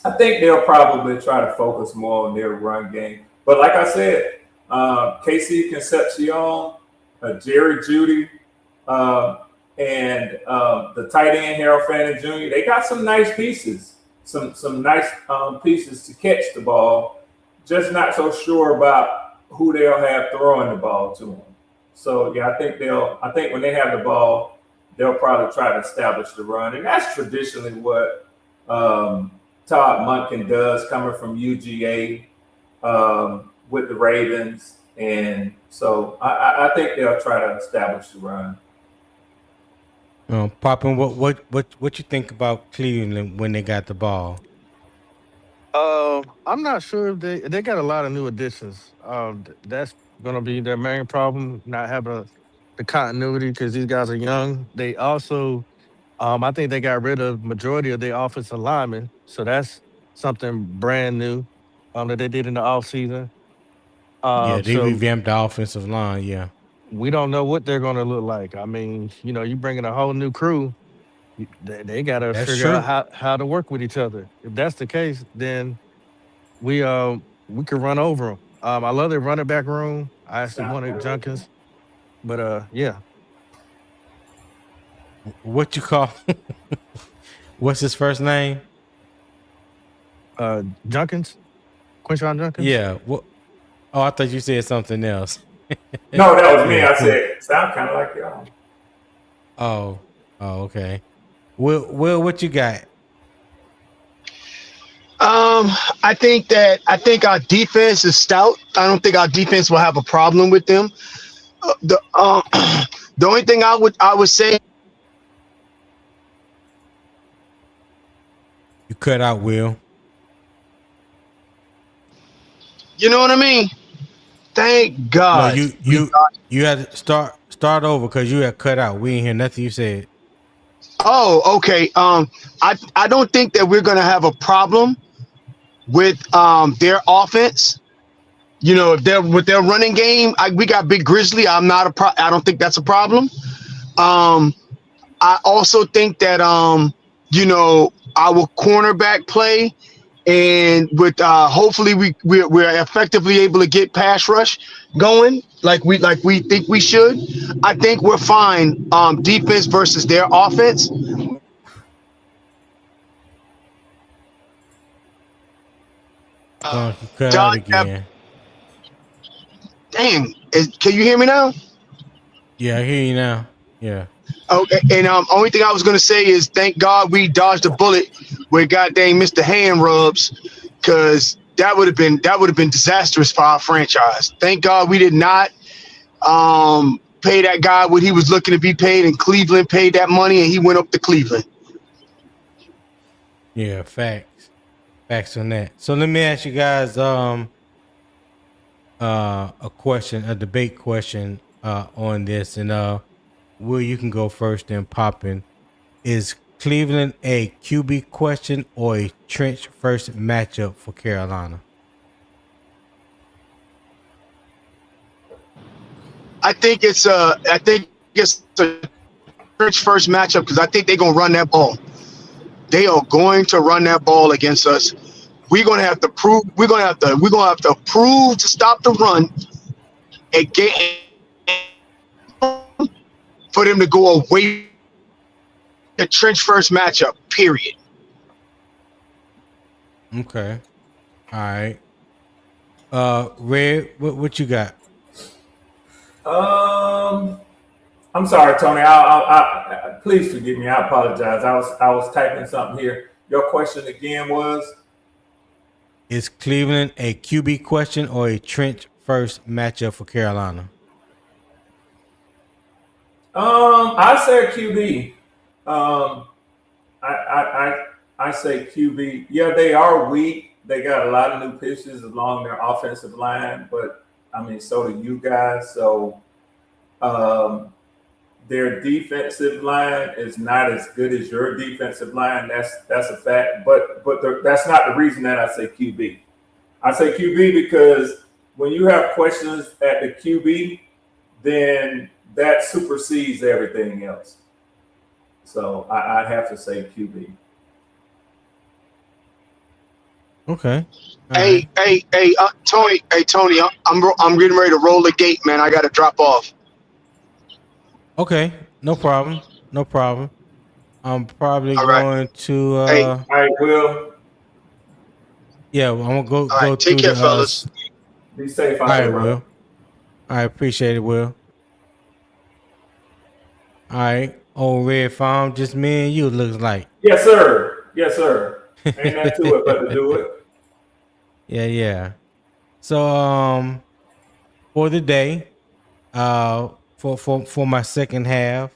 I think they'll probably try to focus more on their run game. But like I said, KC Concepcion, Jerry Jeudy, and the tight end Harold Fannin Jr., they got some nice pieces, some nice pieces to catch the ball. Just not so sure about who they'll have throwing the ball to them. So yeah, I think when they have the ball, they'll probably try to establish the run, and that's traditionally what Todd Monken does, coming from UGA with the Ravens, and so I think they'll try to establish the run. Poppin, what you think about Cleveland when they got the ball? I'm not sure if they got a lot of new additions. That's going to be their main problem, not having the continuity because these guys are young. They also, I think they got rid of majority of their offensive linemen, so that's something brand new that they did in the offseason. They revamped the offensive line. Yeah, we don't know what they're going to look like. I mean, you bring in a whole new crew. They got to figure out how to work with each other. If that's the case, then we could run over them. I love their running back room. I actually wanted Junkins, but yeah. What you call? What's his first name? Junkins, Quinshon Junkins. Yeah. Oh, I thought you said something else. No, that was me. I said sound kind of like y'all. Oh, okay. Will, what you got? I think our defense is stout. I don't think our defense will have a problem with them. The only thing I would say You cut out, Will. You know what I mean? Thank God. No, you had to start over because you had cut out. We didn't hear nothing you said. Oh, okay. I don't think that we're gonna have a problem with their offense. You know, if they're with their running game, we got Big Grizzly. I don't think that's a problem. I also think that you know, our cornerback play and with hopefully we're effectively able to get pass rush going like we think we should. I think we're fine defense versus their offense. You cut out again. Dang, can you hear me now? Yeah, I hear you now. Yeah. Okay, and only thing I was gonna say is thank God we dodged a bullet with goddamn Mr. Hand Rubs, because that would have been disastrous for our franchise. Thank God we did not pay that guy what he was looking to be paid, and Cleveland paid that money and he went up to Cleveland. Yeah, facts on that. So let me ask you guys a question, a debate question on this, and Will, you can go first and Poppin'. Is Cleveland a QB question or a trench first matchup for Carolina? I think it's a trench first matchup because I think they're gonna run that ball. They are going to run that ball against us. We're gonna have to prove to stop the run and get for them to go away. A trench first matchup, period. Okay. All right. Red, what you got? I'm sorry, Tony. I please forgive me. I apologize. I was typing something here. Your question again was: Is Cleveland a QB question or a trench first matchup for Carolina? I say QB. I say QB. Yeah, they are weak. They got a lot of new pieces along their offensive line, but I mean, so do you guys. So their defensive line is not as good as your defensive line. That's a fact. But that's not the reason that I say QB. I say QB because when you have questions at the QB, then that supersedes everything else. So I'd have to say QB. Okay. Hey, Tony. Hey, Tony. I'm getting ready to roll the gate, man. I got to drop off. Okay. No problem. I'm probably going to. All right, Will. Yeah, I'm gonna go. All right, go take care, fellas. Be safe out there, Will. I appreciate it, Will. All right, old Red Farm, just me and you. Looks like. Yes, sir. Ain't that to it but to do it. Yeah. So for the day, for my second half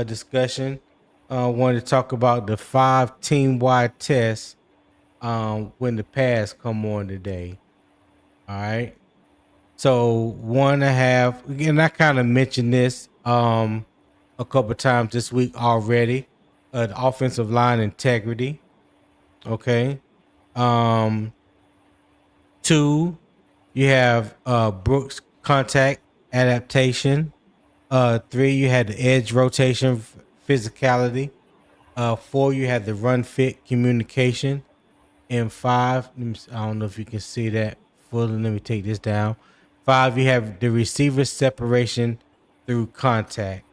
discussion, wanted to talk about the 5 team-wide tests when the pads come on today. All right. So 1.5, again, I kind of mentioned this a couple of times this week already. The offensive line integrity. Okay. 2, you have Brooks contact adaptation. 3, you had the edge rotation physicality. 4, you had the run fit communication. And 5, I don't know if you can see that fully. Let me take this down. 5, you have the receiver separation through contact.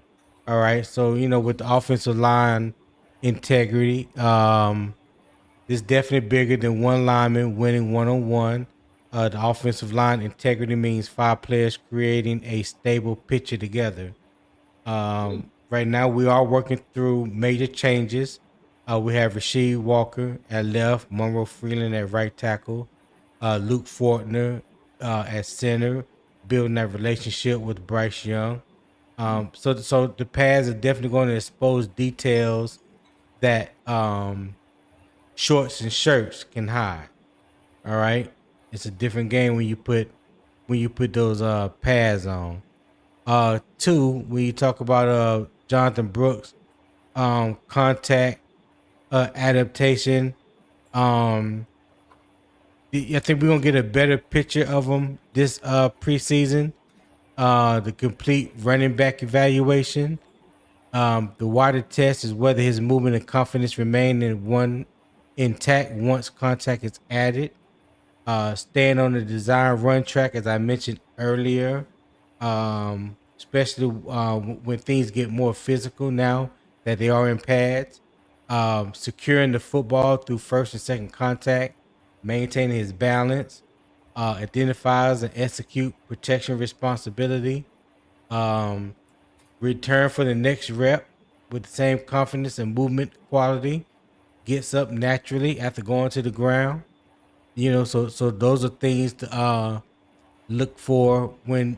All right. So, with the offensive line integrity, it's definitely bigger than one lineman winning one-on-one. The offensive line integrity means 5 players creating a stable picture together. Right now, we are working through major changes. We have Rasheed Walker at left, Monroe Freeland at right tackle, Luke Fortner at center, building that relationship with Bryce Young. So the pads are definitely going to expose details that shorts and shirts can hide. All right, it's a different game when you put those pads on. Two, when you talk about Jonathon Brooks, contact adaptation. I think we're gonna get a better picture of him this preseason. The complete running back evaluation. The water test is whether his movement and confidence remain intact once contact is added. Staying on the design run track, as I mentioned earlier, especially when things get more physical now that they are in pads. Securing the football through first and second contact, maintaining his balance, identifies and execute protection responsibility, return for the next rep with the same confidence and movement quality, gets up naturally after going to the ground. So those are things to look for when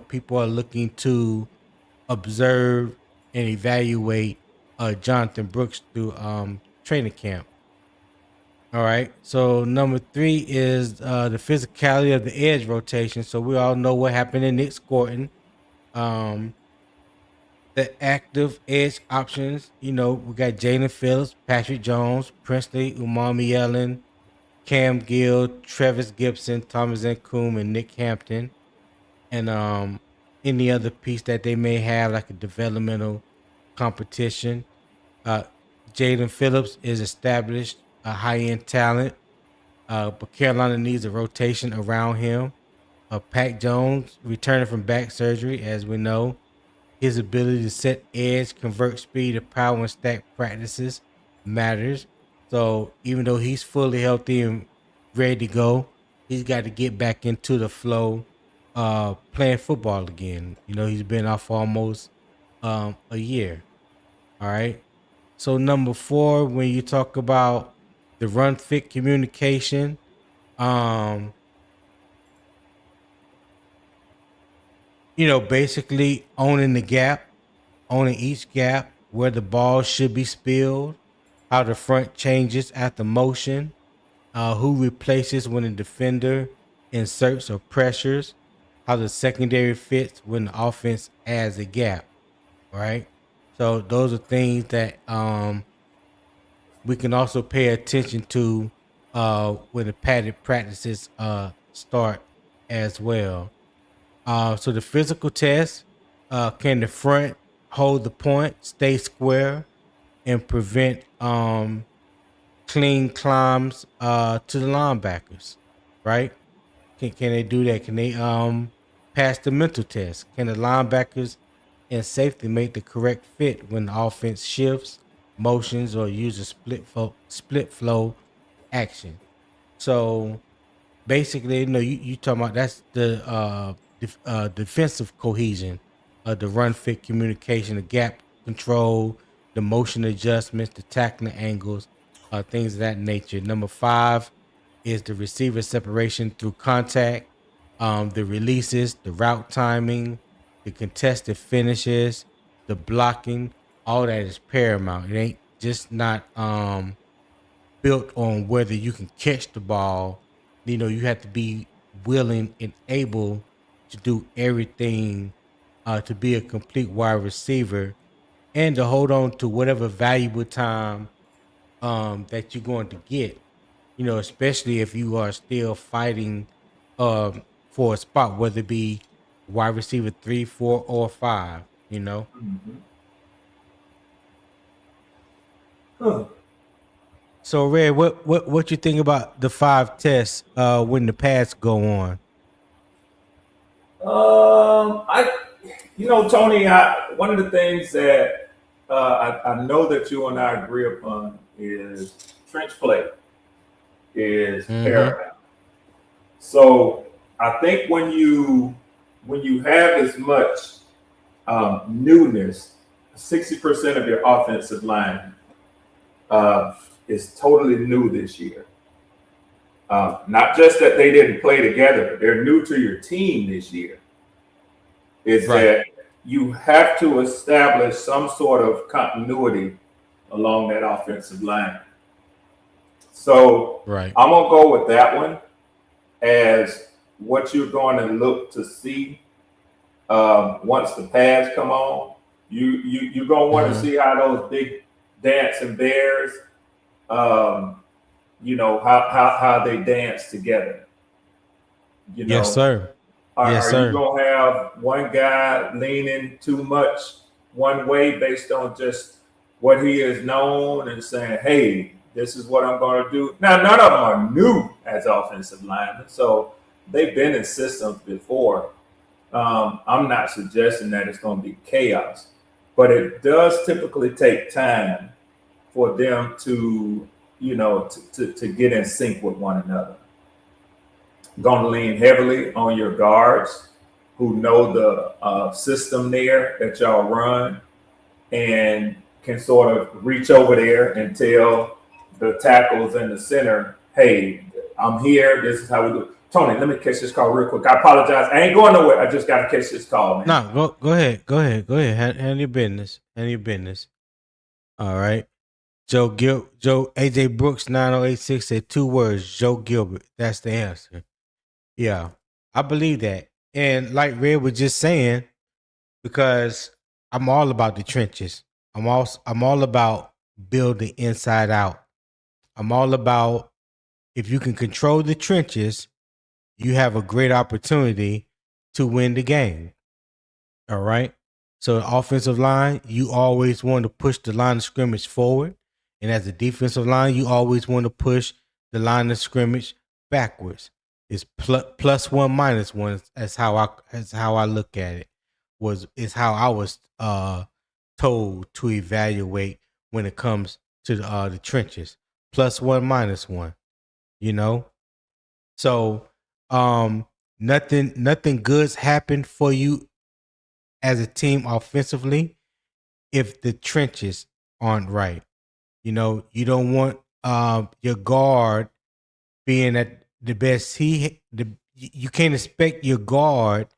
people are looking to observe and evaluate Jonathon Brooks through training camp. All right. So number 3 is the physicality of the edge rotation. So we all know what happened in Nick Scorton. The active edge options, we got Jalen Phillips, Patrick Jones, Princely, Umami Ellen, Cam Gill, Travis Gibson, Thomas Nkoum, and Nick Hampton. And any other piece that they may have, like a developmental competition. Jaden Phillips is established, a high-end talent, but Carolina needs a rotation around him. Pat Jones, returning from back surgery, as we know, his ability to set edge, convert speed to power, and stack practices matters. So even though he's fully healthy and ready to go, he's got to get back into the flow, playing football again. He's been off almost a year. All right. So number 4, when you talk about the run fit communication, basically owning the gap, owning each gap, where the ball should be spilled, how the front changes after motion, who replaces when a defender inserts or pressures, how the secondary fits when the offense adds a gap, right? So those are things that we can also pay attention to when the padded practices start as well. So the physical test, can the front hold the point, stay square, and prevent clean climbs to the linebackers, right? Can they do that? Can they pass the mental test? Can the linebackers and safety make the correct fit when the offense shifts, motions, or uses split flow action? So basically, you talking about that's the defensive cohesion, the run fit communication, the gap control, the motion adjustments, the tackling angles, things of that nature. Number 5 is the receiver separation through contact, the releases, the route timing, the contested finishes, the blocking. All that is paramount. It ain't just not built on whether you can catch the ball. You have to be willing and able to do everything to be a complete wide receiver and to hold on to whatever valuable time that you're going to get, especially if you are still fighting for a spot, whether it be wide receiver 3, 4, or 5, Mm-hmm. Huh. So Red, what you think about the 5 tests when the pads go on? Tony, one of the things that I know that you and I agree upon is trench play is paramount. So I think when you have as much newness, 60% of your offensive line is totally new this year. Not just that they didn't play together, they're new to your team this year. Is right. That you have to establish some sort of continuity along that offensive line. So right. I'm gonna go with that one as what you're going to look to see once the pads come on. You're gonna want to see how those big dancing bears, how they dance together. Yes, sir. Are you gonna have one guy leaning too much one way based on just what he is known and saying, "Hey, this is what I'm going to do"? Now, none of them are new as offensive linemen, so they've been in systems before. I'm not suggesting that it's going to be chaos, but it does typically take time for them to, to get in sync with one another. Going to lean heavily on your guards who know the system there that y'all run and can sort of reach over there and tell the tackles in the center, "Hey, I'm here. This is how we do it." Tony, let me catch this call real quick. I apologize. I ain't going nowhere. I just got to catch this call, man. No, go ahead. Handle your business. All right. AJ Brooks 9086 said 2 words, Joe Gilbert. That's the answer. Yeah, I believe that. And like Red was just saying, because I'm all about the trenches. I'm all about building inside out. I'm all about, if you can control the trenches, you have a great opportunity to win the game. All right. So offensive line, you always want to push the line of scrimmage forward. And as a defensive line, you always want to push the line of scrimmage backwards. It's plus one, minus one. That's how I look at it. Is how I was told to evaluate when it comes to the trenches. Plus one, minus one. So nothing good's happened for you as a team offensively if the trenches aren't right. You don't want your guard being at the best you can't expect your guard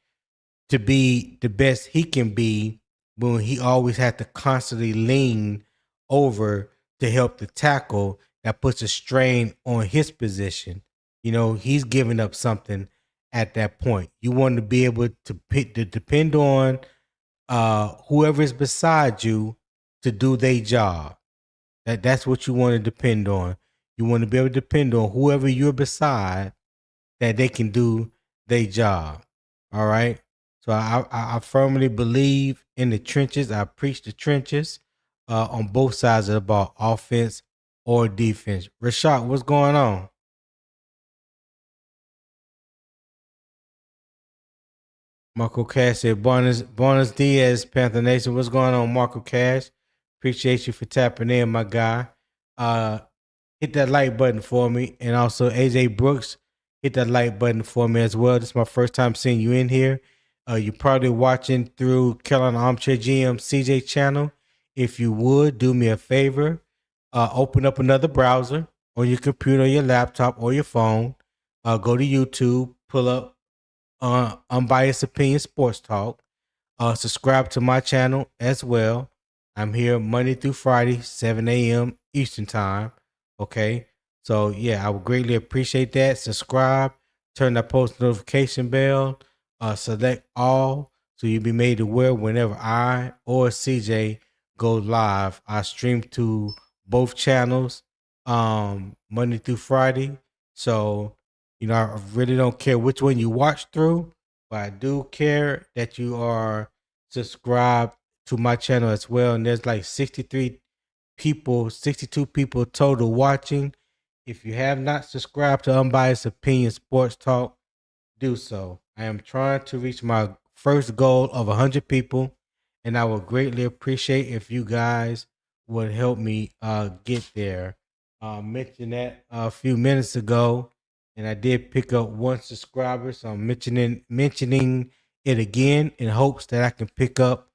to be the best he can be when he always has to constantly lean over to help the tackle. That puts a strain on his position. He's giving up something at that point. You want to be able to depend on whoever is beside you to do their job. That's what you want to depend on. You want to be able to depend on whoever you're beside, that they can do their job. All right. So I firmly believe in the trenches. I preach the trenches on both sides of the ball, offense or defense. Rashad, what's going on? Marco Cash said, Buenos Diaz, Panther Nation. What's going on, Marco Cash? Appreciate you for tapping in, my guy. Hit that like button for me. And also, AJ Brooks, hit that like button for me as well. This is my first time seeing you in here. You're probably watching through Carolina Armchair GM CJ channel. If you would, do me a favor. Open up another browser on your computer, your laptop, or your phone. Go to YouTube, pull up Unbiased Opinion Sports Talk. Subscribe to my channel as well. I'm here Monday through Friday, 7 a.m. Eastern Time. Okay. So, yeah, I would greatly appreciate that. Subscribe, turn that post notification bell, select all so you'll be made aware whenever I or CJ go live. I stream to both channels Monday through Friday. So, I really don't care which one you watch through, but I do care that you are subscribed to my channel as well. And there's like 62 people total watching. If you have not subscribed to Unbiased Opinion Sports Talk, do so. I am trying to reach my first goal of 100 people, and I would greatly appreciate if you guys would help me get there. Mentioned that a few minutes ago, and I did pick up 1 subscriber, so I'm mentioning it again in hopes that I can pick up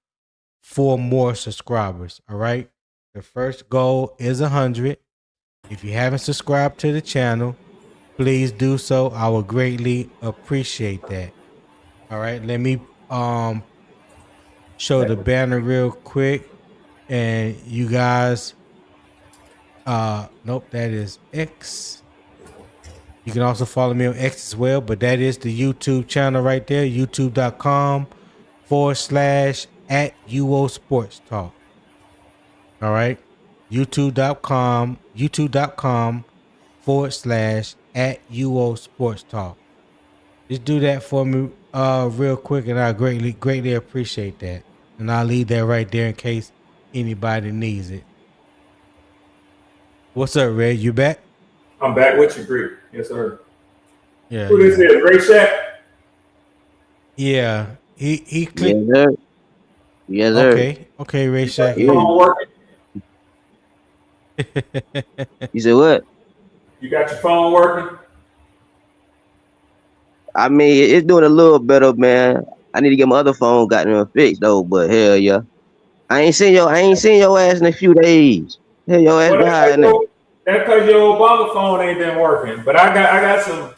4 more subscribers. All right. The first goal is 100. If you haven't subscribed to the channel, please do so. I would greatly appreciate that. All right. Let me show the banner real quick, and you guys Nope, that is X. You can also follow me on X as well, but that is the YouTube channel right there, youtube.com/@UO Sports Talk. All right. youtube.com/@UO Sports Talk. Just do that for me real quick, and I greatly appreciate that. And I'll leave that right there in case anybody needs it. What's up, Red? You back? I'm back with you, Greek. Yes, sir. Yeah. Who this is? Ray Shack? Yeah. He clicked. Yes, sir. Yes, sir. Okay, Ray Shack. Your phone working? You said what? You got your phone working? I mean, it's doing a little better, man. I need to get my other phone gotten fixed though, but hell yeah. I ain't seen your ass in a few days. Hell, your ass behind that. That's because your Obama phone ain't been working. But I got some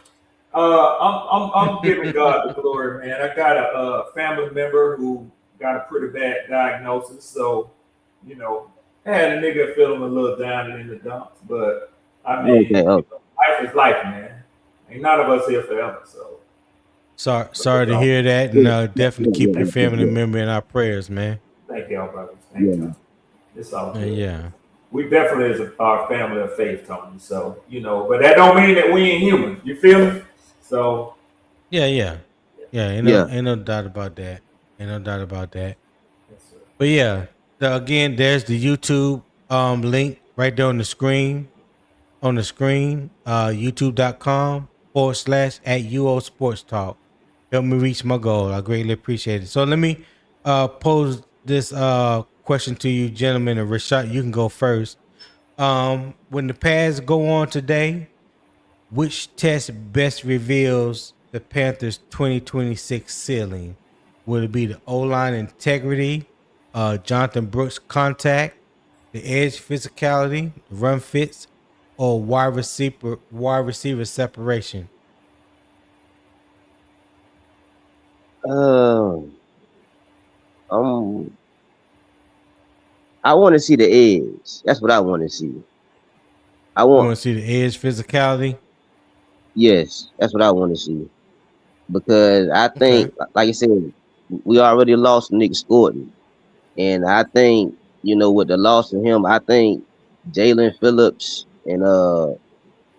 I'm giving God the glory, man. I got a family member who got a pretty bad diagnosis, so you know, I had a nigga feeling a little down and in the dumps. But I mean, life is life, man. Ain't none of us here forever, so. Sorry to hear that, and definitely keep your family member in our prayers, man. Thank y'all, brothers. Thank y'all. It's all good. Yeah. We definitely is our family of faith, Tony. So, you know, but that don't mean that we ain't human. You feel me? So. Yeah. Ain't no doubt about that. Yes, but yeah, again, there's the YouTube link right there on the screen. youtube.com/@UO Sports Talk. Help me reach my goal. I greatly appreciate it. So let me pose this question to you, gentlemen, and Rashad, you can go first. When the pads go on today, which test best reveals the Panthers' 2026 ceiling? Would it be the O-line integrity, Jonathon Brooks contact, the edge physicality, the run fits, or wide receiver separation? I want to see the edge. That's what I want to see. I want to see the edge physicality. Yes, that's what I want to see. Because I think, like I said, we already lost Nick Scourton. And I think, you know, with the loss of him, I think Jalen Phillips and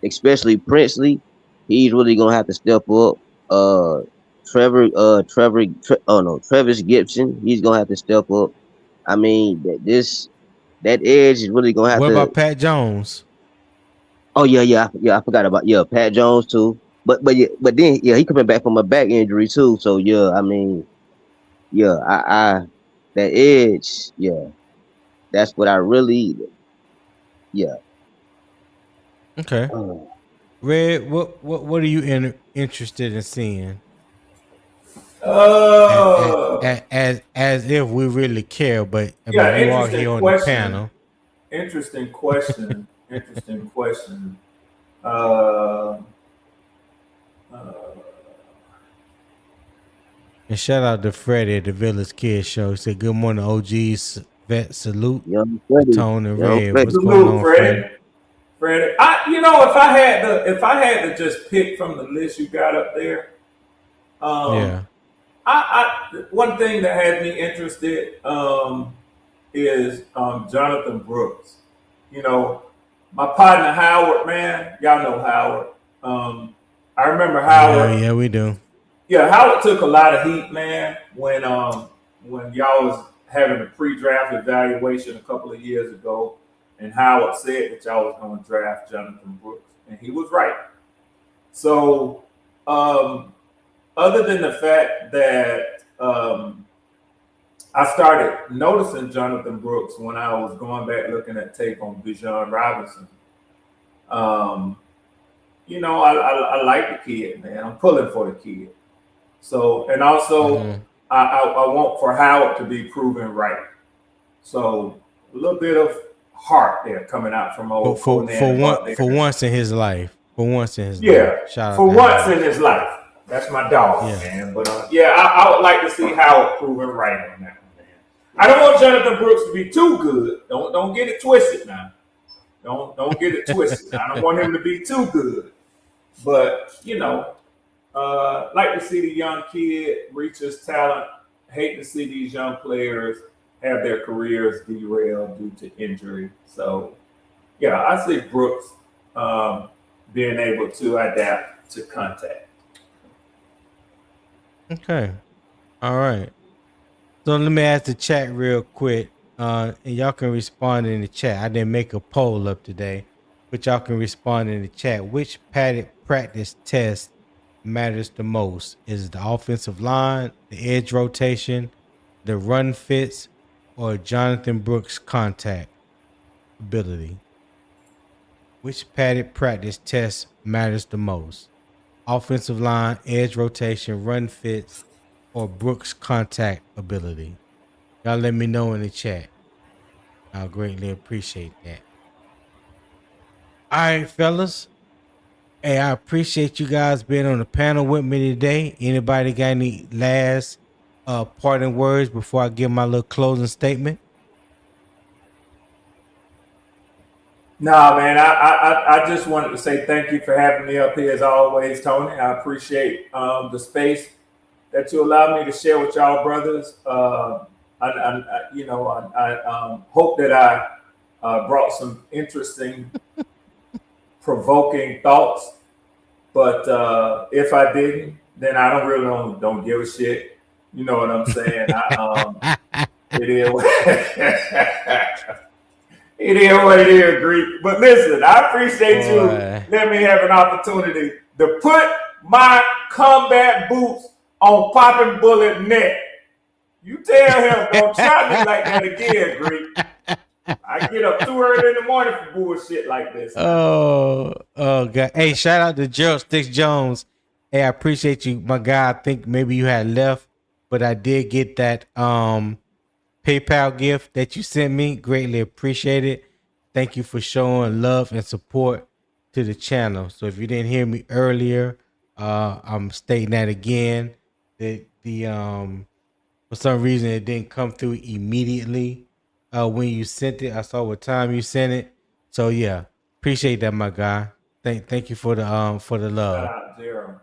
especially Princely, he's really gonna have to step up. Travis Gibson, he's gonna have to step up. I mean, that edge is really gonna have to. What about Pat Jones? Oh yeah, I forgot about Pat Jones too. But then he coming back from a back injury too. So yeah, I mean, I that edge, that's what I really, Okay. Red, what are you interested in seeing? As if we really care, but I mean, you are here on the panel. Interesting question. Interesting question. And shout out to Freddie at the Village Kids Show. He said, "Good morning, OGs. Vet salute." Tone and Red. What's going on, Freddie? Freddie, if I had to just pick from the list you got up there, one thing that had me interested is Jonathon Brooks. You know, my partner Howard, man, y'all know Howard. I remember Howard. Yeah, we do. Yeah, Howard took a lot of heat, man, when y'all was having a pre-draft evaluation a couple of years ago, and Howard said that y'all was going to draft Jonathon Brooks, and he was right. So, other than the fact that I started noticing Jonathon Brooks when I was going back looking at tape on Bijan Robinson, I like the kid, man. I'm pulling for the kid. So, and also, I want for Howard to be proven right. So, a little bit of heart there coming out from old for once in his life. For once in his life. Yeah, for once in his life. That's my dog, man. But I would like to see Howard proven right on that one, man. I don't want Jonathon Brooks to be too good. Don't get it twisted now. Don't get it twisted. I don't want him to be too good, but like to see the young kid reach his talent. Hate to see these young players have their careers derailed due to injury. So, yeah, I see Brooks being able to adapt to contact. Okay. All right. So let me ask the chat real quick, and y'all can respond in the chat. I didn't make a poll up today, but y'all can respond in the chat. Which padded practice test matters the most? Is it the offensive line, the edge rotation, the run fits, or Jonathon Brooks' contact ability? Which padded practice test matters the most? Offensive line, edge rotation, run fits, or Brooks' contact ability? Y'all let me know in the chat. I'll greatly appreciate that. All right, fellas. Hey, I appreciate you guys being on the panel with me today. Anybody got any last parting words before I give my little closing statement? No, man, I just wanted to say thank you for having me up here as always, Tony. I appreciate the space that you allow me to share with y'all brothers. I hope that I brought some interesting, provoking thoughts. But if I didn't, then I don't give a shit. You know what I'm saying? It is what it is, Greek. But listen, I appreciate you letting me have an opportunity to put my combat boots on Popping Bullet neck. You tell him, don't try me like that again, Greek. I get up too early in the morning for bullshit like this. Oh, God. Hey, shout out to Gerald Sticks Jones. Hey, I appreciate you, my guy. I think maybe you had left, but I did get that PayPal gift that you sent me. Greatly appreciate it. Thank you for showing love and support to the channel. So if you didn't hear me earlier, I'm stating that again. The for some reason it didn't come through immediately when you sent it. I saw what time you sent it. So yeah, appreciate that, my guy. Thank you for the love. Shout out, Gerald.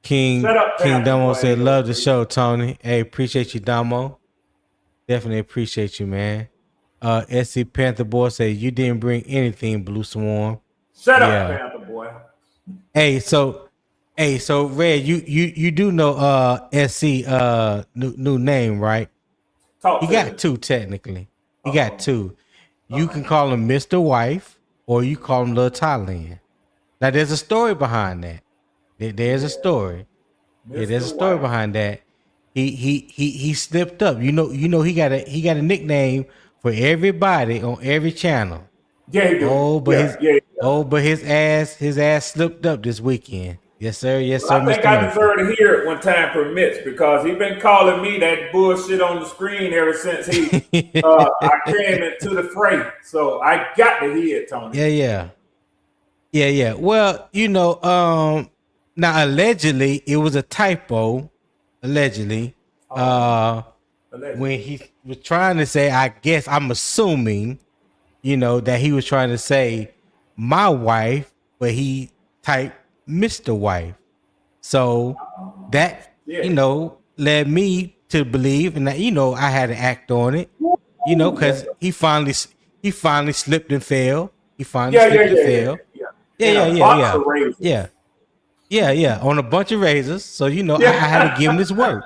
King Damo said, love the show, Tony. Hey, appreciate you, Damo. Definitely appreciate you, man. SC Panther Boy said, you didn't bring anything, Blue Swarm. Shut up, Panther Boy. Hey, so Red, you do know SC new name, right? He got two technically. He got two. You can call him Mr. Wife, or you call him Little Thailand. Now there's a story behind that. There's a story. Yeah, there's a story behind that. He slipped up. You know he got a nickname for everybody on every channel. Yeah, he do. But his ass slipped up this weekend. Yes, sir. Yes, sir. I think I deserve to hear it when time permits, because he's been calling me that bullshit on the screen ever since I came into the fray. So I got to hear it, Tony. Yeah. Well, now allegedly it was a typo. Allegedly, when he was trying to say, I guess I'm assuming, that he was trying to say my wife, but he typed Mr. Wife. So that, led me to believe, and that, I had to act on it, because he finally slipped and fell. Yeah, on a bunch of razors. So I had to give him this work.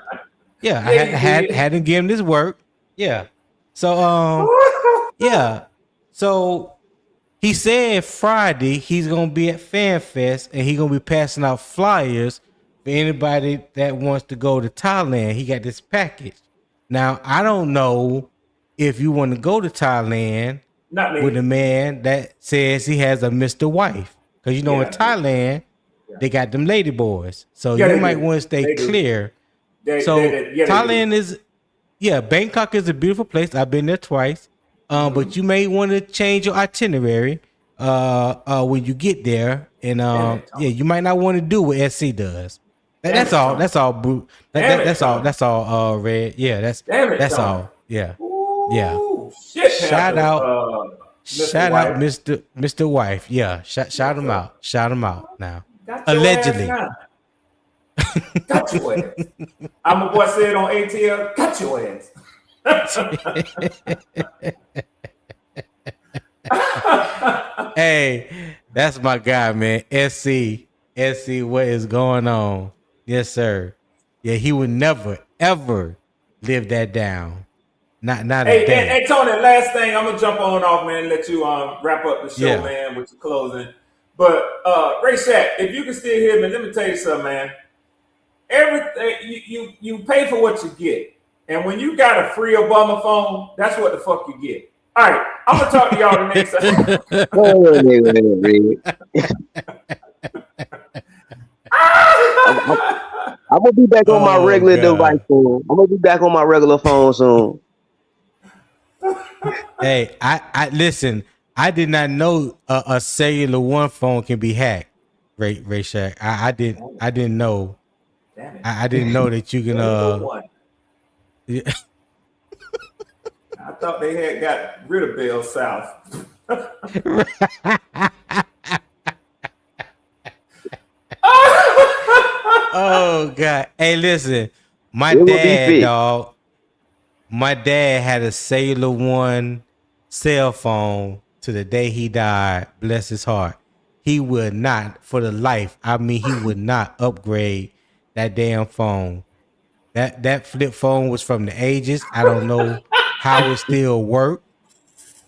Yeah, I had to give him this work. Yeah. So So he said Friday he's gonna be at Fan Fest and he's gonna be passing out flyers for anybody that wants to go to Thailand. He got this package. Now I don't know if you want to go to Thailand with a man that says he has a Mr. Wife, because in Thailand. They got them lady boys. So you might want to stay clear. Thailand is, Bangkok is a beautiful place. I've been there twice. But you may want to change your itinerary when you get there. And you might not want to do what SC does. That's all. That's all, Red. Yeah, that's all. Yeah. Ooh, shit, Shout Shout out Mr. Wife. Yeah, shout him out. Shout him out now. Allegedly. Got your ass. I'm a boy said on ATL, got your ass. Hey, that's my guy, man. SC, what is going on? Yes, sir. Yeah, he would never, ever live that down. Not a day. Hey, Tony, last thing, I'm gonna jump on off, man, and let you wrap up the show, man, with your closing. But Ray Shack, if you can still hear me, let me tell you something, man. Everything you pay for what you get. And when you got a free Obama phone, that's what the fuck you get. All right, I'm gonna talk to y'all the next time. I'm gonna be back on my regular device soon. I'm gonna be back on my regular phone soon. Hey, I listen. I did not know a cellular one phone can be hacked. Ray Shack. I didn't know. I didn't know that you can. Yeah. I thought they had got rid of Bell South. Oh God! Hey, listen, my dad had a cellular one cell phone to the day he died. Bless his heart. He would not, for the life. I mean, he would not upgrade that damn phone. That flip phone was from the ages. I don't know how it still worked.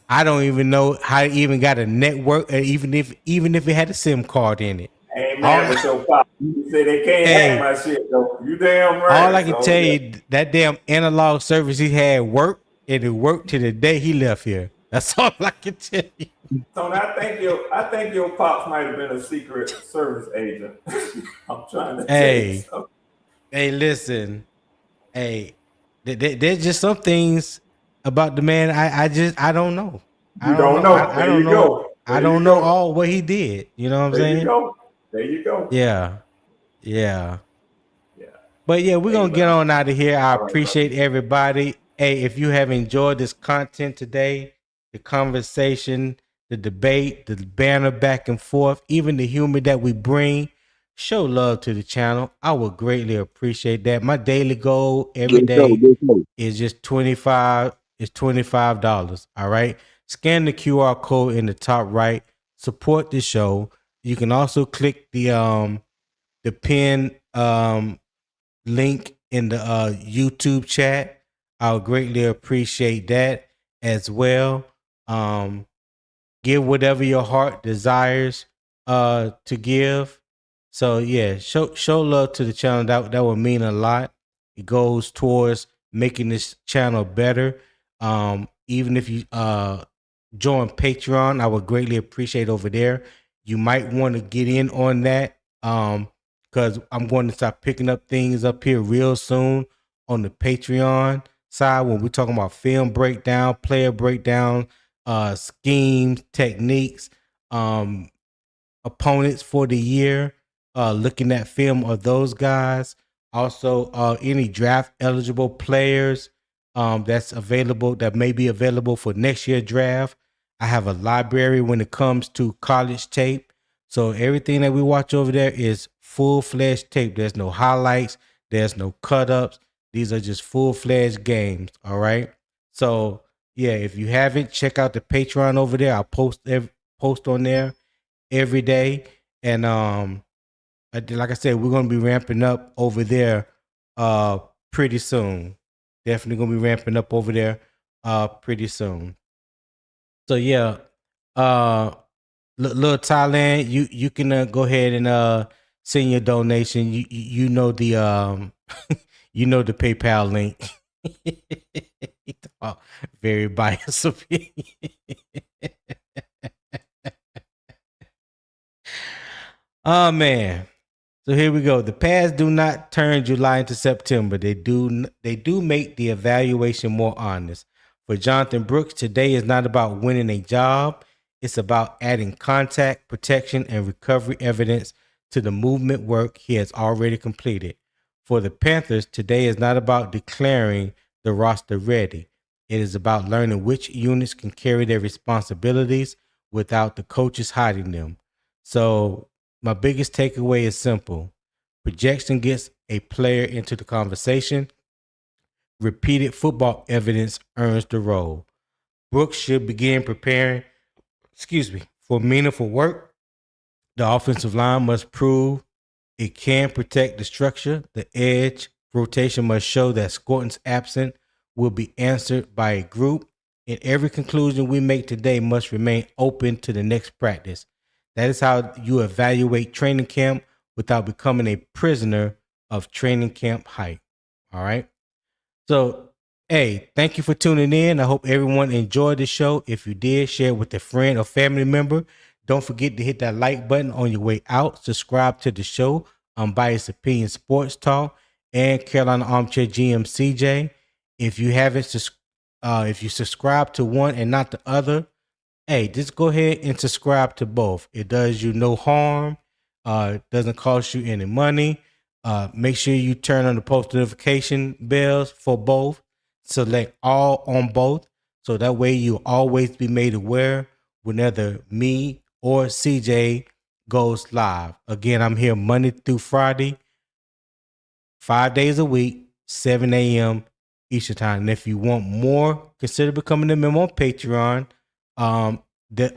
I don't even know how it even got a network, even if it had a SIM card in it. Hey man, with your pop, you say they can't hack my shit though. You damn right. All I can tell you, that damn analog service he had worked, and it worked to the day he left here. That's all I can tell you. Tony, I think your pops might have been a secret service agent. I'm trying to tell you something. Hey, listen. Hey, there's just some things about the man I don't know. I don't know. I don't know all what he did. You know what I'm saying? There you go. Yeah. But yeah, we're gonna get on out of here. I appreciate everybody. Hey, if you have enjoyed this content today, the conversation, the debate, the banner back and forth, even the humor that we bring, show love to the channel. I would greatly appreciate that. My daily goal every day is just $25. It's $25. All right. Scan the QR code in the top right. Support the show. You can also click the pin link in the YouTube chat. I would greatly appreciate that as well. Give whatever your heart desires to give. So yeah, show love to the channel. That would mean a lot. It goes towards making this channel better. Even if you join Patreon, I would greatly appreciate over there. You might want to get in on that because I'm going to start picking up things up here real soon on the Patreon side when we're talking about film breakdown, player breakdown, schemes, techniques, opponents for the year, looking at film of those guys. Also, any draft eligible players that's available, that may be available for next year draft. I have a library when it comes to college tape. So everything that we watch over there is full-fledged tape. There's no highlights. There's no cut-ups. These are just full-fledged games. All right. So yeah, if you haven't, check out the Patreon over there. I'll post on there every day. And like I said, we're gonna be ramping up over there pretty soon. Definitely gonna be ramping up over there pretty soon. So yeah, little Thailand, you can go ahead and send your donation. You know the you know the PayPal link. Very biased opinion. Oh man. So here we go. The pads do not turn July into September. They do make the evaluation more honest. For Jonathon Brooks, today is not about winning a job. It's about adding contact, protection, and recovery evidence to the movement work he has already completed. For the Panthers, today is not about declaring the roster ready. It is about learning which units can carry their responsibilities without the coaches hiding them. So my biggest takeaway is simple. Projection gets a player into the conversation. Repeated football evidence earns the role. Brooks should begin preparing, for meaningful work. The offensive line must prove it can protect the structure. The edge rotation must show that Scourton's absence will be answered by a group. And every conclusion we make today must remain open to the next practice. That is how you evaluate training camp without becoming a prisoner of training camp hype. All right. So, hey, thank you for tuning in. I hope everyone enjoyed the show. If you did, share it with a friend or family member. Don't forget to hit that like button on your way out. Subscribe to the show, Unbiased Opinion Sports Talk, and Carolina Armchair GM CJ. If you haven't, if you subscribe to one and not the other, hey, just go ahead and subscribe to both. It does you no harm. It doesn't cost you any money. Make sure you turn on the post notification bells for both. Select all on both. So that way you'll always be made aware whenever me or CJ goes live. Again, I'm here Monday through Friday, 5 days a week, 7 a.m. Eastern time. And if you want more, consider becoming a member on Patreon. All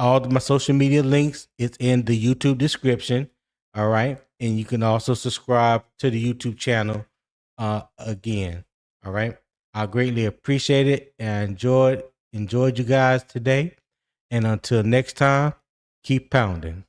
of my social media links is in the YouTube description. All right. And you can also subscribe to the YouTube channel again. All right. I greatly appreciate it and enjoyed you guys today. And until next time, keep pounding.